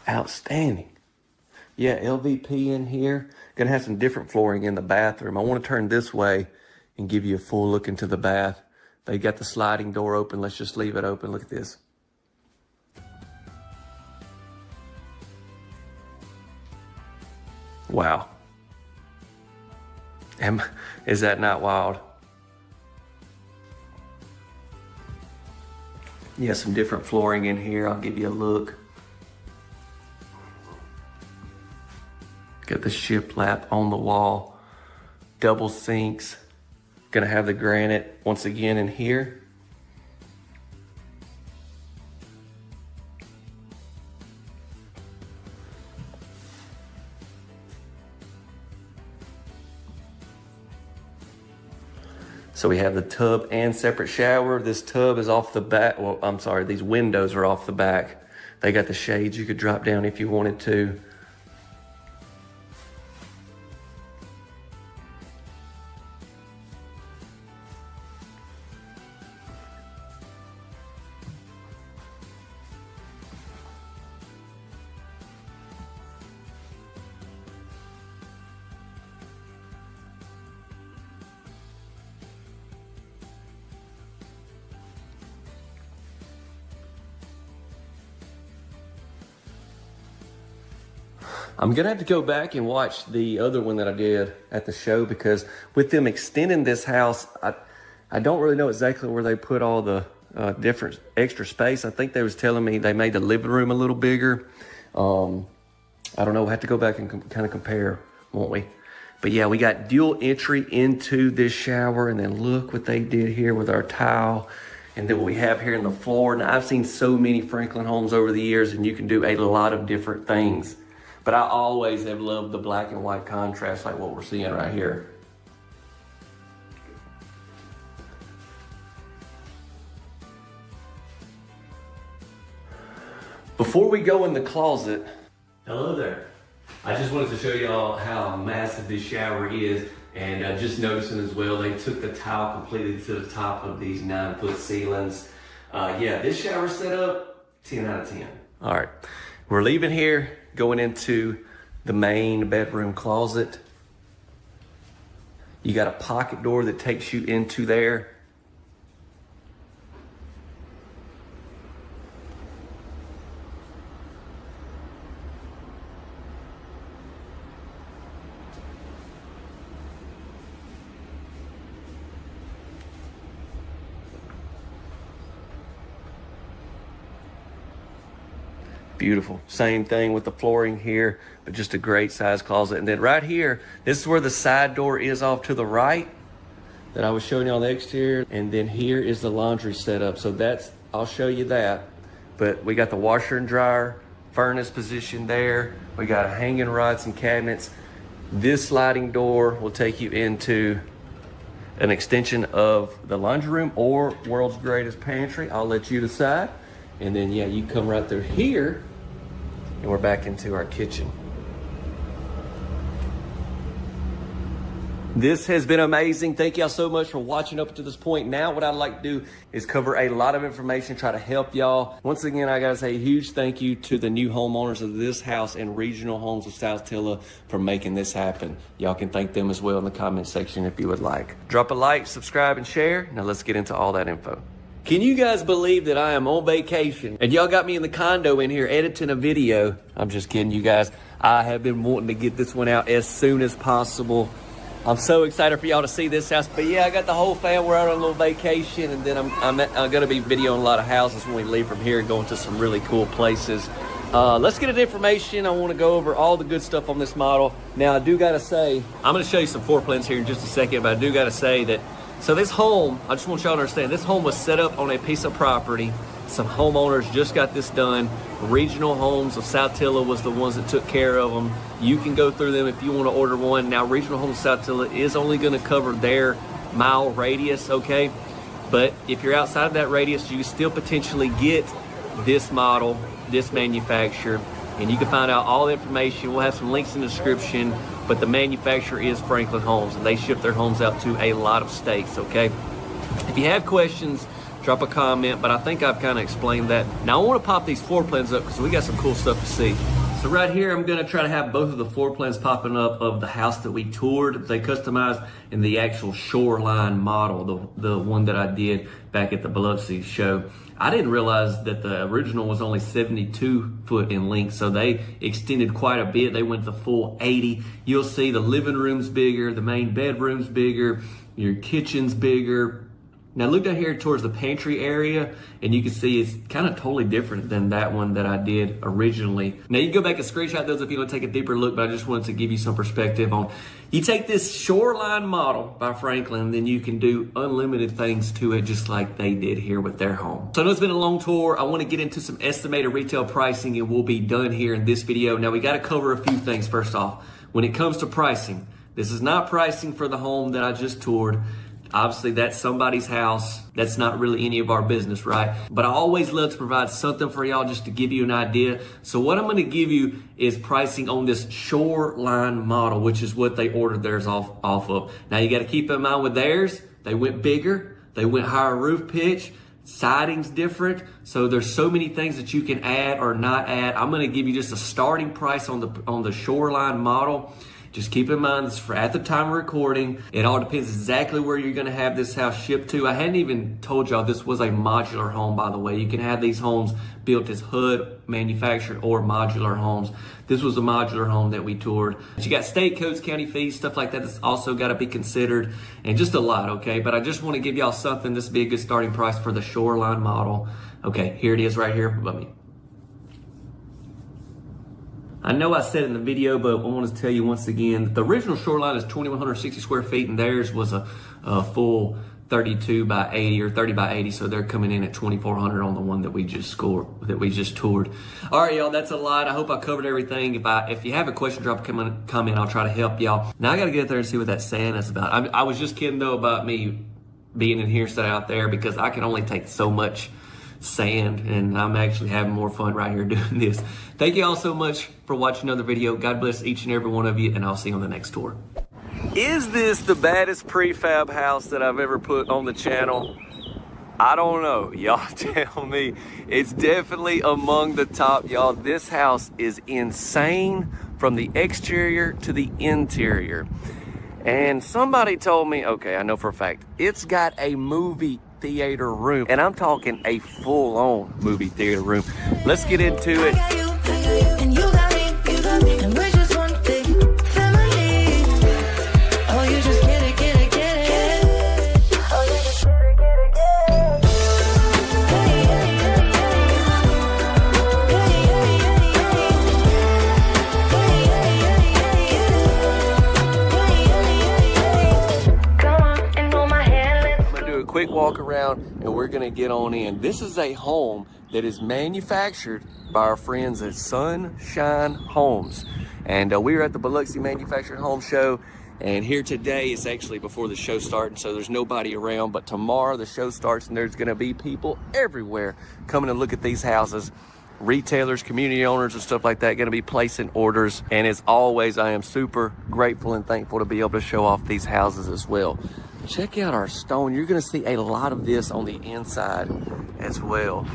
Outstanding. Yeah, LVP in here. Gonna have some different flooring in the bathroom. I want to turn this way and give you a full look into the bath. They got the sliding door open. Let's just leave it open. Look at this. Wow. Is that not wild? Yeah, some different flooring in here. I'll give you a look. Got the shiplap on the wall. Double sinks. Gonna have the granite once again in here. So we have the tub and separate shower. This tub is off the back. Well, I'm sorry, these windows are off the back. They got the shades you could drop down if you wanted to. I'm gonna have to go back and watch the other one that I did at the show, because with them extending this house, I don't really know exactly where they put all the different extra space. I think they was telling me they made the living room a little bigger. I don't know, we'll have to go back and kind of compare, won't we? But yeah, we got dual entry into this shower, and then look what they did here with our tile. And then what we have here in the floor. Now, I've seen so many Franklin homes over the years, and you can do a lot of different things. But I always have loved the black and white contrast like what we're seeing right here. Before we go in the closet, hello there. I just wanted to show y'all how massive this shower is, and just noticing as well, they took the tile completely to the top of these 9-foot ceilings. Yeah, this shower setup, 10 out of 10. All right, we're leaving here, going into the main bedroom closet. You got a pocket door that takes you into there. Beautiful. Same thing with the flooring here, but just a great size closet. And then right here, this is where the side door is off to the right that I was showing you on the exterior. And then here is the laundry setup. So that's, I'll show you that. But we got the washer and dryer, furnace position there. We got a hanging rods and cabinets. This sliding door will take you into an extension of the laundry room or world's greatest pantry. I'll let you decide. And then, yeah, you come right through here and we're back into our kitchen. This has been amazing. Thank y'all so much for watching up to this point. Now what I'd like to do is cover a lot of information, try to help y'all. Once again, I gotta say a huge thank you to the new homeowners of this house and Regional Homes of South Tilla for making this happen. Y'all can thank them as well in the comment section if you would like. Drop a like, subscribe, and share. Now let's get into all that info. Can you guys believe that I am on vacation and y'all got me in the condo in here editing a video? I'm just kidding, you guys. I have been wanting to get this one out as soon as possible. I'm so excited for y'all to see this house. But yeah, I got the whole fam. We're out on a little vacation, and then I'm going to be videoing a lot of houses when we leave from here and going to some really cool places. Let's get into information. I want to go over all the good stuff on this model. Now, I do got to say, I'm going to show you some floor plans here in just a second, but I do got to say that, so this home, I just want y'all to understand, this home was set up on a piece of property. Some homeowners just got this done. Regional Homes of South Tilla was the ones that took care of them. You can go through them if you want to order one. Now, Regional Homes of South Tilla is only going to cover their mile radius, okay? But if you're outside of that radius, you can still potentially get this model, this manufacturer, and you can find out all the information. We'll have some links in the description, but the manufacturer is Franklin Homes, and they ship their homes out to a lot of states, okay? If you have questions, drop a comment, but I think I've kind of explained that. Now I want to pop these floor plans up because we got some cool stuff to see. So right here, I'm going to try to have both of the floor plans popping up of the house that we toured. They customized in the actual shoreline model, the one that I did back at the Biloxi show. I didn't realize that the original was only 72 foot in length, so they extended quite a bit. They went the full 80. You'll see the living room's bigger, the main bedroom's bigger, your kitchen's bigger. Now look down here towards the pantry area, and you can see it's kind of totally different than that one that I did originally. Now you can go back and screenshot those if you want to take a deeper look, but I just wanted to give you some perspective on, you take this shoreline model by Franklin, then you can do unlimited things to it just like they did here with their home. So I know it's been a long tour. I want to get into some estimated retail pricing, and we'll be done here in this video. Now we got to cover a few things. First off, when it comes to pricing, this is not pricing for the home that I just toured. Obviously, that's somebody's house. That's not really any of our business, right? But I always love to provide something for y'all just to give you an idea. So what I'm going to give you is pricing on this shoreline model, which is what they ordered theirs off of. Now, you got to keep in mind with theirs, they went bigger. They went higher roof pitch. Siding's different. So there's so many things that you can add or not add. I'm going to give you just a starting price on the shoreline model. Just keep in mind, this is for at the time of recording. It all depends exactly where you're going to have this house shipped to. I hadn't even told y'all this was a modular home, by the way. You can have these homes built as HUD manufactured or modular homes. This was a modular home that we toured. But you got state codes, county fees, stuff like that. That's also got to be considered, and just a lot, okay? But I just want to give y'all something. This would be a good starting price for the shoreline model. Okay, here it is right here above me. I know I said it in the video, but I want to tell you once again that the original shoreline is 2,160 square feet, and theirs was a full 32 by 80 or 30 by 80. So they're coming in at 2,400 on the one that we just toured. All right, y'all, that's a lot. I hope I covered everything. If you have a question, drop a comment. I'll try to help y'all. Now I got to get there and see what that sand is about. I was just kidding though about me being in here instead of out there, because I can only take so much sand, and I'm actually having more fun right here doing this. Thank you all so much for watching another video. God bless each and every one of you, and I'll see you on the next tour. Is this the baddest prefab house that I've ever put on the channel? I don't know. Y'all tell me. It's definitely among the top, y'all. This house is insane from the exterior to the interior. And somebody told me, okay, I know for a fact, it's got a movie theater room, and I'm talking a full-on movie theater room. Let's get into it. And you got me, and we're just one big family. Oh, you just get it. Oh, you just get it. Come on and hold my hand. I'm gonna do a quick walk around, and we're gonna get on in. This is a home that is manufactured by our friends at Sunshine Homes. And we were at the Biloxi Manufactured Home Show, And here today is actually before the show starts, so there's nobody around. But tomorrow the show starts and there's gonna be people everywhere coming to look at these houses. Retailers, community owners and stuff like that gonna be placing orders. And as always, I am super grateful and thankful to be able to show off these houses as well. Check out our stone. You're gonna see a lot of this on the inside as well.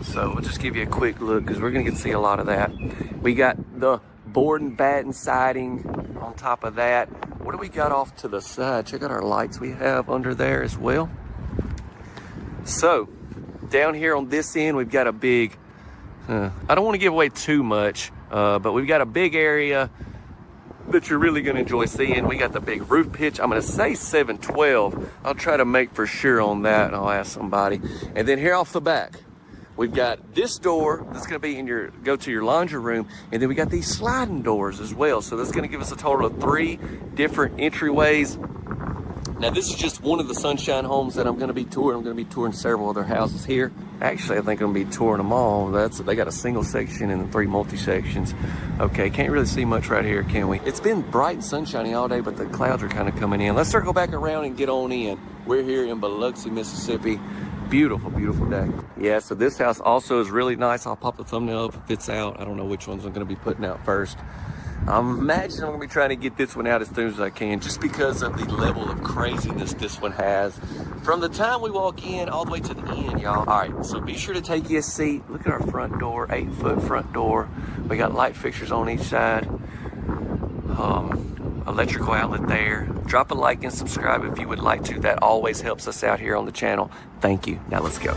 So we'll just give you a quick look because we're gonna get to see a lot of that. We got the board and batten siding on top of that. What do we got off to the side? Check out our lights we have under there as well. So down here on this end, we've got a big, I don't want to give away too much, but we've got a big area that you're really going to enjoy seeing. We got the big roof pitch. I'm going to say 712. I'll try to make for sure on that, and I'll ask somebody. And then here off the back, we've got this door that's going to be in your, go to your laundry room. And then we got these sliding doors as well. So that's going to give us a total of 3 different entryways. Now this is just one of the Sunshine homes that I'm going to be touring. I'm going to be touring several other houses here. Actually, I think I'm going to be touring them all. They got a single section and 3 multi-sections. Okay, can't really see much right here, can we? It's been bright and sunshiny all day, but the clouds are kind of coming in. Let's circle back around and get on in. We're here in Biloxi, Mississippi. Beautiful, beautiful day. Yeah, so this house also is really nice. I'll pop the thumbnail up if it's out. I don't know which ones I'm going to be putting out first. I'm imagining I'm going to be trying to get this one out as soon as I can, just because of the level of craziness this one has. From the time we walk in all the way to the end, y'all. All right, so be sure to take you a seat. Look at our front door, 8-foot front door. We got light fixtures on each side. Electrical outlet there. Drop a like and subscribe if you would like to. That always helps us out here on the channel. Thank you. Now let's go.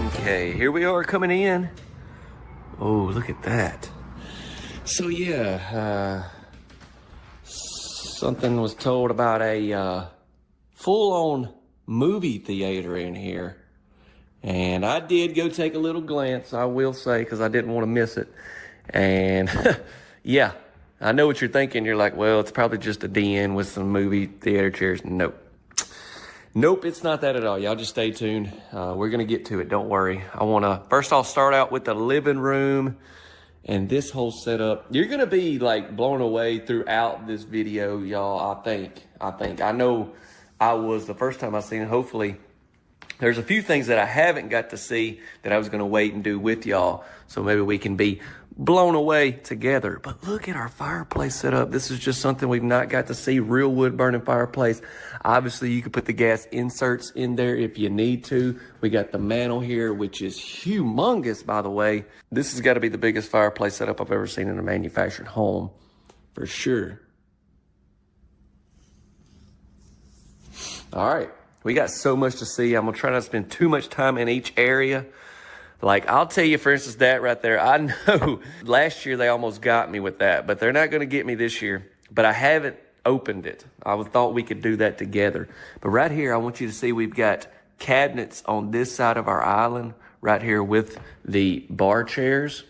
Okay, here we are coming in. Oh, look at that. So yeah, something was told about a full-on movie theater in here. And I did go take a little glance, I will say, because I didn't want to miss it. And yeah, I know what you're thinking. You're like, well, it's probably just a den with some movie theater chairs. Nope. Nope, it's not that at all. Y'all just stay tuned. We're going to get to it. Don't worry. First I'll start out with the living room and this whole setup. You're going to be like blown away throughout this video, y'all. I think. I know I was the first time I seen it. Hopefully, there's a few things that I haven't got to see that I was going to wait and do with y'all. So maybe we can be blown away together. But look at our fireplace setup. This is just something we've not got to see. Real wood burning fireplace. Obviously, you can put the gas inserts in there if you need to. We got the mantle here, which is humongous, by the way. This has got to be the biggest fireplace setup I've ever seen in a manufactured home, for sure. All right. We got so much to see. I'm going to try not to spend too much time in each area. Like, I'll tell you, for instance, that right there. I know last year they almost got me with that, but they're not going to get me this year. But I haven't opened it. I thought we could do that together. But right here, I want you to see we've got cabinets on this side of our island right here with the bar chairs.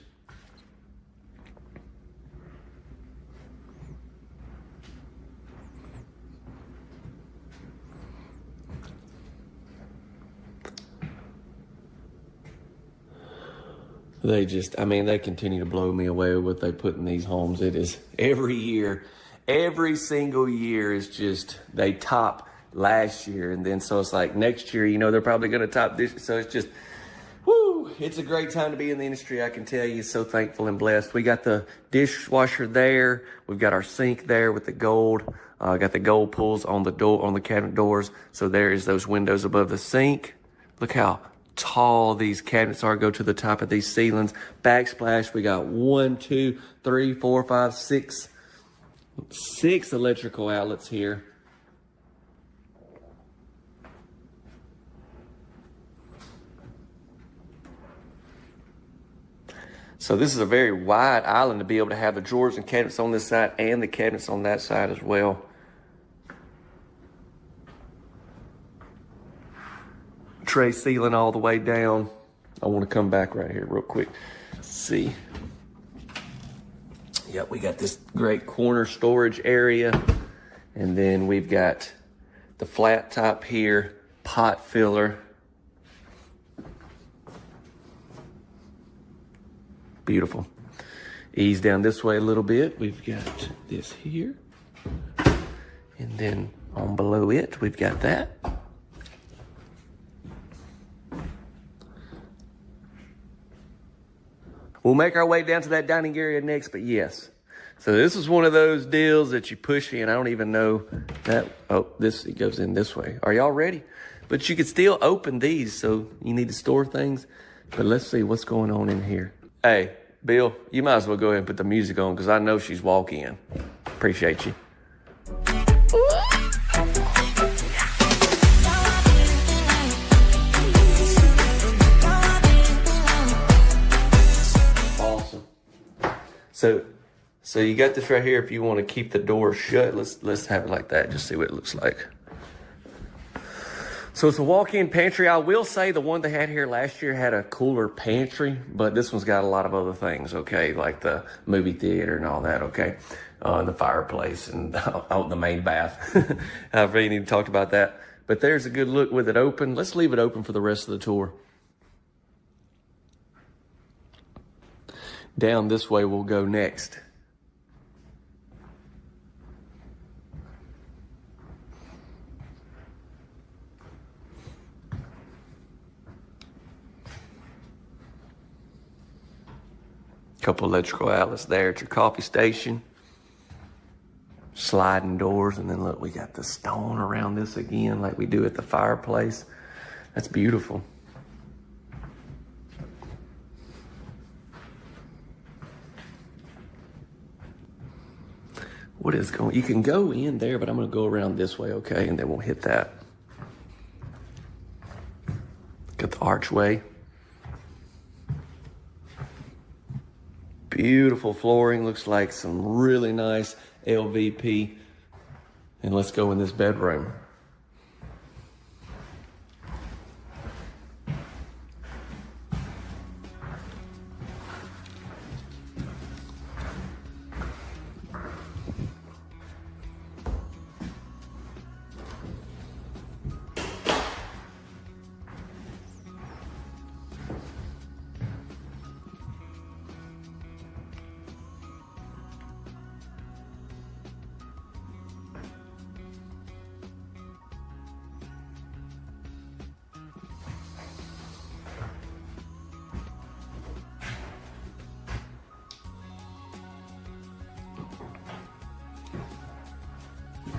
They continue to blow me away with what they put in these homes. It is every year, every single year is just, they top last year. And then so it's like next year, they're probably going to top this. So it's just, whoo, it's a great time to be in the industry. I can tell you, so thankful and blessed. We got the dishwasher there. We've got our sink there with the gold. Got the gold pulls on the door, on the cabinet doors. So there is those windows above the sink. Look how tall these cabinets are, go to the top of these ceilings. Backsplash, we got 1, 2, 3, 4, 5, 6 electrical outlets here. So this is a very wide island to be able to have the drawers and cabinets on this side and the cabinets on that side as well. Tray ceiling all the way down. I want to come back right here real quick. See. Yep, we got this great corner storage area. And then we've got the flat top here, pot filler. Beautiful. ease down this way a little bit. We've got this here. And then on below it, we've got that. We'll make our way down to that dining area next, but yes. So this is one of those deals that you push in. I don't even know that. Oh, it goes in this way. Are y'all ready? But you could still open these, so you need to store things. But let's see what's going on in here. Hey, Bill, you might as well go ahead and put the music on because I know she's walking in. Appreciate you. Awesome. So you got this right here. If you want to keep the door shut, let's have it like that. Just see what it looks like. So it's a walk-in pantry. I will say the one they had here last year had a cooler pantry, but this one's got a lot of other things, okay? Like the movie theater and all that, okay? The fireplace and the main bath. I really need to talk about that. But there's a good look with it open. Let's leave it open for the rest of the tour. Down this way we'll go next. Couple electrical outlets there at your coffee station. Sliding doors, and then look, we got the stone around this again like we do at the fireplace. That's beautiful. What is going, you can go in there, but I'm gonna go around this way, okay? And then we'll hit that. Got the archway. Beautiful flooring, looks like some really nice LVP. And let's go in this bedroom.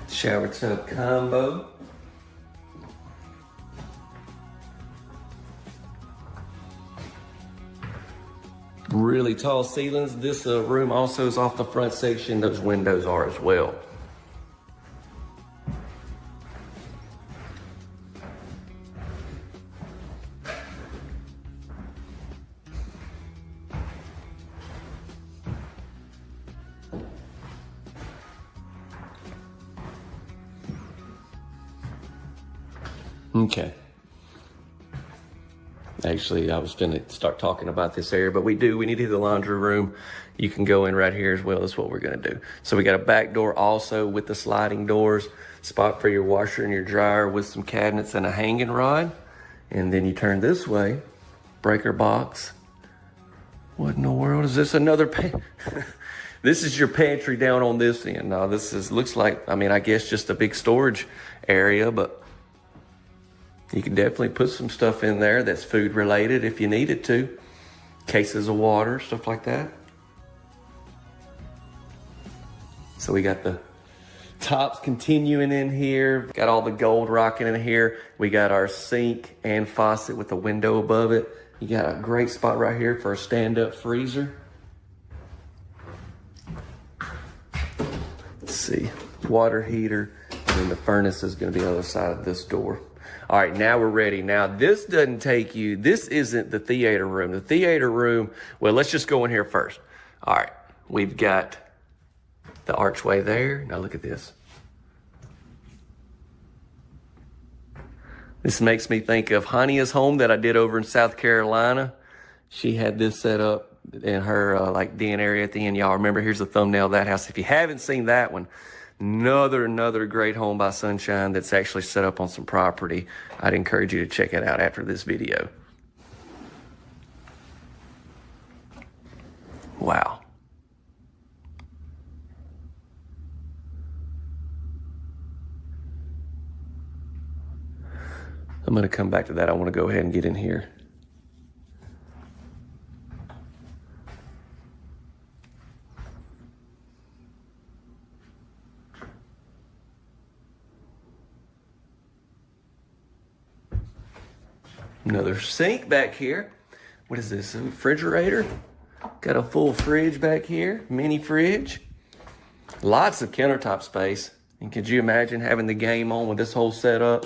Shower tub combo. Really tall ceilings. This room also is off the front section. Those windows are as well. Okay. Actually, I was going to start talking about this area, but we need to hit the laundry room. You can go in right here as well. That's what we're going to do. So we got a back door also with the sliding doors, spot for your washer and your dryer with some cabinets and a hanging rod. And then you turn this way, breaker box. What in the world is this? Another This is your pantry down on this end. Now this looks like, I guess just a big storage area, but you can definitely put some stuff in there that's food related if you needed to. Cases of water, stuff like that. So we got the tops continuing in here. Got all the gold rocking in here. We got our sink and faucet with the window above it. You got a great spot right here for a stand-up freezer. Let's see, water heater, and then the furnace is gonna be on the other side of this door. All right, now we're ready. Now, this doesn't take you, this isn't the theater room. The theater room, well, let's just go in here first. All right, we've got the archway there. Now look at this. This makes me think of Hania's home that I did over in South Carolina. She had this set up in her like den area at the end. Y'all remember, here's the thumbnail of that house. If you haven't seen that one, another great home by Sunshine that's actually set up on some property. I'd encourage you to check it out after this video. Wow. I'm gonna come back to that. I wanna go ahead and get in here. Another sink back here. What is this, a refrigerator? Got a full fridge back here, mini fridge. Lots of countertop space. And could you imagine having the game on with this whole setup?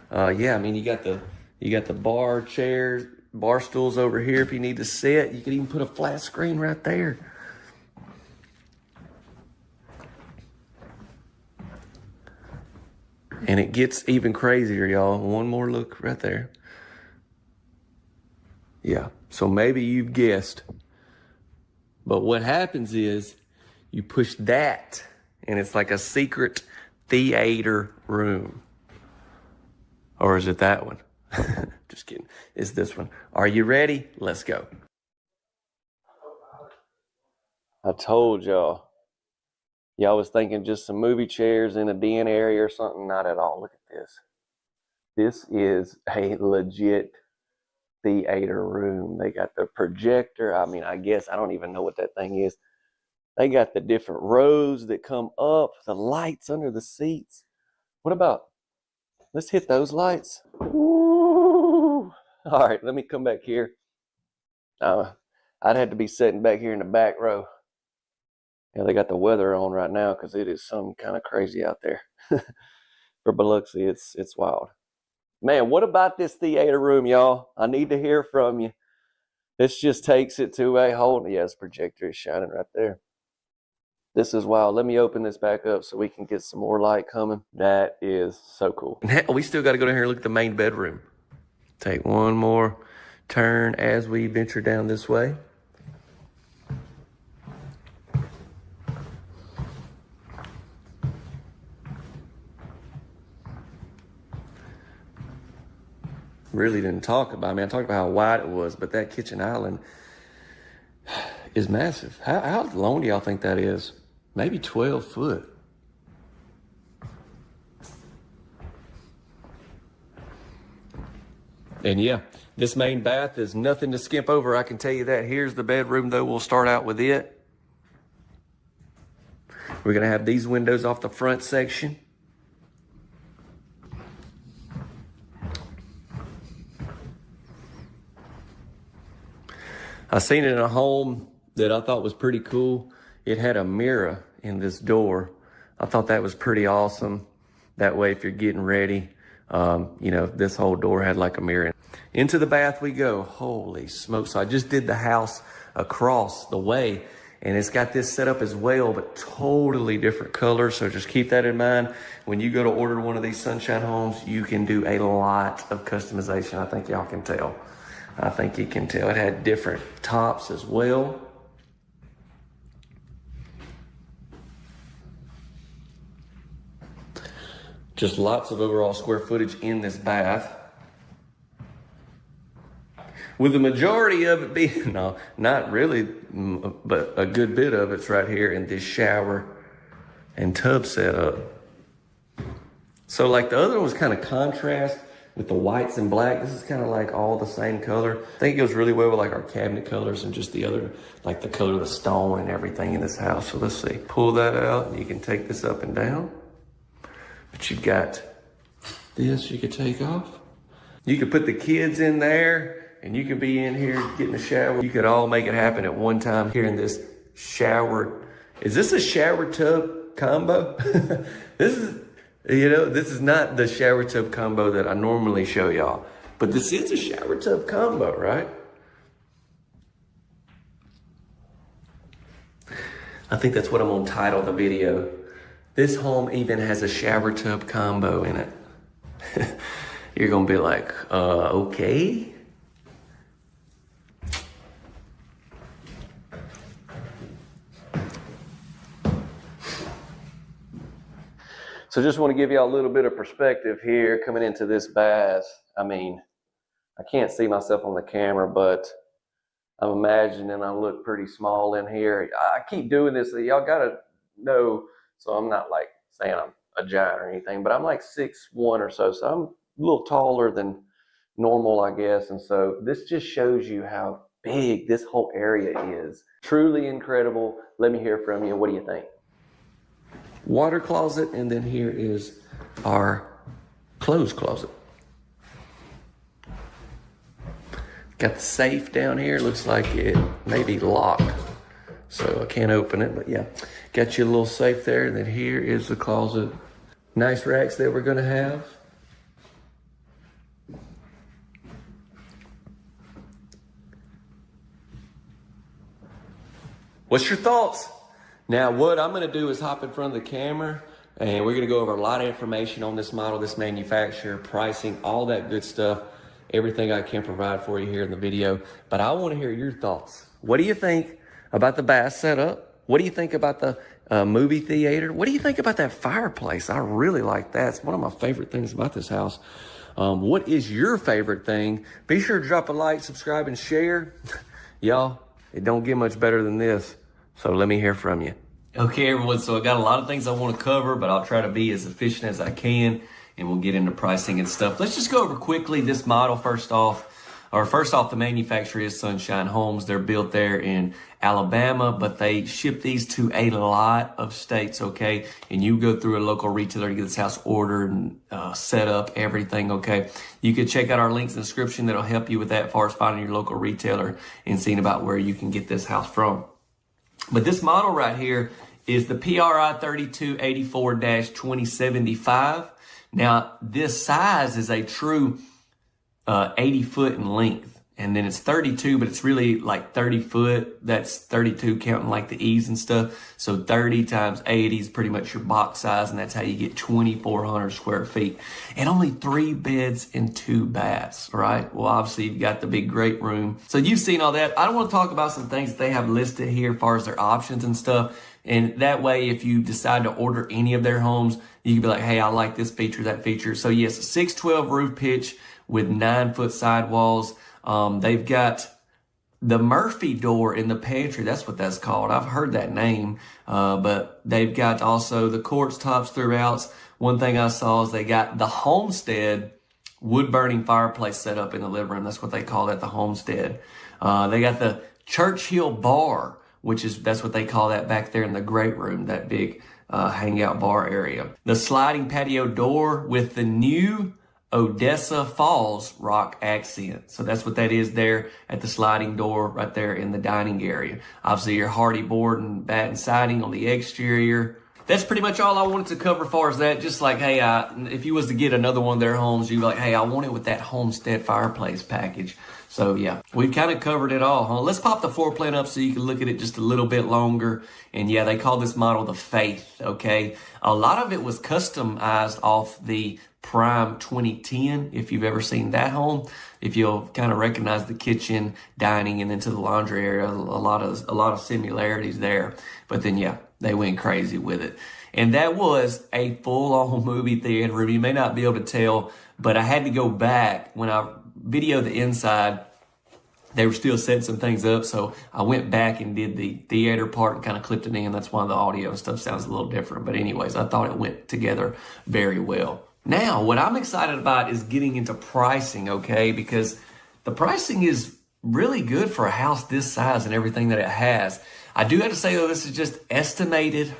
Yeah, I mean, you got the bar chairs, bar stools over here if you need to sit. You could even put a flat screen right there. And it gets even crazier, y'all. One more look right there. Yeah, so maybe you've guessed. But what happens is you push that and it's like a secret theater room. Or is it that one? Just kidding. It's this one. Are you ready? Let's go. I told y'all. Y'all was thinking just some movie chairs in a den area or something. Not at all. Look at this. This is a legit theater room. They got the projector. I mean, I guess I don't even know what that thing is. They got the different rows that come up, the lights under the seats. What about, let's hit those lights. Ooh. All right, let me come back here. I'd have to be sitting back here in the back row. Yeah, they got the weather on right now because it is some kind of crazy out there. For Biloxi, it's wild. Man, what about this theater room, y'all? I need to hear from you. This just takes it to a whole, yes, projector is shining right there. This is wild. Let me open this back up so we can get some more light coming. That is so cool. We still got to go down here and look at the main bedroom. Take one more turn as we venture down this way. Really didn't talk about, I mean, I talked about how wide it was, but that kitchen island is massive. How long do y'all think that is? Maybe 12 foot. And yeah, this main bath is nothing to skimp over, I can tell you that. Here's the bedroom though, we'll start out with it. We're gonna have these windows off the front section. I seen it in a home that I thought was pretty cool. It had a mirror in this door. I thought that was pretty awesome. That way, if you're getting ready, you know, this whole door had like a mirror. Into the bath we go. Holy smokes. So I just did the house across the way and it's got this set up as well, but totally different colors. So just keep that in mind. When you go to order one of these sunshine homes, you can do a lot of customization. I think y'all can tell. I think you can tell. It had different tops as well. Just lots of overall square footage in this bath. With the majority of it being, no, not really, but a good bit of it's right here in this shower and tub setup. So like the other one was kind of contrast with the whites and black. This is kind of like all the same color. I think it goes really well with like our cabinet colors and just the other, like the color of the stone and everything in this house. So let's see, pull that out and you can take this up and down. But you've got this you could take off. You could put the kids in there and you could be in here getting a shower. You could all make it happen at one time here in this shower. Is this a shower tub combo? This is, you know, this is not the shower tub combo that I normally show y'all, but this is a shower tub combo, right? I think that's what I'm gonna title the video. This home even has a shower tub combo in it. You're gonna be like, okay. So just want to give you all a little bit of perspective here coming into this bath. I mean, I can't see myself on the camera, but I'm imagining I look pretty small in here. I keep doing this. Y'all gotta know, so I'm not like saying I'm a giant or anything, but I'm like 6'1" or so. So I'm a little taller than normal, I guess. And so this just shows you how big this whole area is. Truly incredible. Let me hear from you. What do you think? Water closet, and then here is our clothes closet. Got the safe down here. Looks like it may be locked, so I can't open it, but yeah. Got you a little safe there, and then here is the closet. Nice racks that we're gonna have. What's your thoughts? Now, what I'm gonna do is hop in front of the camera, and we're gonna go over a lot of information on this model, this manufacturer, pricing, all that good stuff, everything I can provide for you here in the video. But I wanna hear your thoughts. What do you think about the bath setup? What do you think about the movie theater? What do you think about that fireplace? I really like that. It's one of my favorite things about this house. What is your favorite thing? Be sure to drop a like, subscribe, and share. Y'all, it don't get much better than this. So let me hear from you. Okay, everyone, so I got a lot of things I want to cover, but I'll try to be as efficient as I can, and we'll get into pricing and stuff. Let's just go over quickly this model first off. First off, the manufacturer is Sunshine Homes. They're built there in Alabama, but they ship these to a lot of states, okay? And you go through a local retailer to get this house ordered and set up, everything, okay? You can check out our links in the description that'll help you with that as far as finding your local retailer and seeing about where you can get this house from. But this model right here is the PRI 3284-2075. Now, this size is a true 80 foot in length. And then it's 32, but it's really like 30 foot. That's 32 counting like the E's and stuff. So 30 times 80 is pretty much your box size, and that's how you get 2,400 square feet. And only 3 beds and 2 baths, right? Well, obviously you've got the big great room. So you've seen all that. I don't want to talk about some things that they have listed here as far as their options and stuff. And that way, if you decide to order any of their homes, you can be like, hey, I like this feature, that feature. So yes, 612 roof pitch with 9 foot sidewalls. They've got the Murphy door in the pantry. That's what that's called. I've heard that name. But they've got also the quartz tops throughout. One thing I saw is they got the Homestead wood burning fireplace set up in the living room. That's what they call that, the Homestead. They got the Churchill bar, that's what they call that back there in the great room, that big hangout bar area. The sliding patio door with the new Odessa Falls rock accent. So that's what that is there at the sliding door right there in the dining area. Obviously your hardy board and batten siding on the exterior. That's pretty much all I wanted to cover as far as that. Just like, hey, if you was to get another one of their homes, you'd be like, hey, I want it with that Homestead fireplace package. So yeah, we've kind of covered it all, huh? Let's pop the floor plan up so you can look at it just a little bit longer. And yeah, they call this model the Faith, okay? A lot of it was customized off the Prime 2010, if you've ever seen that home. If you'll kind of recognize the kitchen, dining, and into the laundry area, a lot of similarities there. But then yeah, they went crazy with it. And that was a full-on movie theater room. You may not be able to tell, but I had to go back when I videoed the inside. They were still setting some things up, so I went back and did the theater part and kind of clipped it in. That's why the audio and stuff sounds a little different. But anyways, I thought it went together very well. Now, what I'm excited about is getting into pricing, okay? Because the pricing is really good for a house this size and everything that it has. I do have to say, though, this is just estimated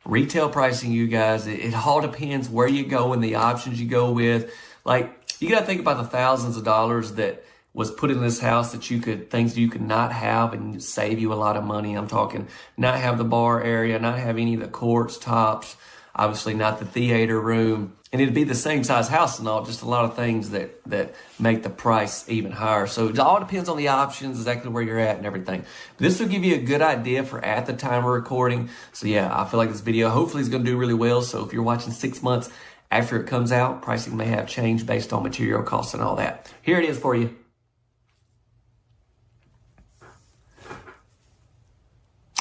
retail pricing, you guys. It all depends where you go and the options you go with. Like, you got to think about the thousands of dollars that was put in this house that things you could not have and save you a lot of money. I'm talking not have the bar area, not have any of the quartz tops, obviously not the theater room. And it'd be the same size house and all, just a lot of things that make the price even higher. So it all depends on the options, exactly where you're at and everything. This will give you a good idea for at the time of recording. So yeah, I feel like this video hopefully is going to do really well. So if you're watching 6 months after it comes out, pricing may have changed based on material costs and all that. Here it is for you.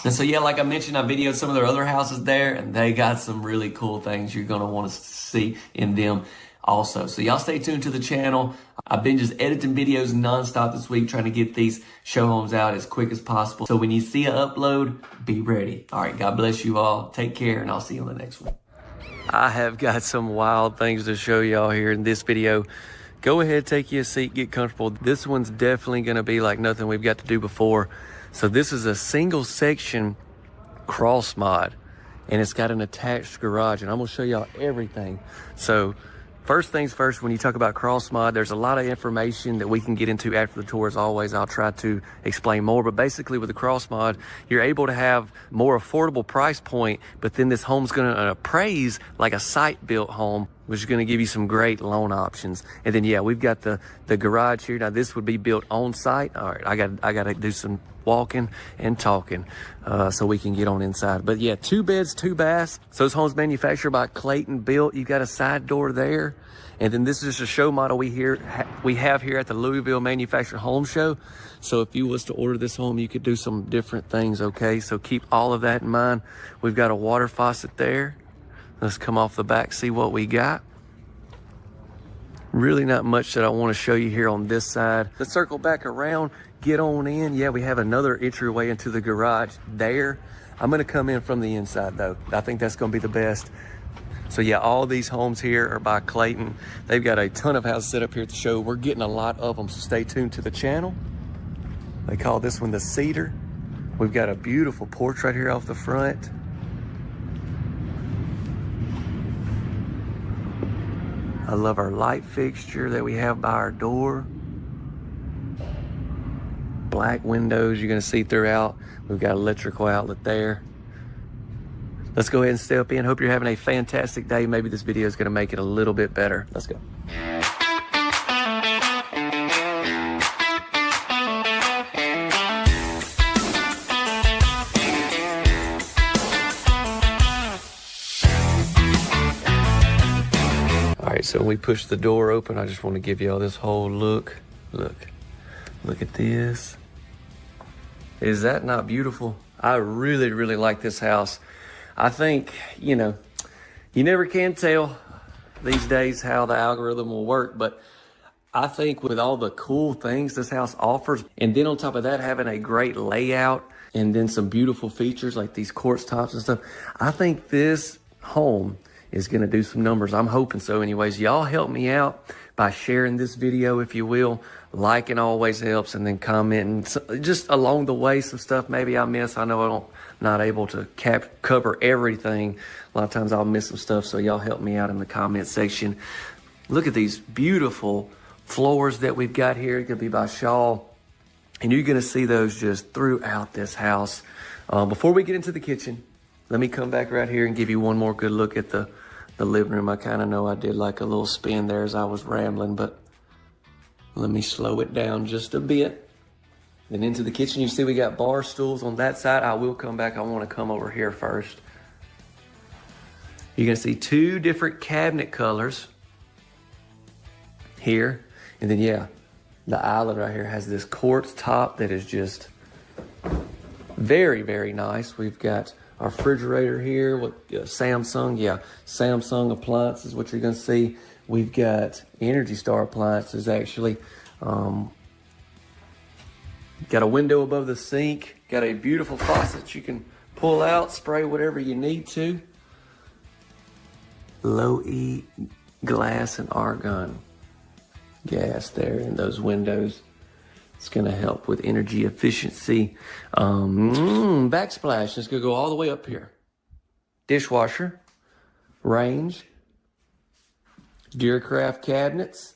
And so, yeah, like I mentioned, I videoed some of their other houses there, and they got some really cool things you're going to want to see in them also. So y'all stay tuned to the channel. I've been just editing videos nonstop this week, trying to get these show homes out as quick as possible. So when you see an upload, be ready. All right, God bless you all. Take care, and I'll see you on the next one. I have got some wild things to show y'all here in this video. Go ahead, take you a seat, get comfortable. This one's definitely gonna be like nothing we've got to do before. So this is a single section cross mod, and it's got an attached garage, and I'm gonna show y'all everything. So first things first, when you talk about cross mod, there's a lot of information that we can get into after the tour. As always, I'll try to explain more, but basically with the cross mod, you're able to have more affordable price point, but then this home's gonna appraise like a site-built home, which is gonna give you some great loan options. And then, yeah, we've got the garage here. Now this would be built on site. All right, I gotta do some walking and talking so we can get on inside. But yeah, 2 beds, 2 baths. So this home's manufactured by Clayton Built. You got a side door there. And then this is just a show model we have here at the Louisville Manufactured Home Show. So if you was to order this home, you could do some different things, okay? So keep all of that in mind. We've got a water faucet there. Let's come off the back, see what we got. Really not much that I want to show you here on this side. Let's circle back around, get on in. Yeah, we have another entryway into the garage there. I'm gonna come in from the inside though. I think that's gonna be the best. So yeah, all these homes here are by Clayton. They've got a ton of houses set up here at the show. We're getting a lot of them, so stay tuned to the channel. They call this one the Cedar. We've got a beautiful porch right here off the front. I love our light fixture that we have by our door. Black windows you're gonna see throughout. We've got electrical outlet there. Let's go ahead and step in. Hope you're having a fantastic day. Maybe this video is gonna make it a little bit better. Let's go. So when we push the door open, I just want to give you all this whole look. Look at this. Is that not beautiful? I really, really like this house. I think, you know, you never can tell these days how the algorithm will work, but I think with all the cool things this house offers, and then on top of that, having a great layout and then some beautiful features like these quartz tops and stuff, I think this home is gonna do some numbers. I'm hoping so anyways. Y'all help me out by sharing this video, if you will. Liking always helps, and then commenting. So just along the way, some stuff maybe I miss. I know I'm not able to cover everything. A lot of times I'll miss some stuff, so y'all help me out in the comment section. Look at these beautiful floors that we've got here. It could be by Shaw, and you're gonna see those just throughout this house. Before we get into the kitchen, let me come back right here and give you one more good look at the living room. I kind of know I did like a little spin there as I was rambling, but let me slow it down just a bit. Then into the kitchen, you see we got bar stools on that side. I will come back. I want to come over here first. You're going to see 2 different cabinet colors here. And then, yeah, the island right here has this quartz top that is just very, very nice. We've got our refrigerator here with Samsung appliances, what you're gonna see. We've got Energy Star appliances actually. Got a window above the sink. Got a beautiful faucet you can pull out, spray whatever you need to. Low E glass and argon gas there in those windows. It's gonna help with energy efficiency. Backsplash, it's gonna go all the way up here. Dishwasher, range, Duracraft cabinets.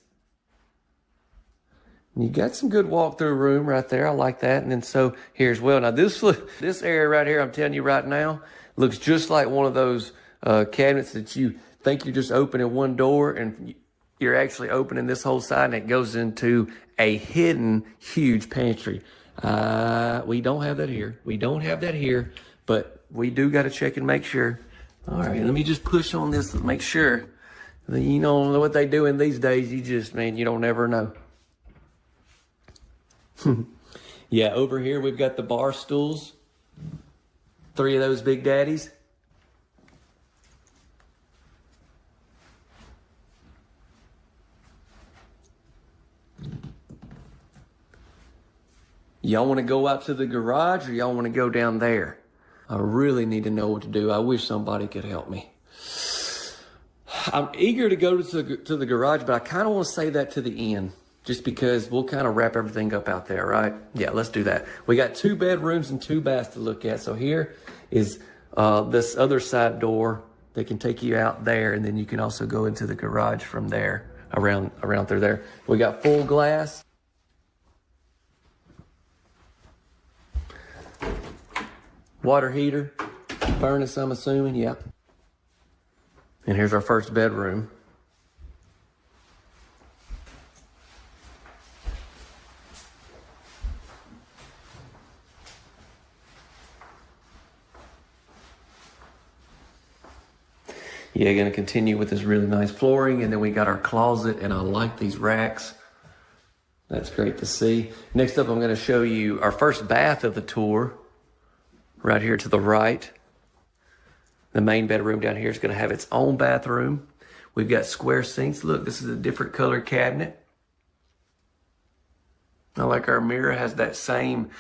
And you got some good walk-through room right there. I like that. And then so here as well. Now this area right here, I'm telling you right now, looks just like one of those cabinets that you think you're just opening one door and you're actually opening this whole side and it goes into a hidden huge pantry. We don't have that here. We don't have that here, but we do got to check and make sure. All right, let me just push on this to make sure. You know what they do in these days. You just, man, you don't ever know. Yeah, over here we've got the bar stools. 3 of those big daddies. Y'all want to go out to the garage or y'all want to go down there? I really need to know what to do. I wish somebody could help me. I'm eager to go to the garage, but I kind of want to say that to the end, just because we'll kind of wrap everything up out there, right? Yeah, let's do that. We got 2 bedrooms and 2 baths to look at. So here is this other side door that can take you out there, and then you can also go into the garage from there, around through there. We got full glass. Water heater, furnace, I'm assuming, yep. And here's our first bedroom. Yeah, gonna continue with this really nice flooring, and then we got our closet, and I like these racks. That's great to see. Next up, I'm gonna show you our first bath of the tour, right here to the right. The main bedroom down here is gonna have its own bathroom. We've got square sinks. Look, this is a different color cabinet. I like our mirror has that same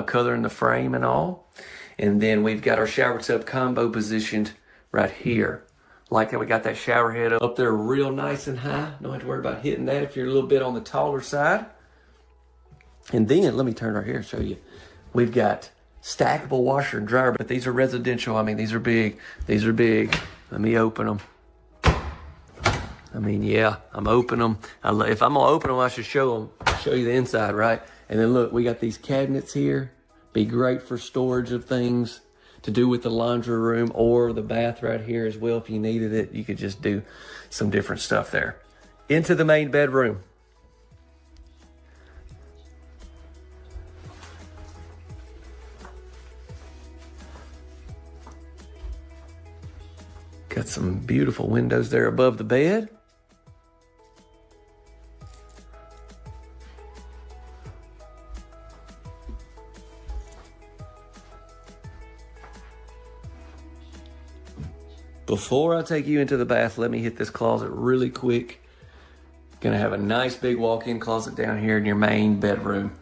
color in the frame and all. And then we've got our shower tub combo positioned right here. Like that, we got that shower head up there real nice and high. Don't have to worry about hitting that if you're a little bit on the taller side. And then, let me turn right here and show you. We've got stackable washer and dryer, but these are residential. I mean, these are big. These are big. Let me open them. I mean, yeah, I'm opening them. If I'm gonna open them, I should show you the inside, right? And then look, we got these cabinets here. Be great for storage of things to do with the laundry room or the bath right here as well. If you needed it, you could just do some different stuff there. Into the main bedroom. Got some beautiful windows there above the bed. Before I take you into the bath, let me hit this closet really quick. Gonna have a nice big walk-in closet down here in your main bedroom.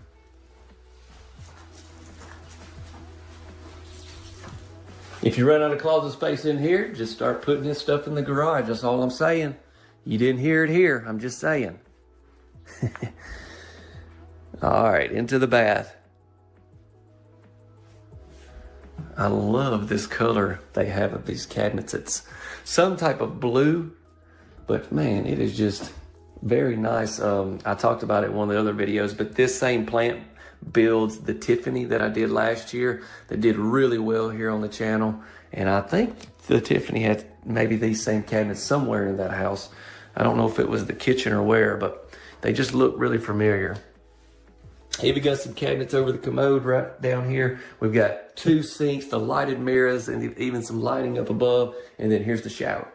If you run out of closet space in here, just start putting this stuff in the garage. That's all I'm saying. You didn't hear it here. I'm just saying. All right, into the bath. I love this color they have of these cabinets. It's some type of blue, but man, it is just very nice. I talked about it in one of the other videos, but this same plant builds the Tiffany that I did last year that did really well here on the channel. And I think the Tiffany had maybe these same cabinets somewhere in that house. I don't know if it was the kitchen or where, but they just look really familiar. Here we got some cabinets over the commode right down here. We've got 2 sinks, the lighted mirrors, and even some lighting up above. And then here's the shower.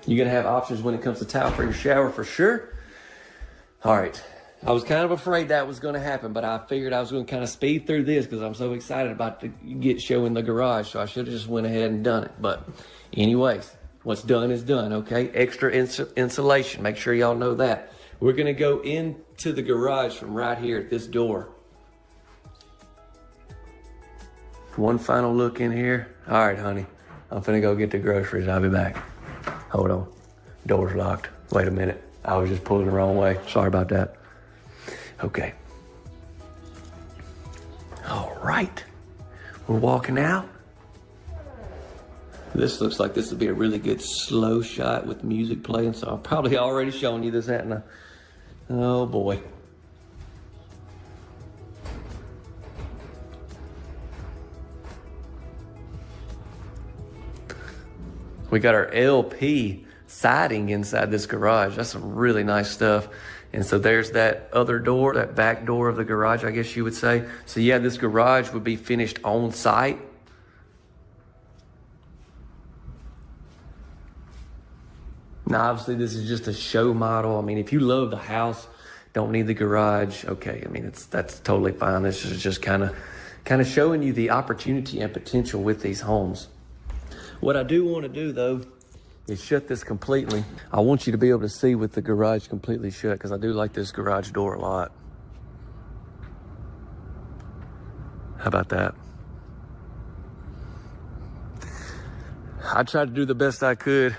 You're gonna have options when it comes to tile for your shower for sure. All right. I was kind of afraid that was going to happen, but I figured I was going to kind of speed through this because I'm so excited about to get showing the garage. So I should have just went ahead and done it. But anyways, what's done is done, okay? Extra insulation. Make sure y'all know that. We're going to go into the garage from right here at this door. One final look in here. All right, honey. I'm finna go get the groceries. I'll be back. Hold on. Door's locked. Wait a minute. I was just pulling the wrong way. Sorry about that. Okay. All right. We're walking out. This looks like this would be a really good slow shot with music playing. So I've probably already shown you this, hadn't I? Oh boy. We got our LP siding inside this garage. That's some really nice stuff. And so there's that other door, that back door of the garage, I guess you would say. So yeah, this garage would be finished on site. Now, obviously this is just a show model. I mean, if you love the house, don't need the garage, okay. I mean, that's totally fine. This is just kind of showing you the opportunity and potential with these homes. What I do want to do though is shut this completely. I want you to be able to see with the garage completely shut because I do like this garage door a lot. How about that? I tried to do the best I could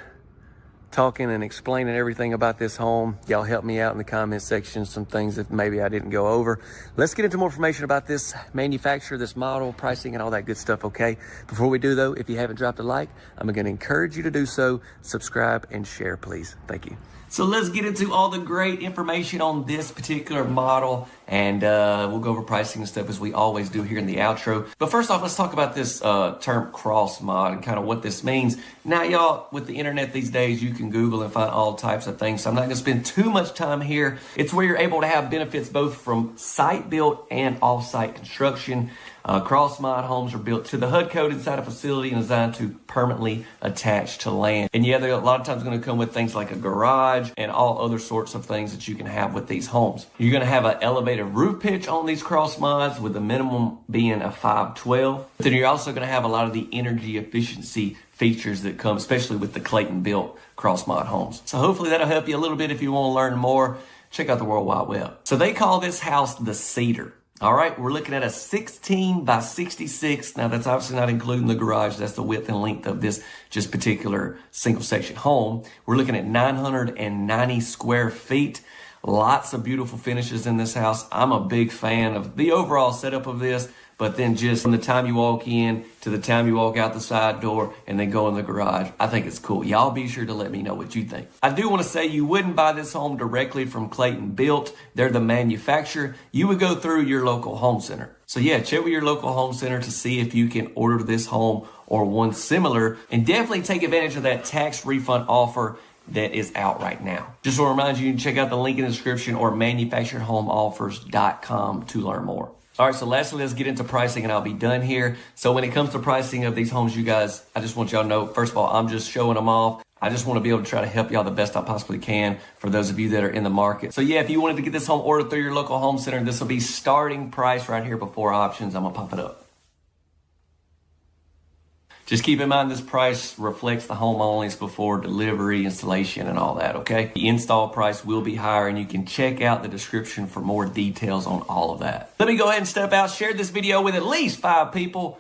talking and explaining everything about this home. Y'all help me out in the comment section, some things that maybe I didn't go over. Let's get into more information about this manufacturer, this model, pricing, and all that good stuff, okay? Before we do though, if you haven't dropped a like, I'm gonna encourage you to do so. Subscribe and share, please. Thank you. So let's get into all the great information on this particular model, and we'll go over pricing and stuff as we always do here in the outro. But first off, let's talk about this term cross mod and kind of what this means. Now, y'all, with the internet these days, you can Google and find all types of things, so I'm not gonna spend too much time here. It's where you're able to have benefits both from site-built and off-site construction. Cross mod homes are built to the HUD code inside a facility and designed to permanently attach to land. And yeah, they're a lot of times going to come with things like a garage and all other sorts of things that you can have with these homes. You're going to have an elevated roof pitch on these cross mods with the minimum being a 512. Then you're also going to have a lot of the energy efficiency features that come, especially with the Clayton built cross mod homes. So hopefully that'll help you a little bit. If you want to learn more, check out the World Wide Web. So they call this house the Cedar. All right, we're looking at a 16 by 66. Now that's obviously not including the garage. That's the width and length of this just particular single section home. We're looking at 990 square feet. Lots of beautiful finishes in this house. I'm a big fan of the overall setup of this, but then just from the time you walk in to the time you walk out the side door and then go in the garage, I think it's cool. Y'all be sure to let me know what you think. I do want to say you wouldn't buy this home directly from Clayton Built. They're the manufacturer. You would go through your local home center. So yeah, check with your local home center to see if you can order this home or one similar, and definitely take advantage of that tax refund offer that is out right now. Just want to remind you, you can check out the link in the description or manufacturedhomeoffers.com to learn more. All right, so lastly, let's get into pricing and I'll be done here. So when it comes to pricing of these homes, you guys, I just want y'all to know, first of all, I'm just showing them off. I just want to be able to try to help y'all the best I possibly can for those of you that are in the market. So yeah, if you wanted to get this home ordered through your local home center, this will be starting price right here before options. I'm gonna pop it up. Just keep in mind this price reflects the home only before delivery, installation, and all that, okay? The install price will be higher, and you can check out the description for more details on all of that. Let me go ahead and step out, share this video with at least 5 people.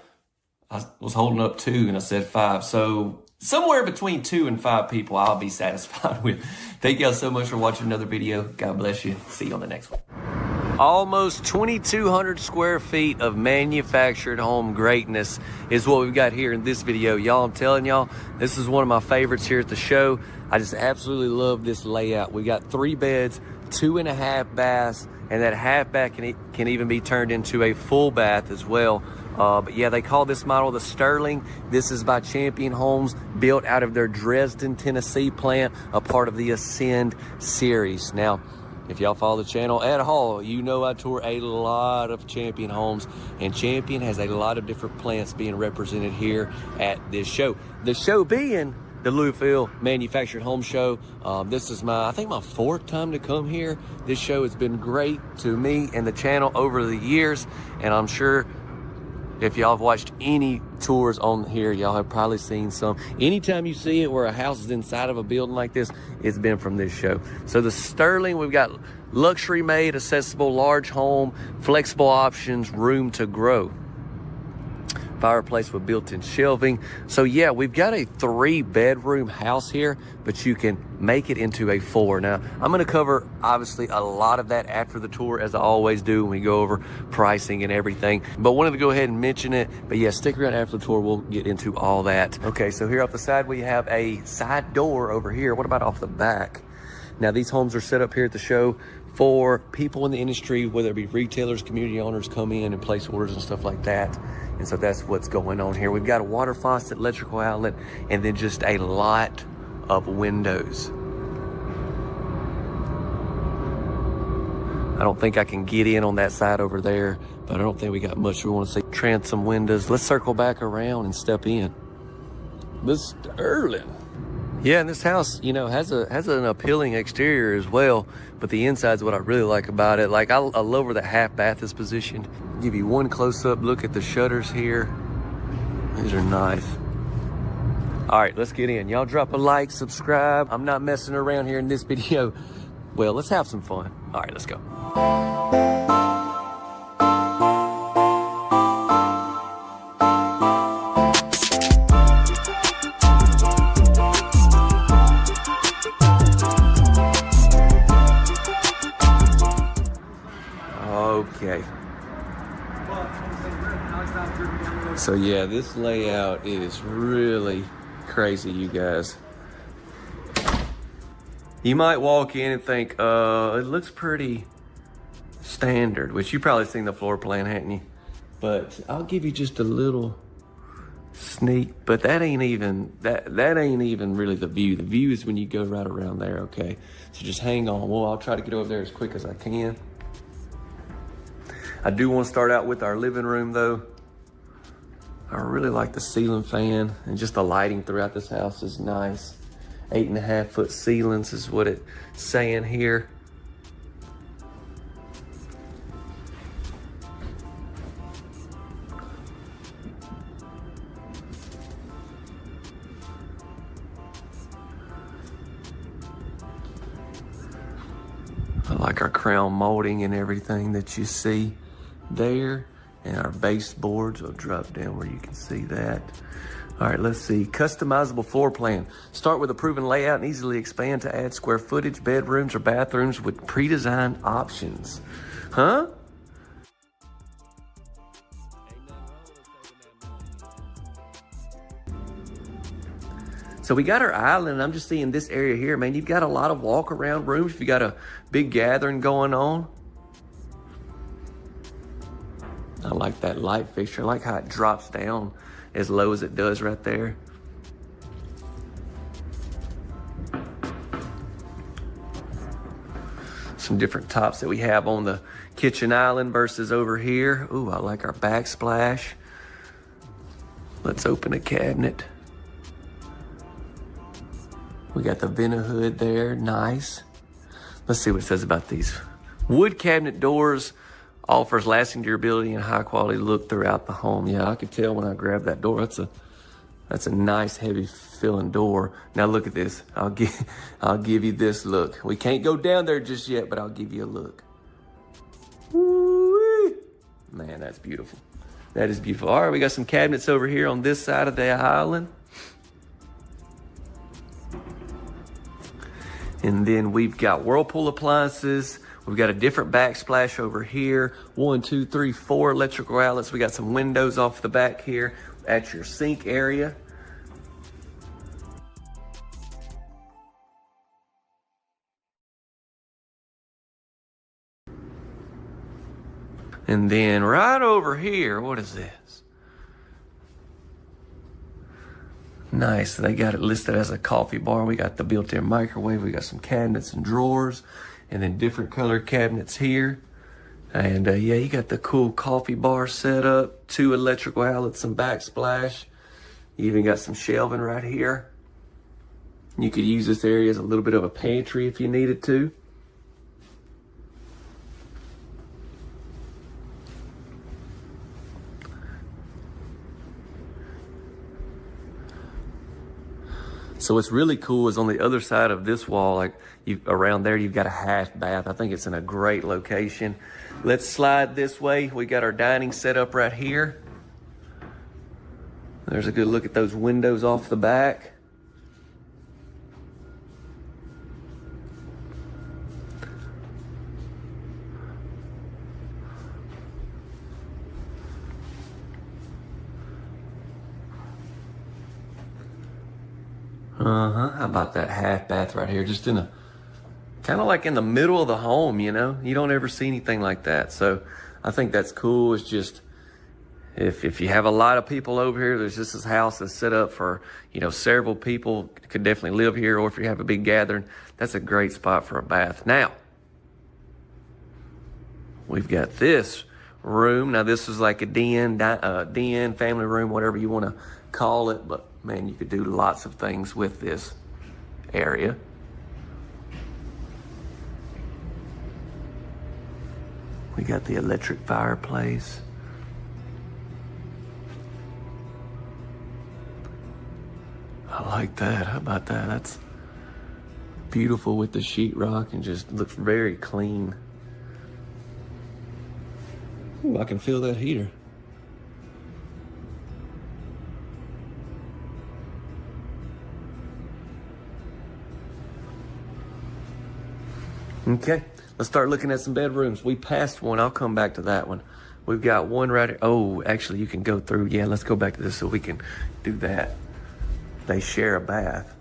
I was holding up 2 and I said 5, so somewhere between 2 and 5 people I'll be satisfied with. Thank y'all so much for watching another video. God bless you. See you on the next one. Almost 2,200 square feet of manufactured home greatness is what we've got here in this video. Y'all, I'm telling y'all, this is one of my favorites here at the show. I just absolutely love this layout. We got 3 beds, 2.5 baths, and that half bath can even be turned into a full bath as well. But yeah, they call this model the Sterling. This is by Champion Homes, built out of their Dresden, Tennessee plant, a part of the Ascend series. Now, if y'all follow the channel at all, you know I tour a lot of Champion homes, and Champion has a lot of different plants being represented here at this show. The show being the Louisville Manufactured Home Show. This is I think my 4th time to come here. This show has been great to me and the channel over the years, and I'm sure if y'all have watched any tours on here, y'all have probably seen some. Anytime you see it where a house is inside of a building like this, it's been from this show. So the Sterling, we've got luxury made, accessible, large home, flexible options, room to grow. Fireplace with built-in shelving. So yeah, we've got a 3-bedroom house here, but you can make it into a 4. Now, I'm gonna cover obviously a lot of that after the tour, as I always do when we go over pricing and everything, but wanted to go ahead and mention it. But yeah, stick around after the tour, we'll get into all that. Okay, so here off the side, we have a side door over here. What about off the back? Now, these homes are set up here at the show for people in the industry, whether it be retailers, community owners, come in and place orders and stuff like that. And so that's what's going on here. We've got a water faucet, electrical outlet, and then just a lot of windows. I don't think I can get in on that side over there, but I don't think we got much we want to see. Transom windows. Let's circle back around and step in. The Sterling. Yeah, and this house, you know, has an appealing exterior as well, but the inside's what I really like about it. Like, I love where the half bath is positioned. Give you one close-up look at the shutters here. These are nice. All right, let's get in. Y'all drop a like, subscribe. I'm not messing around here in this video. Well, let's have some fun. All right, let's go. Okay. So yeah, this layout is really crazy, you guys. You might walk in and think, it looks pretty standard, which you probably seen the floor plan, hadn't you? But I'll give you just a little sneak, but that ain't even really the view. The view is when you go right around there, okay? So just hang on. Well, I'll try to get over there as quick as I can. I do want to start out with our living room though. I really like the ceiling fan, and just the lighting throughout this house is nice. 8.5 foot ceilings is what it's saying here. I like our crown molding and everything that you see there. And our baseboards will drop down where you can see that. All right, let's see. Customizable floor plan. Start with a proven layout and easily expand to add square footage, bedrooms, or bathrooms with pre-designed options. Huh? So we got our island. I'm just seeing this area here, man. You've got a lot of walk around rooms. If you got a big gathering going on. I like that light fixture. I like how it drops down as low as it does right there. Some different tops that we have on the kitchen island versus over here. Ooh, I like our backsplash. Let's open a cabinet. We got the vent hood there, nice. Let's see what it says about these. Wood cabinet doors offers lasting durability and high quality look throughout the home. Yeah, I could tell when I grabbed that door. That's a nice heavy filling door. Now look at this. I'll give you this look. We can't go down there just yet, but I'll give you a look. Woo-wee. Man, that's beautiful. That is beautiful. All right, we got some cabinets over here on this side of the island. And then we've got Whirlpool appliances. We've got a different backsplash over here. 1, 2, 3, 4 electrical outlets. We got some windows off the back here at your sink area. And then right over here, what is this? Nice, they got it listed as a coffee bar. We got the built-in microwave. We got some cabinets and drawers. And then different color cabinets here. And yeah, you got the cool coffee bar set up, 2 electrical outlets, some backsplash. You even got some shelving right here. You could use this area as a little bit of a pantry if you needed to. So what's really cool is on the other side of this wall, like around there, you've got a half bath. I think it's in a great location. Let's slide this way. We got our dining set up right here. There's a good look at those windows off the back. How about that half bath right here? Just in a, kind of like in the middle of the home, you know? You don't ever see anything like that. So I think that's cool. It's just, if you have a lot of people over here, there's just this house that's set up for, you know, several people could definitely live here. Or if you have a big gathering, that's a great spot for a bath. Now, we've got this room. Now this is like a den, family room, whatever you want to call it. But man, you could do lots of things with this area. We got the electric fireplace. I like that. How about that? That's beautiful with the sheetrock and just looks very clean. Ooh, I can feel that heater. Okay, let's start looking at some bedrooms. We passed one. I'll come back to that one. We've got one right here. Oh, actually, you can go through. Yeah, let's go back to this so we can do that. They share a bath.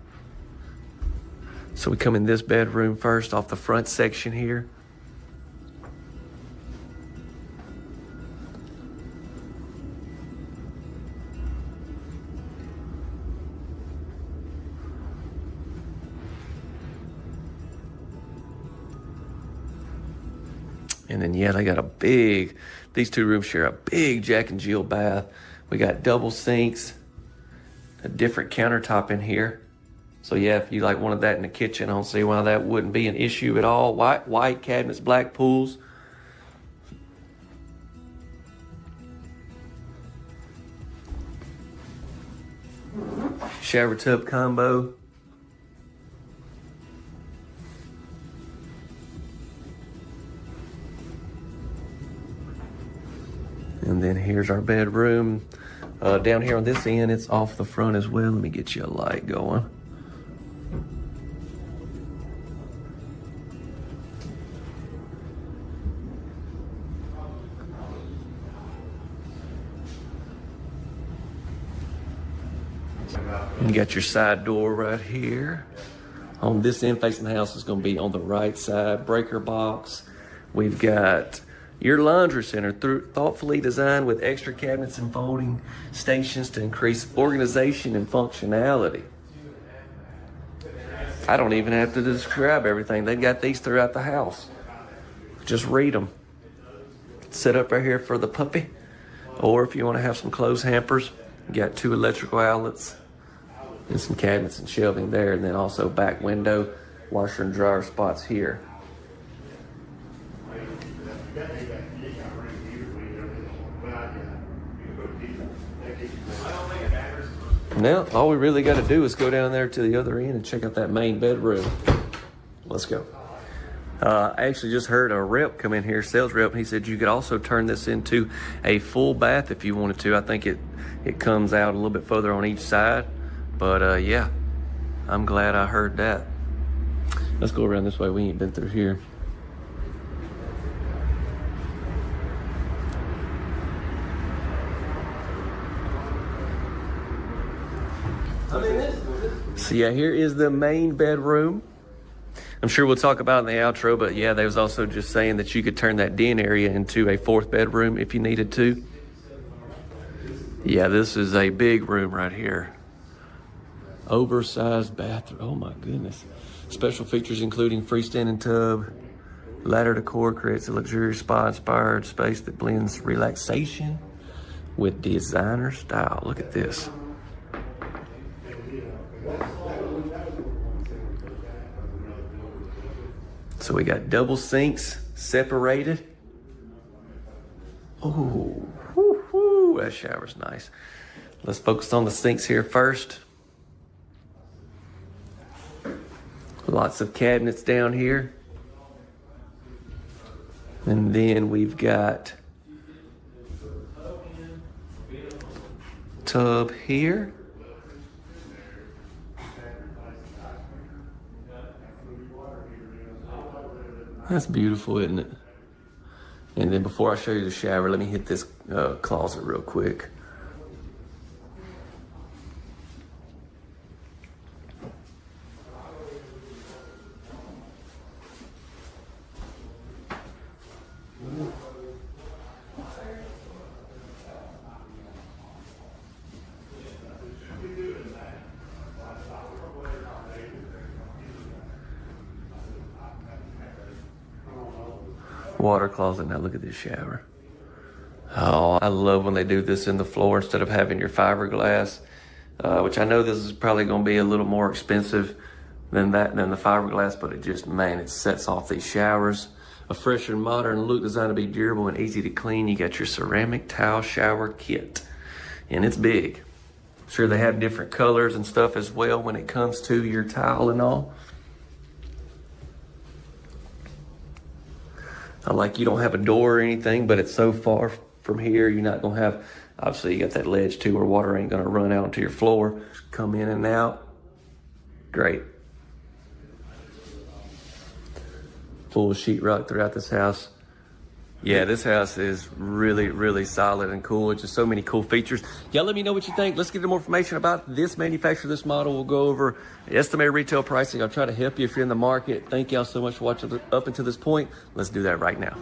So we come in this bedroom first off the front section here. And then, yeah, they got a big, these two rooms share a big Jack and Jill bath. We got double sinks, a different countertop in here. So yeah, if you like wanted that in the kitchen, I don't see why that wouldn't be an issue at all. White cabinets, black pools. Shower tub combo. And then here's our bedroom. Down here on this end, it's off the front as well. Let me get you a light going. You got your side door right here. On this end facing the house is going to be on the right side. Breaker box. We've got your laundry center, thoughtfully designed with extra cabinets and folding stations to increase organization and functionality. I don't even have to describe everything. They've got these throughout the house. Just read them. Set up right here for the puppy. Or if you want to have some clothes hampers, you got 2 electrical outlets and some cabinets and shelving there. And then also back window, washer and dryer spots here. Now, all we really got to do is go down there to the other end and check out that main bedroom. Let's go. I actually just heard a rep come in here, sales rep, and he said you could also turn this into a full bath if you wanted to. I think it comes out a little bit further on each side. But yeah, I'm glad I heard that. Let's go around this way. We ain't been through here. So yeah, here is the main bedroom. I'm sure we'll talk about it in the outro, but yeah, they was also just saying that you could turn that den area into a 4th bedroom if you needed to. Yeah, this is a big room right here. Oversized bathroom. Oh my goodness. Special features including freestanding tub. Ladder decor creates a luxurious spa-inspired space that blends relaxation with designer style. Look at this. So we got double sinks separated. Oh, whoo, that shower's nice. Let's focus on the sinks here first. Lots of cabinets down here. And then we've got tub here. That's beautiful, isn't it? And then before I show you the shower, let me hit this closet real quick. Water closet. Now look at this shower. Oh, I love when they do this in the floor instead of having your fiberglass, which I know this is probably going to be a little more expensive than the fiberglass, but it just, man, it sets off these showers. A fresh and modern look designed to be durable and easy to clean. You got your ceramic tile shower kit, and it's big. Sure, they have different colors and stuff as well when it comes to your tile and all. I like you don't have a door or anything, but it's so far from here, you're not gonna have, obviously you got that ledge too where water ain't gonna run out onto your floor. Come in and out, great. Full sheetrock throughout this house. Yeah, this house is really, really solid and cool. It's just so many cool features. Y'all let me know what you think. Let's get more information about this manufacturer, this model. We'll go over estimated retail pricing. I'll try to help you if you're in the market. Thank y'all so much for watching up until this point. Let's do that right now.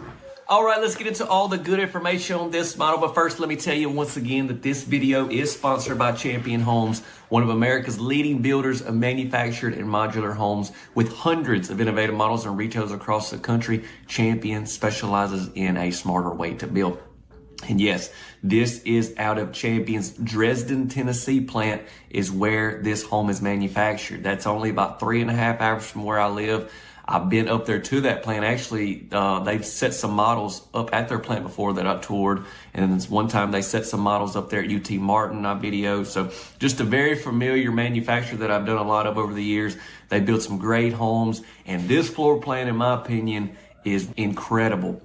All right, let's get into all the good information on this model. But first, let me tell you once again that this video is sponsored by Champion Homes, one of America's leading builders of manufactured and modular homes with hundreds of innovative models and retailers across the country. Champion specializes in a smarter way to build. And yes, this is out of Champion's Dresden, Tennessee plant is where this home is manufactured. That's only about 3.5 hours from where I live. I've been up there to that plant. Actually, they've set some models up at their plant before that I toured. And then one time they set some models up there at UT Martin, I videoed. So just a very familiar manufacturer that I've done a lot of over the years. They built some great homes. And this floor plan, in my opinion, is incredible.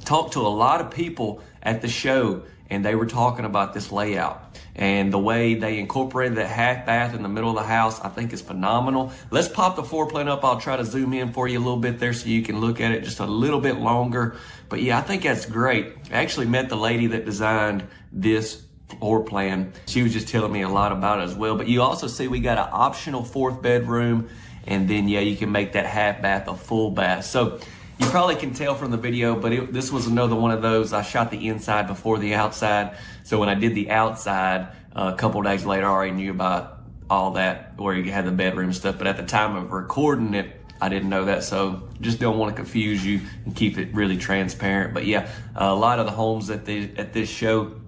Talked to a lot of people at the show, and they were talking about this layout. And the way they incorporated that half bath in the middle of the house, I think is phenomenal. Let's pop the floor plan up. I'll try to zoom in for you a little bit there so you can look at it just a little bit longer. But yeah, I think that's great. I actually met the lady that designed this floor plan. She was just telling me a lot about it as well. But you also see we got an optional 4th bedroom. And then, yeah, you can make that half bath a full bath. So you probably can tell from the video, but this was another one of those. I shot the inside before the outside. So when I did the outside, a couple days later, I already knew about all that, where you had the bedroom stuff. But at the time of recording it, I didn't know that. So just don't want to confuse you and keep it really transparent. But yeah, a lot of the homes at this show,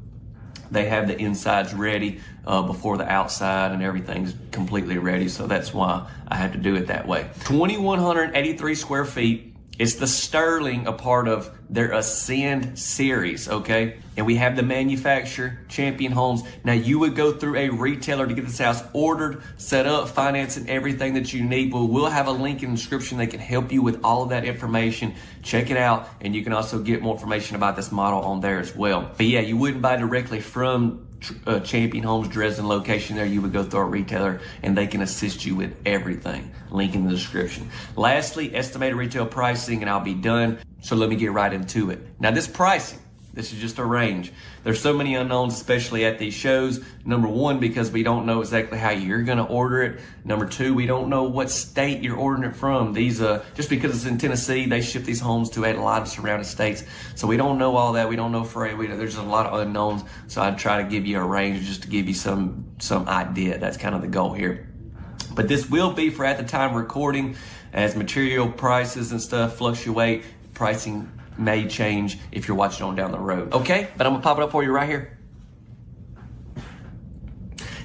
they have the insides ready before the outside, and everything's completely ready. So that's why I had to do it that way. 2,183 square feet. It's the Sterling, a part of their Ascend series, okay? And we have the manufacturer, Champion Homes. Now, you would go through a retailer to get this house ordered, set up, financing, everything that you need. But we'll have a link in the description that can help you with all of that information. Check it out, and you can also get more information about this model on there as well. But yeah, you wouldn't buy directly from Champion Homes Dresden location there. You would go through a retailer and they can assist you with everything. Link in the description. Lastly, estimated retail pricing, and I'll be done. So let me get right into it. Now, this pricing, this is just a range. There's so many unknowns, especially at these shows. Number one, because we don't know exactly how you're going to order it. Number two, we don't know what state you're ordering it from. These, just because it's in Tennessee, they ship these homes to a lot of surrounding states. So we don't know all that. We don't know there's a lot of unknowns. So I'd try to give you a range just to give you some idea. That's kind of the goal here. But this will be for at the time recording. As material prices and stuff fluctuate, pricing may change if you're watching on down the road. Okay, but I'm gonna pop it up for you right here.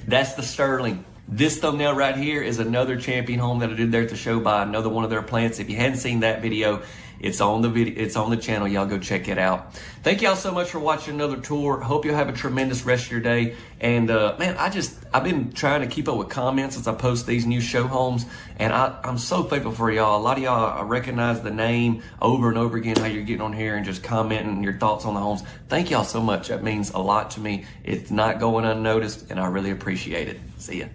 That's the Sterling. This thumbnail right here is another Champion home that I did there at the show by another one of their plants. If you hadn't seen that video, it's on the channel. Y'all go check it out. Thank y'all so much for watching another tour. Hope you'll have a tremendous rest of your day. And man, I've been trying to keep up with comments as I post these new show homes, and I'm so thankful for y'all. A lot of y'all, I recognize the name over and over again, how you're getting on here and just commenting your thoughts on the homes. Thank y'all so much. That means a lot to me. It's not going unnoticed, and I really appreciate it. See ya.